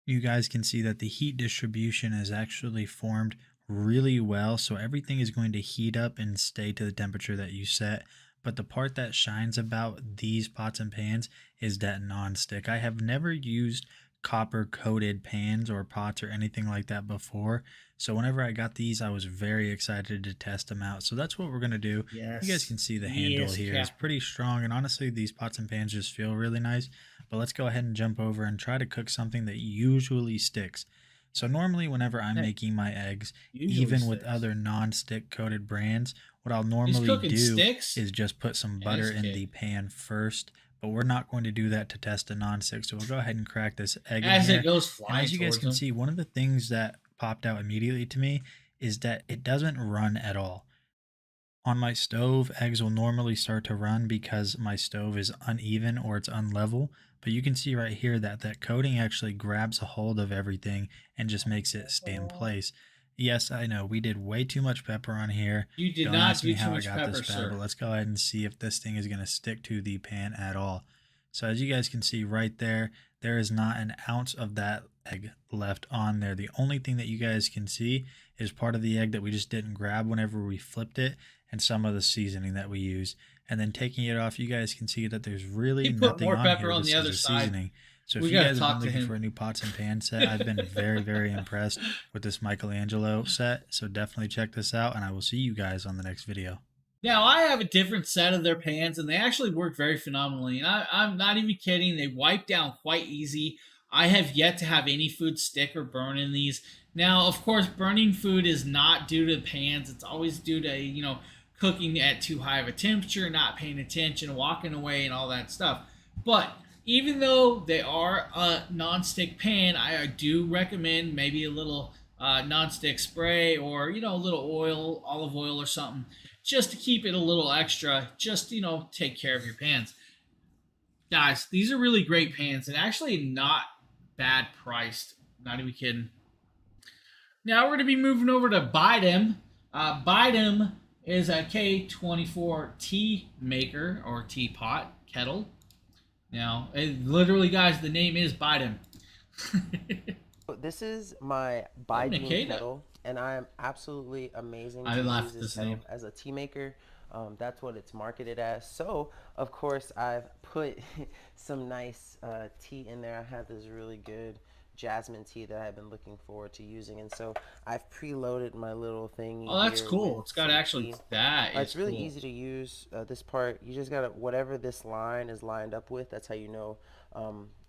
you guys can see that the heat distribution is actually formed really well, so everything is going to heat up and stay to the temperature that you set. But the part that shines about these pots and pans is that non-stick. I have never used copper coated pans or pots or anything like that before. So whenever I got these, I was very excited to test them out. So that's what we're going to do. Yes. You guys can see the handle here is pretty strong. And honestly, these pots and pans just feel really nice. But let's go ahead and jump over and try to cook something that usually sticks. So normally whenever I'm making my eggs, even with other non-stick coated brands, what I'll normally do is just put some butter in the pan first. But we're not going to do that to test a non-stick. So we'll go ahead and crack this egg in here. It goes flying. And as you guys can see, one of the things that popped out immediately to me is that it doesn't run at all. On my stove, eggs will normally start to run because my stove is uneven or it's unlevel. But you can see right here that that coating actually grabs a hold of everything and just makes it stay in place. Yes, I know we did way too much pepper on here. You did Don't not ask do me too how much I got pepper, this bad, sir. but let's go ahead and see if this thing is going to stick to the pan at all. So as you guys can see right there, there is not an ounce of that egg left on there. The only thing that you guys can see is part of the egg that we just didn't grab whenever we flipped it, and some of the seasoning that we used. And then taking it off, you guys can see that there's really nothing more on pepper here. on This the is other a side. seasoning. So if We you gotta guys have talk been to looking him. for a new pots and pan set, I've been very, very impressed with this Michelangelo set. So definitely check this out, and I will see you guys on the next video. Now, I have a different set of their pans, and they actually work very phenomenally. And I'm not even kidding. They wipe down quite easy. I have yet to have any food stick or burn in these. Now, of course, burning food is not due to the pans. It's always due to, cooking at too high of a temperature, not paying attention, walking away, and all that stuff. But even though they are a non-stick pan, I do recommend maybe a little non-stick spray or, a little oil, olive oil or something, just to keep it a little extra, just, take care of your pans. Guys, these are really great pans and actually not bad priced. Not even kidding. Now we're going to be moving over to Botany. Botany is a K24 tea maker or teapot kettle. Now, literally, guys, the name is Botany. This is my Botany kettle. and I am absolutely amazing I to use laughed at this this kettle name. as a tea maker. That's what it's marketed as. So, of course, I've put some nice tea in there. I have this really good jasmine tea that I've been looking forward to using, and so I've preloaded my little thingy Oh, that's here with cool. It's got some actually, tea. that is It's really cool. easy to use. This part, you just gotta, whatever this line is lined up with, that's how you know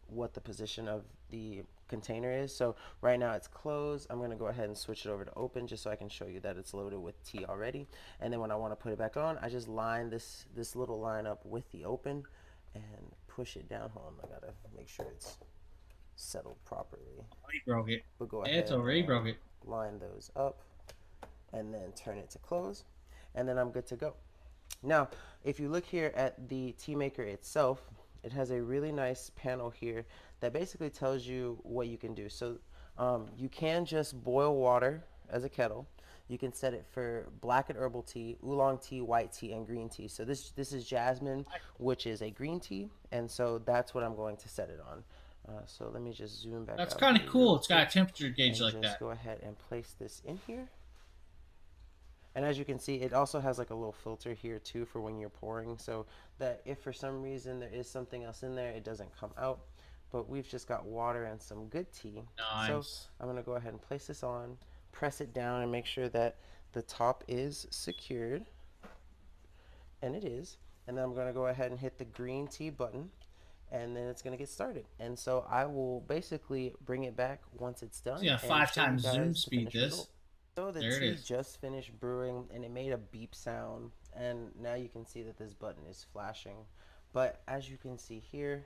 what the position of the container is. So right now it's closed. I'm gonna go ahead and switch it over to open just so I can show you that it's loaded with tea already. And then when I wanna put it back on, I just line this little line up with the open and push it down. Hold on, I gotta make sure it's settled properly. He broke it. But go It's ahead already broke and it. line those up and then turn it to close, and then I'm good to go. Now, if you look here at the tea maker itself, it has a really nice panel here that basically tells you what you can do. So you can just boil water as a kettle. You can set it for black and herbal tea, oolong tea, white tea, and green tea. So this is jasmine, which is a green tea, and so that's what I'm going to set it on. So let me just zoom back That's out kind of here cool. real It's got a quick temperature gauge and like just that. go ahead and place this in here. And as you can see, it also has like a little filter here too for when you're pouring, so that if for some reason there is something else in there, it doesn't come out. But we've just got water and some good tea. So Nice. I'm gonna go ahead and place this on, press it down, and make sure that the top is secured. And it is. And then I'm gonna go ahead and hit the green tea button, and then it's gonna get started. And so I will basically bring it back once it's done Yeah, and 5 show you times zoom guys the speed finished result. this. So the There it tea is. just finished brewing and it made a beep sound, and now you can see that this button is flashing. But as you can see here,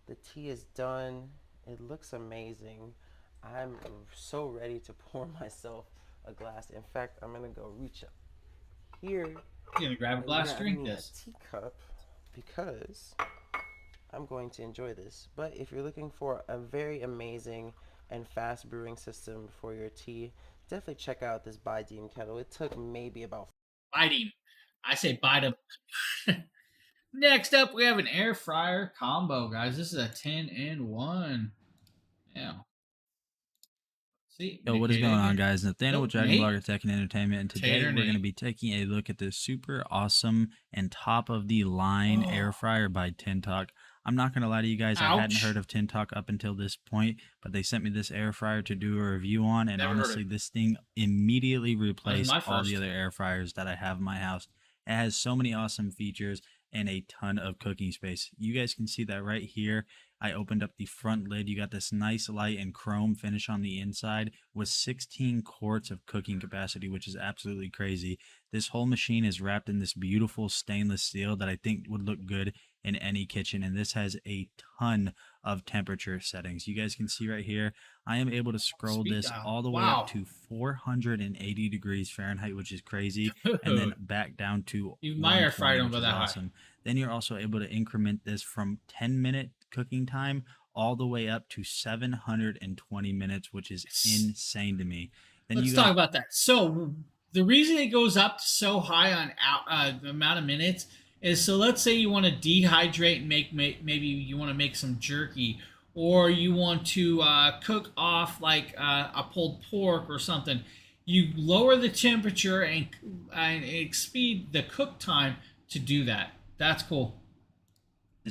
the tea is done. It looks amazing. I'm so ready to pour myself a glass. In fact, I'm gonna go reach up here You're gonna grab a and glass, grab drink me a this. teacup because I'm going to enjoy this. But if you're looking for a very amazing and fast brewing system for your tea, definitely check out this Bideem kettle. It took maybe about Bite him. I say bite him. Next up, we have an air fryer combo, guys. This is a 10-in-1. Yeah. See, Yo, what is going on, guys? Nathaniel with Dragon Nate? Blogger Tech and Entertainment, and today Tater we're going to Nate. be taking a look at this super awesome and top-of-the-line air fryer by Tintalk. I'm not going to lie to you guys, I hadn't Ouch. heard of Tintalk up until this point, but they sent me this air fryer to do a review on, and Never heard honestly, of it. this thing immediately replaced my all the first. other air fryers that I have in my house. It has so many awesome features and a ton of cooking space. You guys can see that right here. I opened up the front lid. You got this nice light and chrome finish on the inside with 16 quarts of cooking capacity, which is absolutely crazy. This whole machine is wrapped in this beautiful stainless steel that I think would look good in any kitchen, and this has a ton of temperature settings. You guys can see right here, I am able to scroll Speed this dial. all the way Wow. up to 480 degrees Fahrenheit, which is crazy, and then back down to Even my air fryer 120, don't which go is that high. awesome. Then you're also able to increment this from 10-minute cooking time all the way up to 720 minutes, which is insane to me. Then Let's you talk got about that. So the reason it goes up so high on the amount of minutes is, so let's say you want to dehydrate and maybe you want to make some jerky, or you want to cook off like a pulled pork or something. You lower the temperature and speed the cook time to do that. That's cool.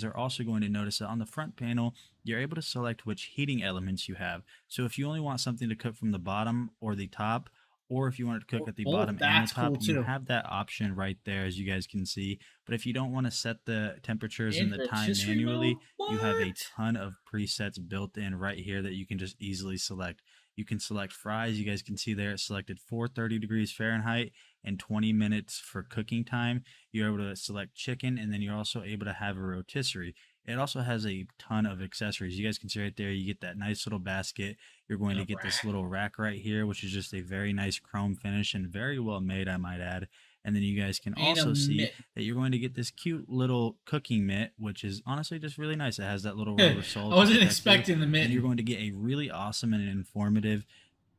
are also going to notice that on the front panel, you're able to select which heating elements you have. So if you only want something to cook from the bottom or the top, or if you want it to cook at the Both. bottom and That's the top, cool, you too. have that option right there, as you guys can see. But if you don't want to set the temperatures and the time Rotisserie manually, mode? you have a What? ton of presets built in right here that you can just easily select. You can select fries. You guys can see there it's selected 430 degrees Fahrenheit and 20 minutes for cooking time. You're able to select chicken, and then you're also able to have a rotisserie. It also has a ton of accessories. You guys can see right there, you get that nice little basket. You're going to get this little rack right here, which is just a very nice chrome finish and very well made, I might add. And then you guys can And a also see mitt. that you're going to get this cute little cooking mitt, which is honestly just really nice. It has that little rubber sole. I wasn't to protect you. expecting the mitt. And you're going to get a really awesome and informative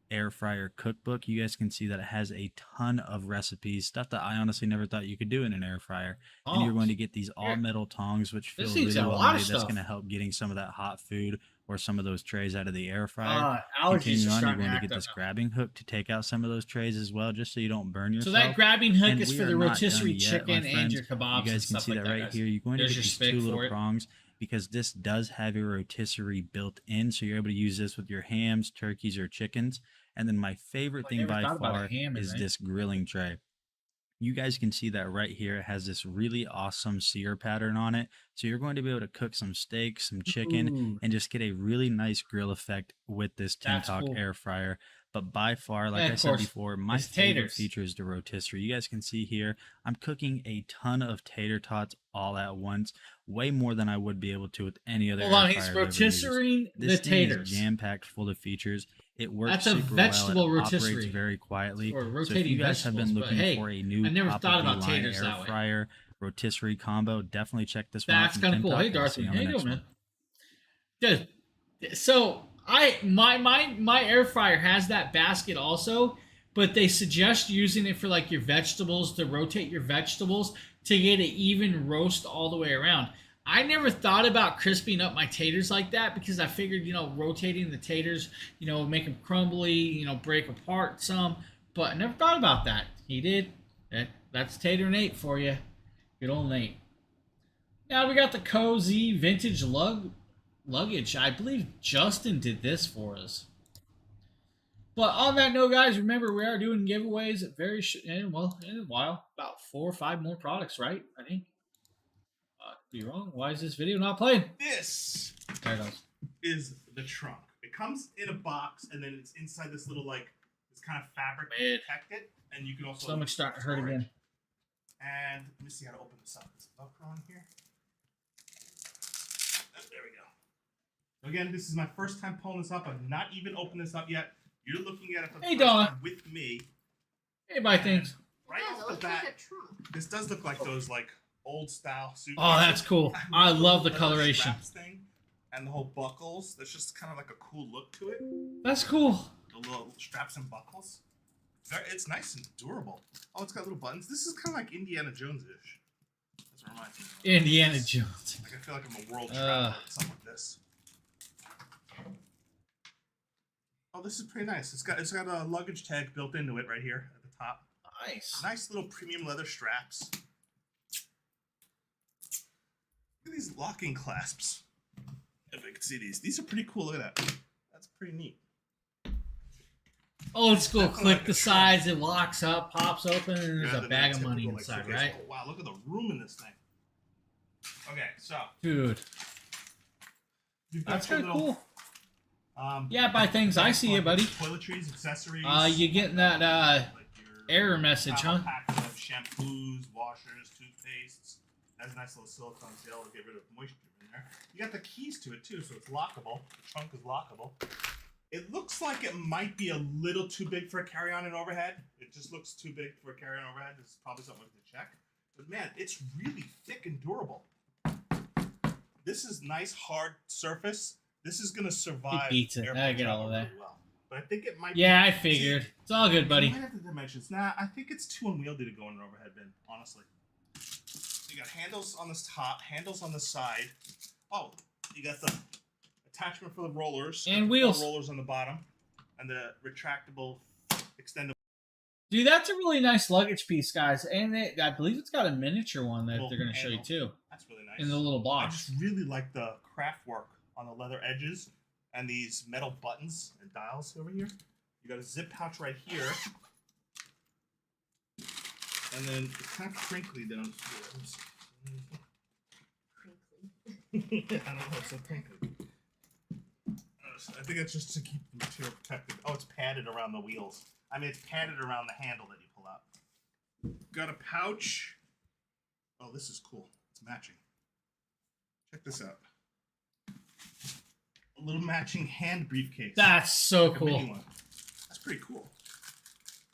air fryer cookbook. You guys can see that it has a ton of recipes, stuff that I honestly never thought you could do in an air fryer. And you're going to get these all metal tongs, which feel This thing's really got a well lot made. of That's stuff. going to help getting some of that hot food or some of those trays out of the air fryer. Allergies Continuing are on, you're starting going to to act get up this now. grabbing hook to take out some of those trays as well, just so you don't burn yourself. So that grabbing hook And is we for are the not done rotisserie yet, my chicken and friends. your kebabs You guys and can stuff see like that right guys. here. You're going There's to your get these spick 2 for little it. prongs, because this does have your rotisserie built in, so you're able to use this with your hams, turkeys, or chickens. And then my favorite thing by far is this grilling tray. You guys can see that right here. It has this really awesome sear pattern on it. So you're going to be able to cook some steak, some chicken, and just get a really nice grill effect with this Tintalk air fryer. But by far, like I said before, my favorite feature is the rotisserie. You guys can see here, I'm cooking a ton of tater tots all at once, way more than I would be able to with any other air fryer. He's rotisserie the taters. Is jam-packed full of features. It works That's a super vegetable well. It rotisserie. operates very quietly. Or so rotating if you guys have been looking hey, for a new I never thought about Line taters air that way. fryer rotisserie combo, definitely check this one out. That's kind of cool. Hey, Darcy, how you doing, man? Good. So my air fryer has that basket also, but they suggest using it for like your vegetables, to rotate your vegetables to get an even roast all the way around. I never thought about crisping up my taters like that, because I figured, rotating the taters, make them crumbly, break apart some. But I never thought about that. He did. That's Tater Nate for you. Good old Nate. Now we got the Cozy Vintage Luggage. I believe Justin did this for us. But on that note, guys, remember we are doing giveaways in a while. About 4 or 5 more products, right? I think. Be wrong. Why is this video not playing? This is the trunk. It comes in a box, and then it's inside this little this kind of fabric to protect it, and you can also. Stomach's starting to hurt again. And let me see how to open this up. There's Velcro on here. There we go. Again, this is my first time pulling this up. I've not even opened this up yet. You're looking at it for the first time with me. Hey, bye, things. Right off the bat, this does look like those old style suitcases. Oh, that's cool. I love the coloration. Thing and the whole buckles. There's just kind of like a cool look to it. That's cool. The little straps and buckles. It's nice and durable. Oh, it's got little buttons. This is kind of like Indiana Jones-ish. That's what reminds me of. Indiana Jones. I feel like I'm a world traveler with something like this. Oh, this is pretty nice. It's got a luggage tag built into it right here at the top. Nice. Nice little premium leather straps. Look at these locking clasps. If I can see these. These are pretty cool. Look at that. That's pretty neat. Old school. Click the sides. It locks up, pops open, and there's a bag of money inside, right? Oh, wow, look at the room in this thing. Okay, so. Dude. That's kind of cool. Yeah, buy things. I see you, buddy. Toiletries, accessories. You getting that error message, huh? Pack of shampoos, washers, toothpastes. That's a nice little silicone seal to get rid of moisture in there. You got the keys to it too, so it's lockable. The trunk is lockable. It looks like it might be a little too big for a carry-on and overhead. It just looks too big for a carry-on overhead. This is probably something to check. But man, it's really thick and durable. This is nice, hard surface. This is gonna survive. It beats it. I get all of that. Really well. But I think it might. Yeah, I figured. It's all good, buddy. You might have the dimensions. Nah, I think it's too unwieldy to go in an overhead bin. Honestly. So you got handles on this top, handles on the side. Oh, you got the attachment for the rollers and wheels. Rollers on the bottom, and the retractable, extendable. Dude, that's a really nice luggage piece, guys. And I believe it's got a miniature one that they're going to show you too. That's really nice. In the little box. I just really like the craft work on the leather edges and these metal buttons and dials over here. You got a zip pouch right here. And then it's kind of crinkly down here. Crinkly. I don't know, it's so crinkly. I think it's just to keep the material protected. Oh, it's padded around the wheels. I mean, it's padded around the handle that you pull out. Got a pouch. Oh, this is cool. It's matching. Check this out. A little matching hand briefcase. That's so cool. That's pretty cool.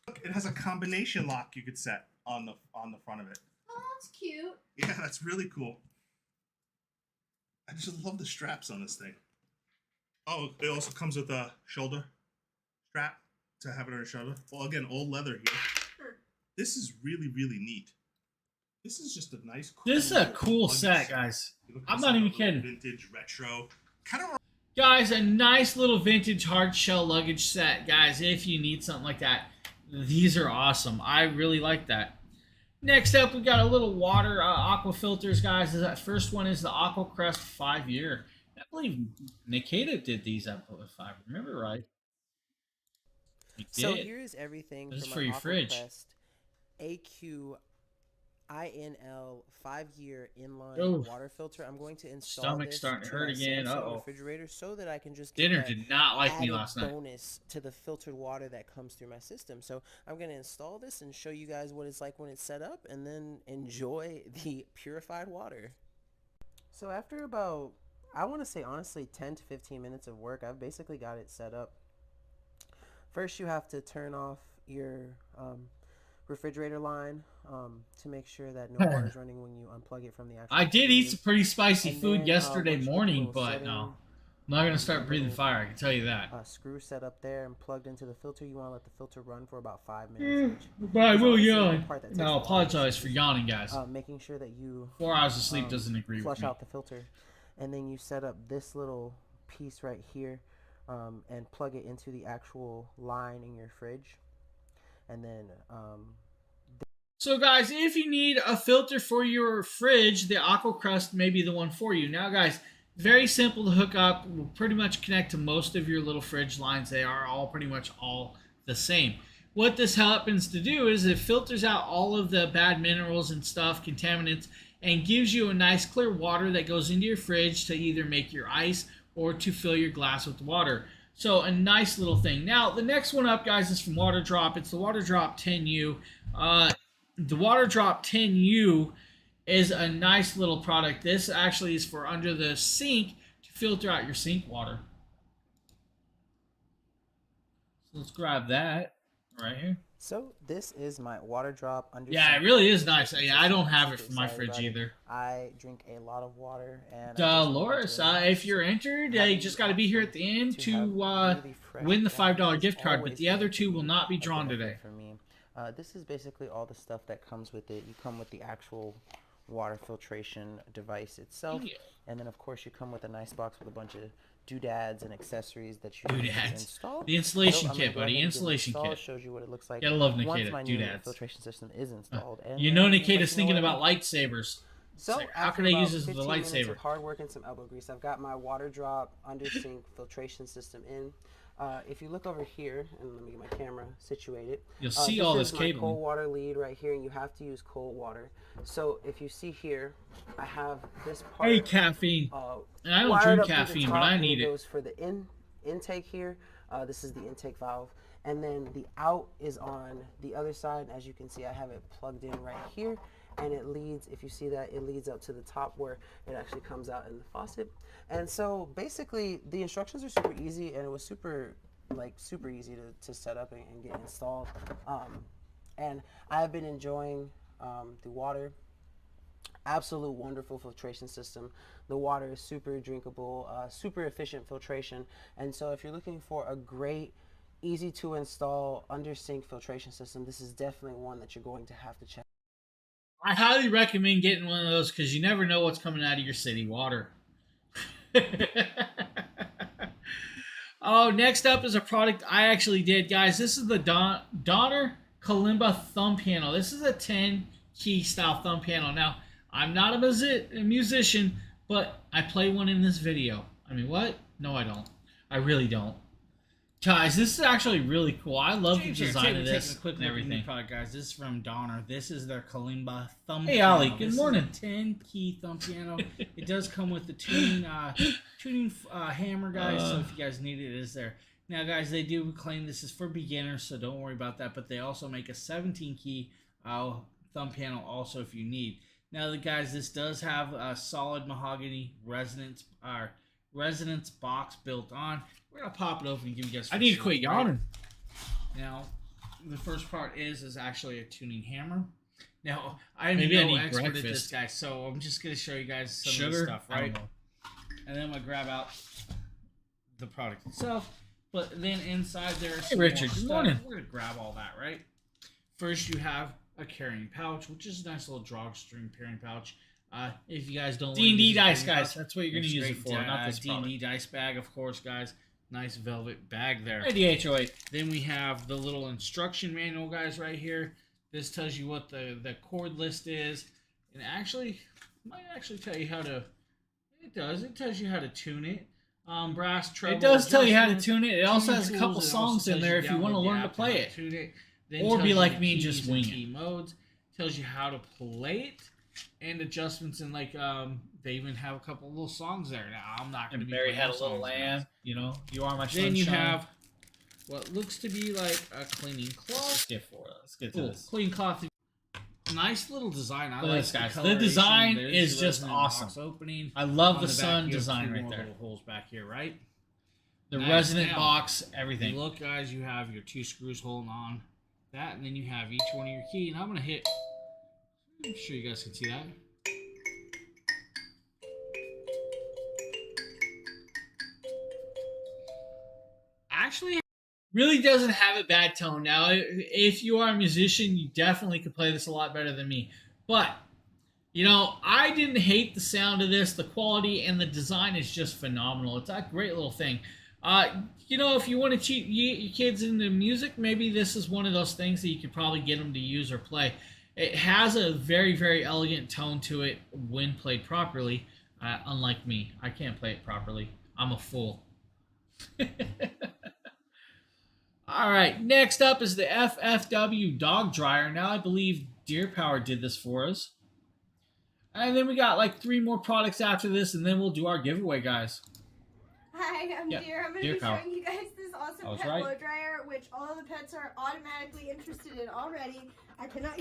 Look, it has a combination lock you could set on the front of it. Oh, that's cute. Yeah, that's really cool. I just love the straps on this thing. Oh, it also comes with a shoulder strap to have it on your shoulder. Well, again, old leather here. Sure. This is really, really neat. This is just a nice, cool. This is a cool set, guys. I'm not even kidding. Vintage, retro. Kind of. Guys, a nice little vintage hard shell luggage set, guys, if you need something like that. These are awesome. I really like that. Next up, we got a little water aqua filters, guys. That first one is the Aqua Crest 5-year. I believe Nikita did these up if I remember right. He So did. here's everything This is from for my your fridge. AquaCrest AQ INL 5-year inline Ooh. water filter. I'm going to install Stomach this starting to to hurt my again. Samsung Uh-oh. refrigerator so that I can just get Dinner that did not like me added last night. bonus to the filtered water that comes through my system. So I'm going to install this and show you guys what it's like when it's set up, and then enjoy the purified water. So after about, I want to say honestly, 10 to 15 minutes of work, I've basically got it set up. First, you have to turn off your refrigerator line to make sure that no water is running when you unplug it from the actual. I did eat some pretty spicy And food then, yesterday once you get the morning, little but setting, no. I'm not going to start the breathing little, fire, I can tell you that. Screw set up there and plugged into the filter, you want to let the filter run for about 5 minutes. But I will honestly, the yawn. part that takes No, the I longest apologize for is, yawning, guys. making sure that you 4 hours of sleep doesn't agree with flush me. out the filter, and then you set up this little piece right here and plug it into the actual line in your fridge, and then So guys, if you need a filter for your fridge, the Aqua Crest may be the one for you. Now guys, very simple to hook up. Will pretty much connect to most of your little fridge lines. They are all pretty much all the same. What this happens to do is it filters out all of the bad minerals and stuff, contaminants, and gives you a nice clear water that goes into your fridge to either make your ice or to fill your glass with water. So a nice little thing. Now the next one up, guys, is from Water Drop. It's the Water Drop 10U. The Water Drop 10U is a nice little product. This actually is for under the sink to filter out your sink water. So let's grab that right here. So this is my water drop under. Yeah, it really is nice. I don't have it for my fridge either. I drink a lot of water, and Dolores, if you're entered, you just got to be here at the end to win the $5 gift card, but the other two will not be drawn today. For me, this is basically all the stuff that comes with it. You come with the actual water filtration device itself, and then of course you come with a nice box with a bunch of doodads and accessories that you need to install. The installation kit, buddy. Installation kit. Shows you what it looks like. Gotta love once Nikita. my new Doodads. filtration system is installed. And You know then, Nikita's thinking what? about lightsabers. So like, how after can I about use this with a 15 minutes lightsaber? of hard work and some elbow grease, I've got my water drop under sink filtration system in. If you look over here, and let me get my camera situated, You'll see all this is cabling. my cold water lead right here, and you have to use cold water. So if you see here, I have this part. Hey, caffeine. And I don't wired drink up to the caffeine, but top, I and need it. goes for the intake here. This is the intake valve, and then the out is on the other side. As you can see, I have it plugged in right here, and it leads, if you see that, it leads up to the top where it actually comes out in the faucet. And so basically the instructions are super easy, and it was super easy to set up and get installed. And I've been enjoying the water. Absolute wonderful filtration system. The water is super drinkable, super efficient filtration. And so if you're looking for a great, easy to install under sink filtration system, this is definitely one that you're going to have to check. I highly recommend getting one of those because you never know what's coming out of your city water. Oh, next up is a product I actually did, guys. This is the Donner Kalimba thumb panel. This is a 10-key style thumb panel. Now, I'm not a musician, but I play one in this video. I mean, what? No, I don't. I really don't. Guys, this is actually really cool. I love the design of this and everything. Product, guys. This is from Donner. This is their Kalimba thumb Hey, piano. Ali, good This morning. is a 10-key thumb piano. It does come with the tuning hammer, guys. So if you guys need it, it is there. Now, guys, they do claim this is for beginners, so don't worry about that. But they also make a 17-key thumb piano also if you need. Now, guys, this does have a solid mahogany resonance box built on. We're gonna pop it open and give you guys. I need to quit yawning. Now, the first part is actually a tuning hammer. Now, I'm Maybe I no need expert at breakfast. this, guys, so I'm just gonna show you guys some Sugar? of the stuff, I don't right? know. And then I'm gonna grab out the product itself. But then inside there is Hey, Richard, good morning. We're gonna grab all that, right? First, you have a carrying pouch, which is a nice little drawstring carrying pouch. If you guys don't D&D like dice, guys. That's what you're going to use it straight, for, not this D&D dice bag, of course, guys. Nice velvet bag there. Hey, DHOA. Then we have the little instruction manual, guys, right here. This tells you what the chord list is. And actually, might actually tell you how to... It does. It tells you how to tune it. Brass, treble. It does tell you how to adjustments, tune it. It also has a tools. couple It songs also in tells there if you want to download the learn to app play how it. tune it. Then Or tells be you like the me and keys just and wing key it. modes. Tells you how to play it. And adjustments and like they even have a couple little songs there. Now I'm not going to And be Barry playing had a songs, little guys. lamb. You know, you are my sunshine. Then you have what looks to be like a cleaning cloth. Let's get to Cool. this. Clean cloth. Nice little design. I Look at like this, guys. The coloration. design There's is the just resonant awesome. box opening. I love On the back, sun you have design two right more there. Little holes back here, right? The Nice. resonant Now, box, If everything. you look, guys, you have your two screws holding on that, and then you have each one of your key. And I'm gonna hit. I'm sure you guys can see that. Actually, Really doesn't have a bad tone. Now, if you are a musician, you definitely could play this a lot better than me. But, you know, I didn't hate the sound of this. The quality and the design is just phenomenal. It's a great little thing. You know, if you want to cheat your kids into music, maybe this is one of those things that you could probably get them to use or play. It has a very, very elegant tone to it when played properly, unlike me. I can't play it properly. I'm a fool. All right, next up is the FFW dog dryer. Now, I believe Deer Power did this for us. And then we got like 3 more products after this, and then we'll do our giveaway, guys. Hi, I'm Yep, Deer. I'm going Deer to be Power. showing you guys this awesome I was pet right. blow dryer, which all of the pets are automatically interested in already. I cannot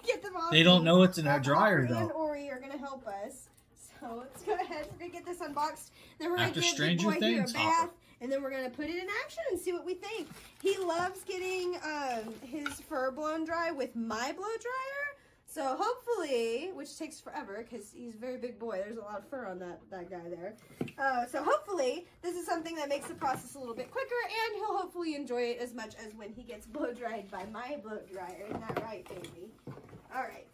get them off. They don't me. know it's in our But dryer, Oliver and though. Ori are going to help us. So let's go ahead. We're going to get this unboxed. Then we're going After to give Stranger Big Boy here a Things, bath. Hopper. And then we're going to put it in action and see what we think. He loves getting his fur blown dry with my blow dryer. So hopefully, which takes forever because he's a very big boy. There's a lot of fur on that guy there. So hopefully, this is something that makes the process a little bit quicker, and he'll hopefully enjoy it as much as when he gets blow dried by my blow dryer. Isn't that right, baby? All right.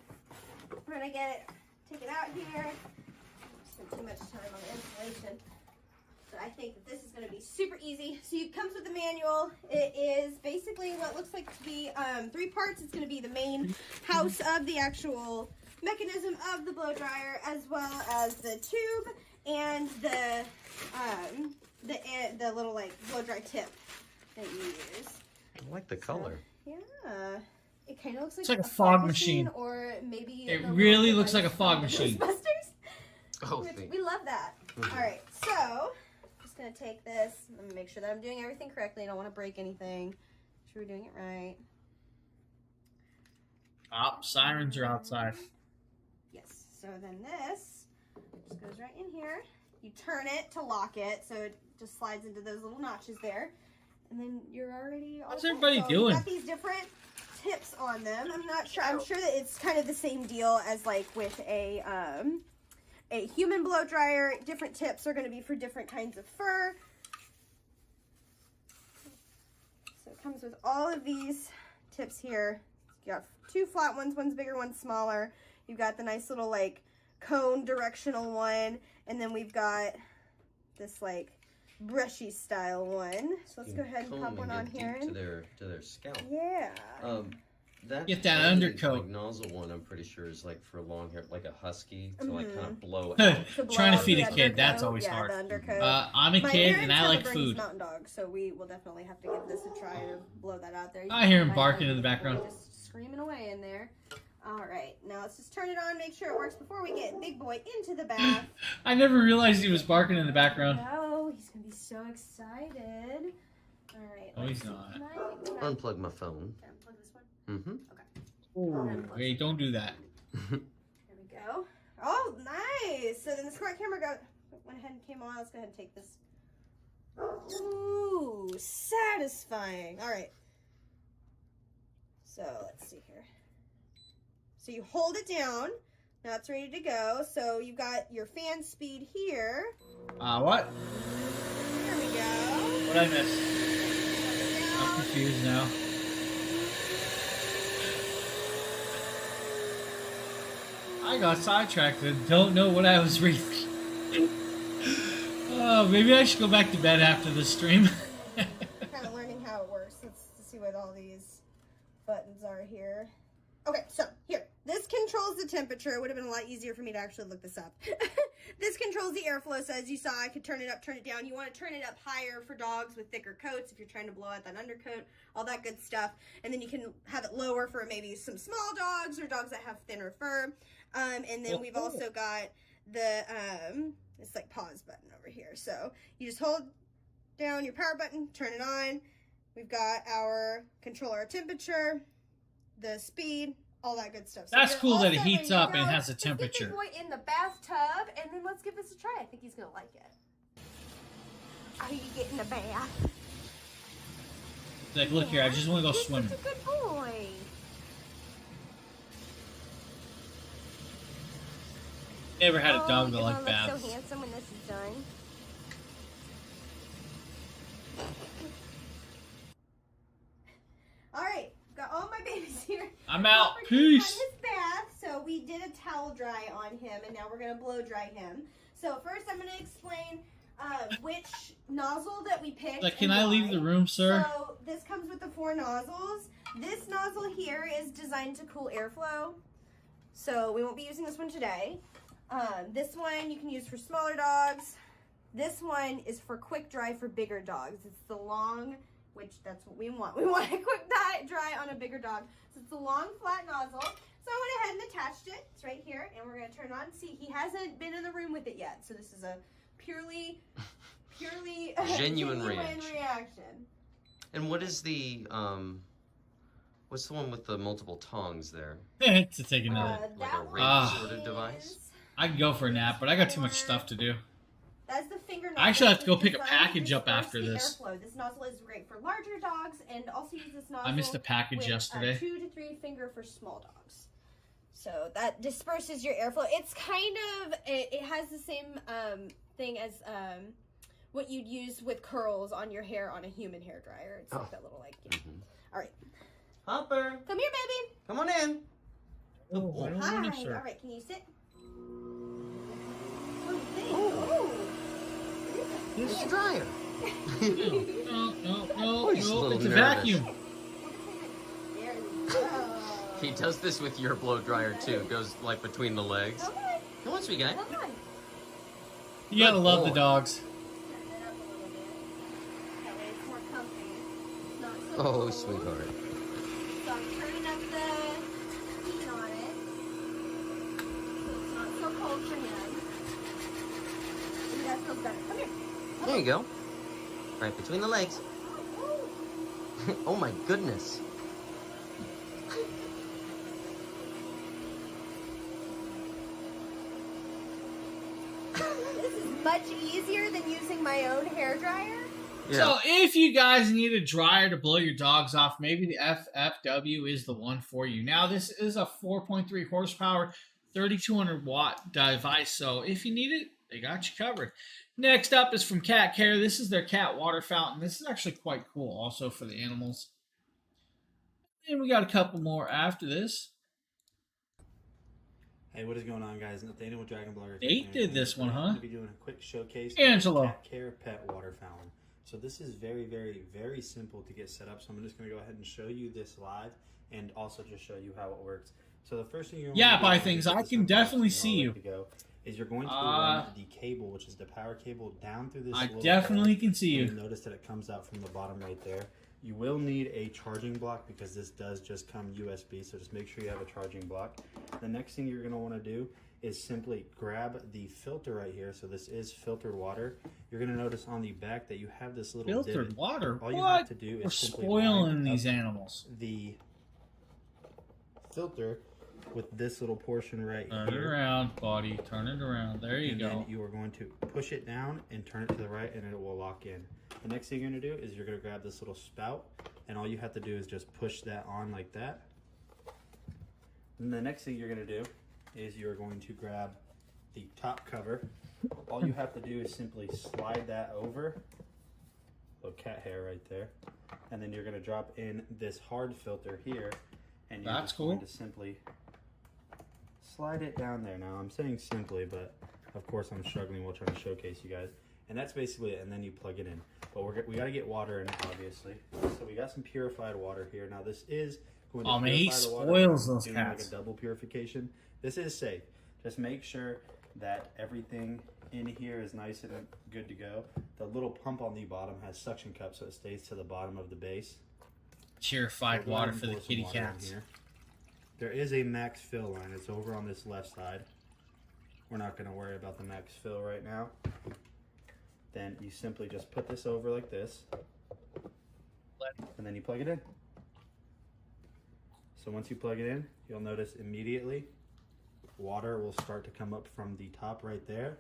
We're going to take it out here. Spend too much time on the installation. But I think that this is going to be super easy. So it comes with the manual. It is basically what looks like to be 3 parts. It's going to be the main house of the actual mechanism of the blow dryer, as well as the tube and the little like blow dry tip that you use. I like the color. Yeah. It kind of looks like, It's like a fog machine. Or maybe It the really little looks like a fog machine. Ghostbusters. Oh, Which thank we love that. Mhm. All right, so just gonna take this. Let me make sure that I'm doing everything correctly. I don't want to break anything. Make sure we're doing it right. Oh, sirens are outside. Yes. So then this just goes right in here. You turn it to lock it, so it just slides into those little notches there, and then you're already. What's set. everybody So doing? You got these different tips on them. I'm not sure. I'm sure that it's kind of the same deal as like with a human blow dryer. Different tips are going to be for different kinds of fur. So it comes with all of these tips here. You got 2 flat ones, one's bigger, one's smaller. You've got the nice little like cone directional one, and then we've got this like brushy style one. So let's go ahead and pop one on here. to their scalp. Yeah. That Get that tiny, undercoat. like, nozzle one, I'm pretty sure is like for long hair, like a husky to like kind of blow out. To blow Trying to out feed the a kid, that's undercoat. always Yeah, hard. the undercoat. I'm a My kid parents and I have a like Bernese food. Mountain Dog, so we will definitely have to give this a try to blow that out there. You I can hear him find barking them in the background. Just screaming away in there. All right, now let's just turn it on, make sure it works before we get Big Boy into the bath. I never realized he was barking in the background. Oh, he's gonna be so excited. All right. No, he's let's see. not. Can I Unplug my phone. unplug this one? Mm-hmm. Ooh, hey, don't do that. There we go. Oh, nice. So then the smart camera went ahead and came on. Let's go ahead and take this. Ooh, satisfying. All right. So let's see here. So you hold it down. Now it's ready to go. So you've got your fan speed here. What? There we go. What I miss? I'm Down. confused now. I got sidetracked and don't know what I was reading. Oh, maybe I should go back to bed after this stream. Kind of learning how it works. Let's see what all these buttons are here. Okay, so here. This controls the temperature. It would have been a lot easier for me to actually look this up. This controls the airflow. So as you saw, I could turn it up, turn it down. You want to turn it up higher for dogs with thicker coats if you're trying to blow out that undercoat, all that good stuff. And then you can have it lower for maybe some small dogs or dogs that have thinner fur. And then we've also got the, it's like pause button over here. So you just hold down your power button, turn it on. We've got our control our temperature, the speed, all that good stuff. So That's cool that it also heats ready to up and go. has a Let's get temperature. Big boy in the bathtub, and then let's give this a try. I think he's gonna like it. Are you getting a bath? Like, look here, I just want to go He's swimming. such a good boy. Never had a dog that you're liked gonna look baths. so handsome when this is done. All right, got all my babies here. I'm out. Robert just Peace. had his bath, so we did a towel dry on him, and now we're gonna blow dry him. So first, I'm gonna explain which nozzle that we picked. Like, can and I leave why. the room, sir? So this comes with the 4 nozzles. This nozzle here is designed to cool airflow, so we won't be using this one today. This one you can use for smaller dogs. This one is for quick dry for bigger dogs. It's the long, which that's what we want. We want a quick dry on a bigger dog. So it's a long flat nozzle. So I went ahead and attached it. It's right here, and we're gonna turn it on. See, he hasn't been in the room with it yet, so this is a purely Genuine reaction. And what is the what's the one with the multiple tongs there? to take another. Like a That ring one sort of device? I can go for a nap, but I got too much stuff to do. That's the finger nozzle. I actually have to go pick a Designed package to up disperse after the this. airflow. This nozzle is great for larger dogs, and also use this nozzle. I missed a package with, yesterday. 2 to 3 finger for small dogs. So that disperses your airflow. It's kind of it has the same thing as what you'd use with curls on your hair on a human hair dryer. It's like that little like. Yeah. All right, Hopper, come here, baby. come on in. Oh, I don't Hi. want it, sir. All right, can you sit? Oh. It's a dryer. No, he's a little it's a nervous. vacuum. There we go. He does this with your blow dryer too. Goes like between the legs. Come on, Come on, sweet guy. come on. You gotta Good love the boy. dogs. Turn it up a little bit. That way it's more comfy. It's not so Oh, cold. sweetheart. So I'm turning up the heat on it. So it's not so cold for him. Maybe that feels better. Come here. There you go. Right between the legs. Oh my goodness. This is much easier than using my own hair dryer. So if you guys need a dryer to blow your dogs off, maybe the FFW is the one for you. Now, this is a 4.3 horsepower, 3,200 watt device. So if you need it, they got you covered. Next up is from Cat Care. This is their cat water fountain. This is actually quite cool also for the animals. And we got a couple more after this. Hey, what is going on, guys? Nathaniel with Dragon Blogger. Nate did this one, I'm huh? going to be doing a quick showcase Angelo. of the Cat Care Pet Water Fountain. So this is very, very, very simple to get set up. So I'm just going to go ahead and show you this live and also just show you how it works. So the first thing you're Yeah, going to by do things, is I this can unboxing definitely all see the way you. to go, is you're going to run the cable, which is the power cable, down through this I little definitely hole. can see you. You'll notice that it comes out from the bottom right there. You will need a charging block because this does just come USB, so just make sure you have a charging block. The next thing you're going to want to do is simply grab the filter right here. So this is filtered water. You're going to notice on the back that you have this little Filtered divot. water? All you What? have to do is We're simply spoiling line these up animals. the filter with this little portion right Turn it here. around, buddy. Turn it around. There you And go. then you are going to push it down and turn it to the right, and it will lock in. The next thing you're going to do is you're going to grab this little spout, and all you have to do is just push that on like that. And the next thing you're going to do is you're going to grab the top cover. All you have to do is simply slide that over. Little cat hair right there. And then you're going to drop in this hard filter here, and you're That's just going cool. to simply slide it down there. Now I'm saying simply, but of course I'm struggling while trying to showcase you guys. And that's basically it, and then you plug it in. But we got to get water in it, obviously. So we got some purified water here. Now this is going to he purify the water. spoils those doing cats. like a double purification. This is safe. Just make sure that everything in here is nice and good to go. The little pump on the bottom has suction cups, so it stays to the bottom of the base. Purified So water go for ahead the and pour kitty some water in cats. here. There is a max fill line. It's over on this left side. We're not going to worry about the max fill right now. Then you simply just put this over like this, and then you plug it in. So once you plug it in, you'll notice immediately water will start to come up from the top right there.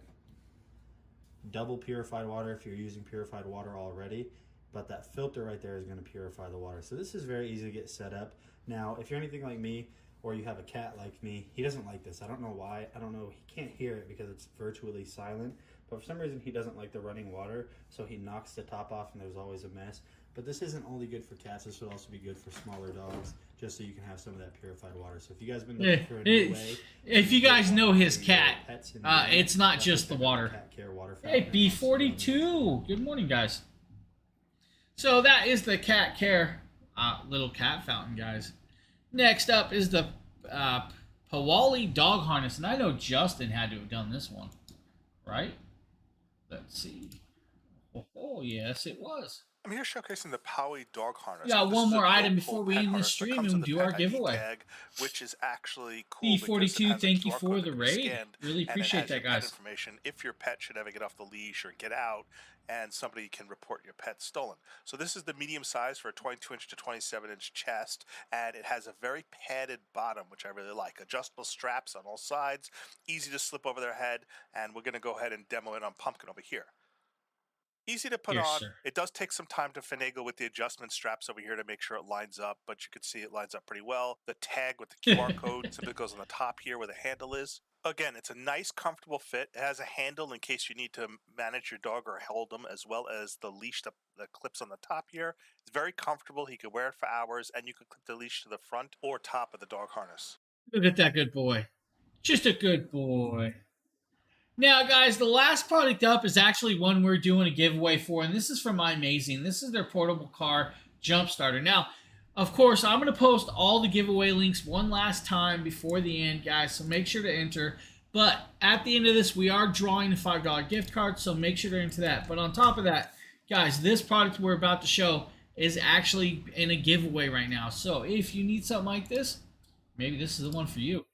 Double purified water if you're using purified water already, but that filter right there is going to purify the water. So this is very easy to get set up. Now, if you're anything like me, or you have a cat like me, he doesn't like this. I don't know why. I don't know. He can't hear it because it's virtually silent. But for some reason, he doesn't like the running water, so he knocks the top off and there's always a mess. But this isn't only good for cats. This would also be good for smaller dogs, just so you can have some of that purified water. So if you guys been looking for a new way, if you guys know his for your cat, pets and your it's not pets, just the check out water. Cat Care water Hey, fountain. B42. Good morning, guys. So that is the cat care little cat fountain, guys. Next up is the Pawali dog harness, and I know Justin had to have done this one, right? Let's see. Oh yes, it was. I'm here showcasing the Powie dog harness. We got This one is a more item built before full we pet end harness this that stream comes and with a do our pet ID giveaway. tag, which is actually cool because it B42, has a thank you QR for code the that can be raid. scanned, Really and it appreciate has that, your pet guys. information if your pet should ever get off the leash or get out, and somebody can report your pet stolen. So this is the medium size for a 22-inch to 27-inch chest, and it has a very padded bottom, which I really like. Adjustable straps on all sides, easy to slip over their head, and we're going to go ahead and demo it on Pumpkin over here. Easy to put Yes, on. sir. It does take some time to finagle with the adjustment straps over here to make sure it lines up, but you can see it lines up pretty well. The tag with the QR code simply goes on the top here where the handle is. Again, it's a nice, comfortable fit. It has a handle in case you need to manage your dog or hold them, as well as the leash that clips on the top here. It's very comfortable. He could wear it for hours, and you could clip the leash to the front or top of the dog harness. Look at that good boy. Just a good boy. Now, guys, the last product up is actually one we're doing a giveaway for, and this is from iMazing. This is their portable car jump starter. Now, of course, I'm going to post all the giveaway links one last time before the end, guys, so make sure to enter. But at the end of this, we are drawing a $5 gift card, so make sure to enter that. But on top of that, guys, this product we're about to show is actually in a giveaway right now. So if you need something like this, maybe this is the one for you.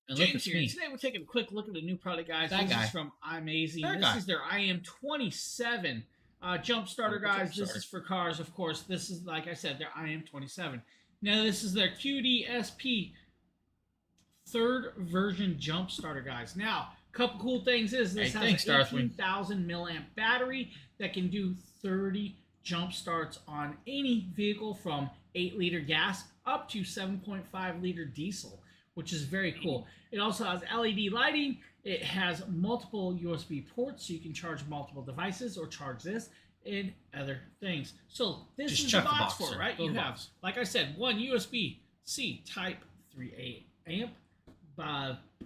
And look at me. Today we're taking a quick look at a new product, guys. This is from iMazing. This is their IM27 jump starter, guys. This is for cars, of course. This is, like I said, their IM27. Now, this is their QDSP third version jump starter, guys. Now, a couple cool things is this has an 18,000 milliamp battery that can do 30 jump starts on any vehicle from 8-liter gas up to 7.5-liter diesel, which is very cool. It also has LED lighting. It has multiple USB ports, so you can charge multiple devices or charge this and other things. So this is the box for it, right? You have, like I said, one USB-C Type 3A amp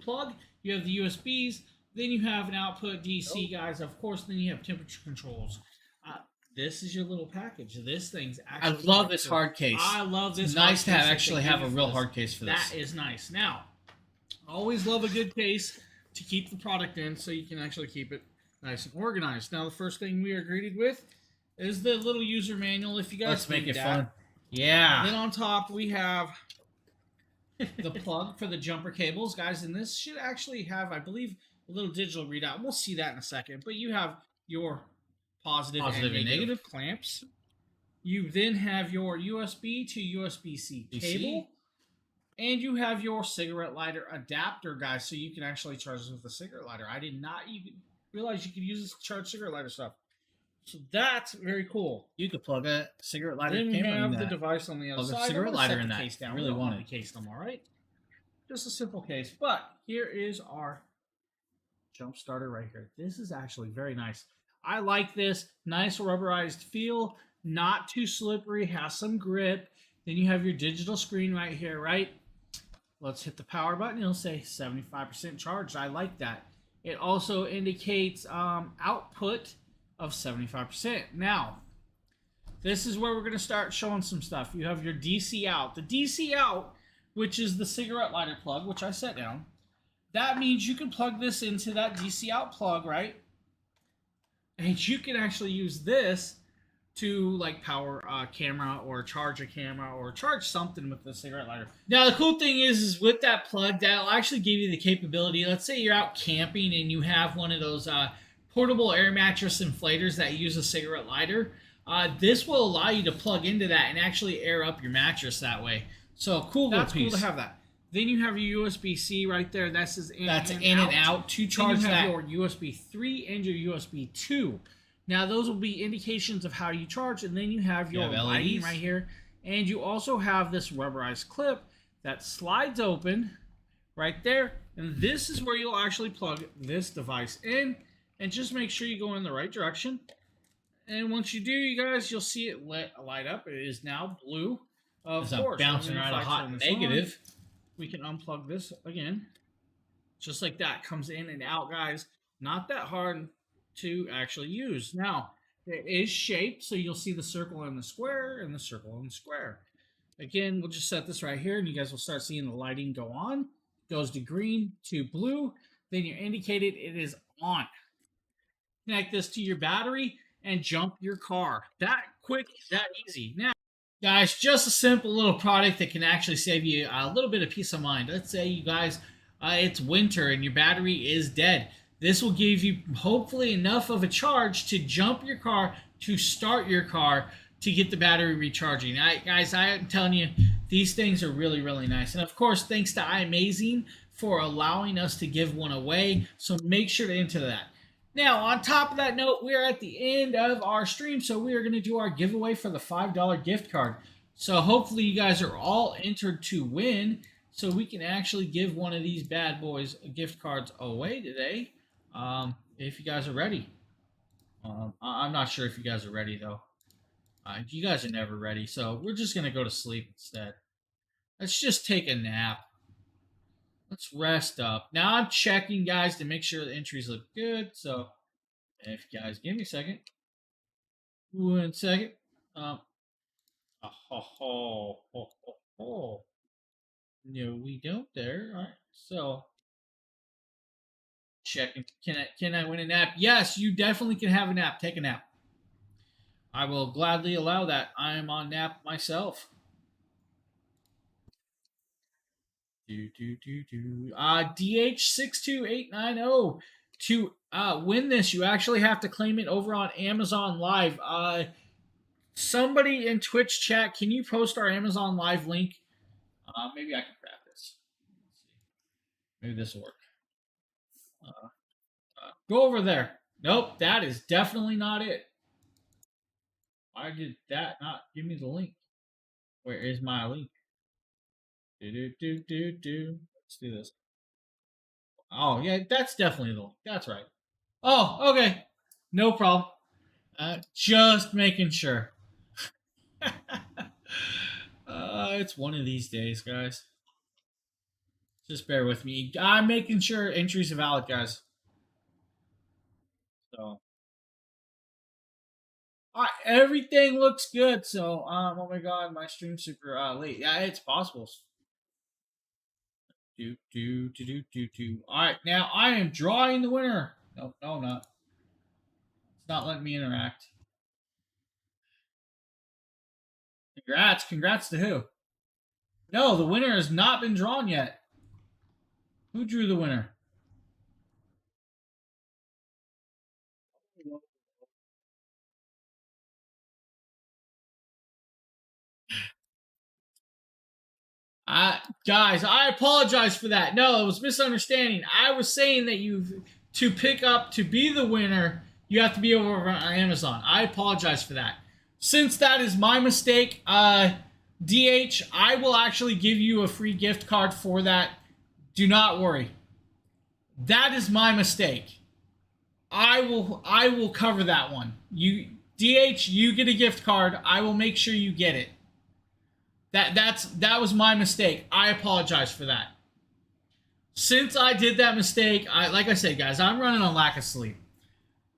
plug. You have the USBs. Then you have an output DC, guys. Of course, then you have temperature controls. This is your little package. This thing's actually... I love this hard case. I love this. It's nice to actually have a real hard case for this. That is nice. Now, I always love a good case to keep the product in so you can actually keep it nice and organized. Now, the first thing we are greeted with is the little user manual. If you guys Let's make need it that. fun. Yeah. Then on top, we have the plug for the jumper cables, guys. And this should actually have, I believe, a little digital readout. We'll see that in a second. But you have your positive and negative clamps. You then have your USB to USB-C cable. And you have your cigarette lighter adapter, guys, so you can actually charge this with a cigarette lighter. I did not even realize you could use this to charge cigarette lighter stuff. So that's very cool. You could plug a cigarette lighter. Then we have the device on the other side. Cigarette lighter in that. Case down. Really want the case them, all right? Just a simple case. But here is our jump starter right here. This is actually very nice. I like this. Nice rubberized feel. Not too slippery. Has some grip. Then you have your digital screen right here, right? let's hit the power button. It'll say 75% charged. I like that. It also indicates output of 75%. Now, this is where we're going to start showing some stuff. You have your DC out. The DC out, which is the cigarette lighter plug, which I set down, that means you can plug this into that DC out plug, right? And you can actually use this to like power a camera or charge a camera or charge something with the cigarette lighter. Now the cool thing is with that plug, that'll actually give you the capability. Let's say you're out camping and you have one of those portable air mattress inflators that use a cigarette lighter. This will allow you to plug into that and actually air up your mattress that way. So cool. That's cool to have that. Then you have your USB-C right there. That's in and out to charge that. Your USB 3 and your USB 2. Now, those will be indications of how you charge, and then you have your lighting right here. And you also have this rubberized clip that slides open right there. And this is where you'll actually plug this device in. And just make sure you go in the right direction. And once you do, you guys, you'll see it light up. It is now blue. Of course, bouncing right a hot negative. We can unplug this again. Just like that. Comes in and out, guys. Not that hard to actually use. Now, it is shaped, so you'll see the circle and the square and the circle and the square. Again, we'll just set this right here, and you guys will start seeing the lighting go on. Goes to green to blue. Then you're indicated it is on. Connect this to your battery and jump your car. That quick, that easy. Now, guys, just a simple little product that can actually save you a little bit of peace of mind. Let's say you guys, it's winter and your battery is dead. This will give you hopefully enough of a charge to jump your car, to start your car, to get the battery recharging. Guys, I am telling you, these things are really, really nice. And of course, thanks to iAmazing for allowing us to give one away. So make sure to enter that. Now, on top of that note, we're at the end of our stream, so we are going to do our giveaway for the $5 gift card. So hopefully you guys are all entered to win, so we can actually give one of these bad boys gift cards away today, if you guys are ready. I'm not sure if you guys are ready, though. You guys are never ready, so we're just going to go to sleep instead. Let's just take a nap. Let's rest up. Now I'm checking, guys, to make sure the entries look good. So, if you guys give me a second. 1 second. No, we don't there. All right. So, checking. Can I win a nap? Yes, you definitely can have a nap. Take a nap. I will gladly allow that. I am on nap myself. DH62890. To win this, you actually have to claim it over on Amazon Live. Somebody in Twitch chat, can you post our Amazon Live link? Maybe I can craft this. Let's see. Maybe this will work. Go over there. Nope, that is definitely not it. Why did that not give me the link? Where is my link? Let's do this. Oh, yeah, that's definitely the link. That's right. Oh, okay. No problem. Just making sure. It's one of these days, guys. Just bear with me. I'm making sure entries are valid, guys. So. Alright, everything looks good. So, oh my god, my stream's super late. Yeah, it's possible. Alright, now I am drawing the winner. No, I'm not. It's not letting me interact. Congrats to who? No, the winner has not been drawn yet. Who drew the winner? Guys, I apologize for that. No, it was misunderstanding. I was saying that to be the winner, you have to be over on Amazon. I apologize for that. Since that is my mistake, DH, I will actually give you a free gift card for that. Do not worry. That is my mistake. I will cover that one. DH, you get a gift card. I will make sure you get it. That was my mistake. I apologize for that. Since I did that mistake, like I said, guys, I'm running on lack of sleep.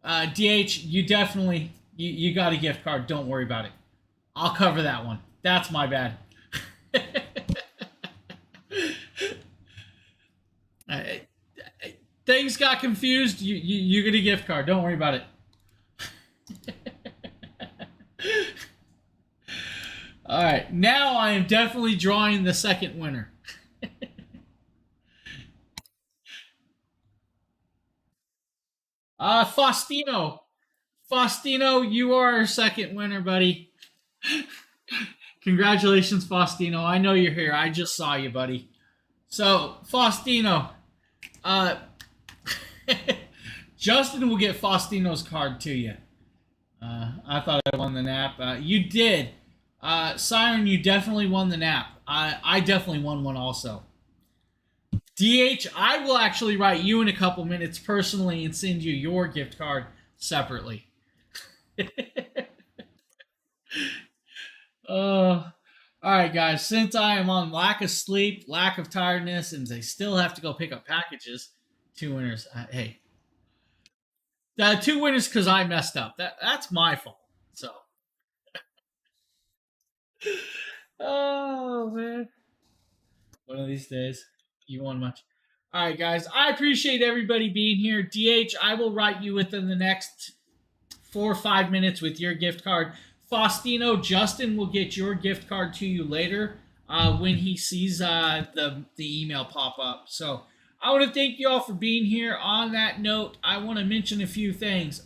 DH, you definitely you got a gift card. Don't worry about it. I'll cover that one. That's my bad. Things got confused. You get a gift card. Don't worry about it. All right, now I am definitely drawing the second winner. Faustino. Faustino, you are our second winner, buddy. Congratulations, Faustino. I know you're here. I just saw you, buddy. So, Faustino, Justin will get Faustino's card to you. I thought I won the nap. You did. Siren, you definitely won the nap. I definitely won one also. DH, I will actually write you in a couple minutes personally and send you your gift card separately. All right, guys. Since I am on lack of sleep, lack of tiredness, and they still have to go pick up packages, 2 winners. Hey, 2 winners because I messed up. That's my fault. So, oh man, one of these days you won much. All right, guys. I appreciate everybody being here. DH, I will write you within the next 4 or 5 minutes with your gift card. Faustino, Justin will get your gift card to you later when he sees the email pop up. So I want to thank you all for being here. On that note, I want to mention a few things.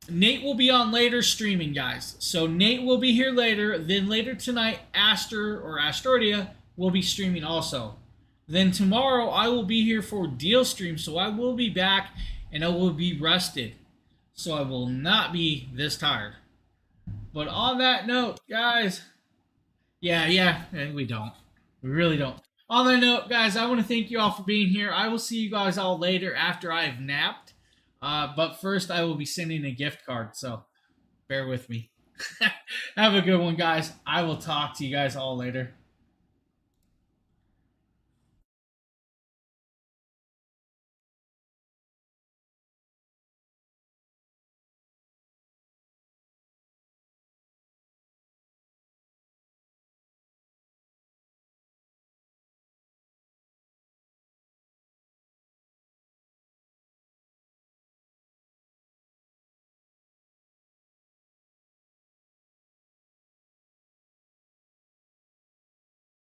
Nate will be on later streaming, guys. So Nate will be here later. Then later tonight, Aster or Astrodia will be streaming also. Then tomorrow, I will be here for deal stream. So I will be back and I will be rested. So I will not be this tired. But on that note, guys, yeah, we don't. We really don't. On that note, guys, I want to thank you all for being here. I will see you guys all later after I have napped. But first, I will be sending a gift card, so bear with me. Have a good one, guys. I will talk to you guys all later.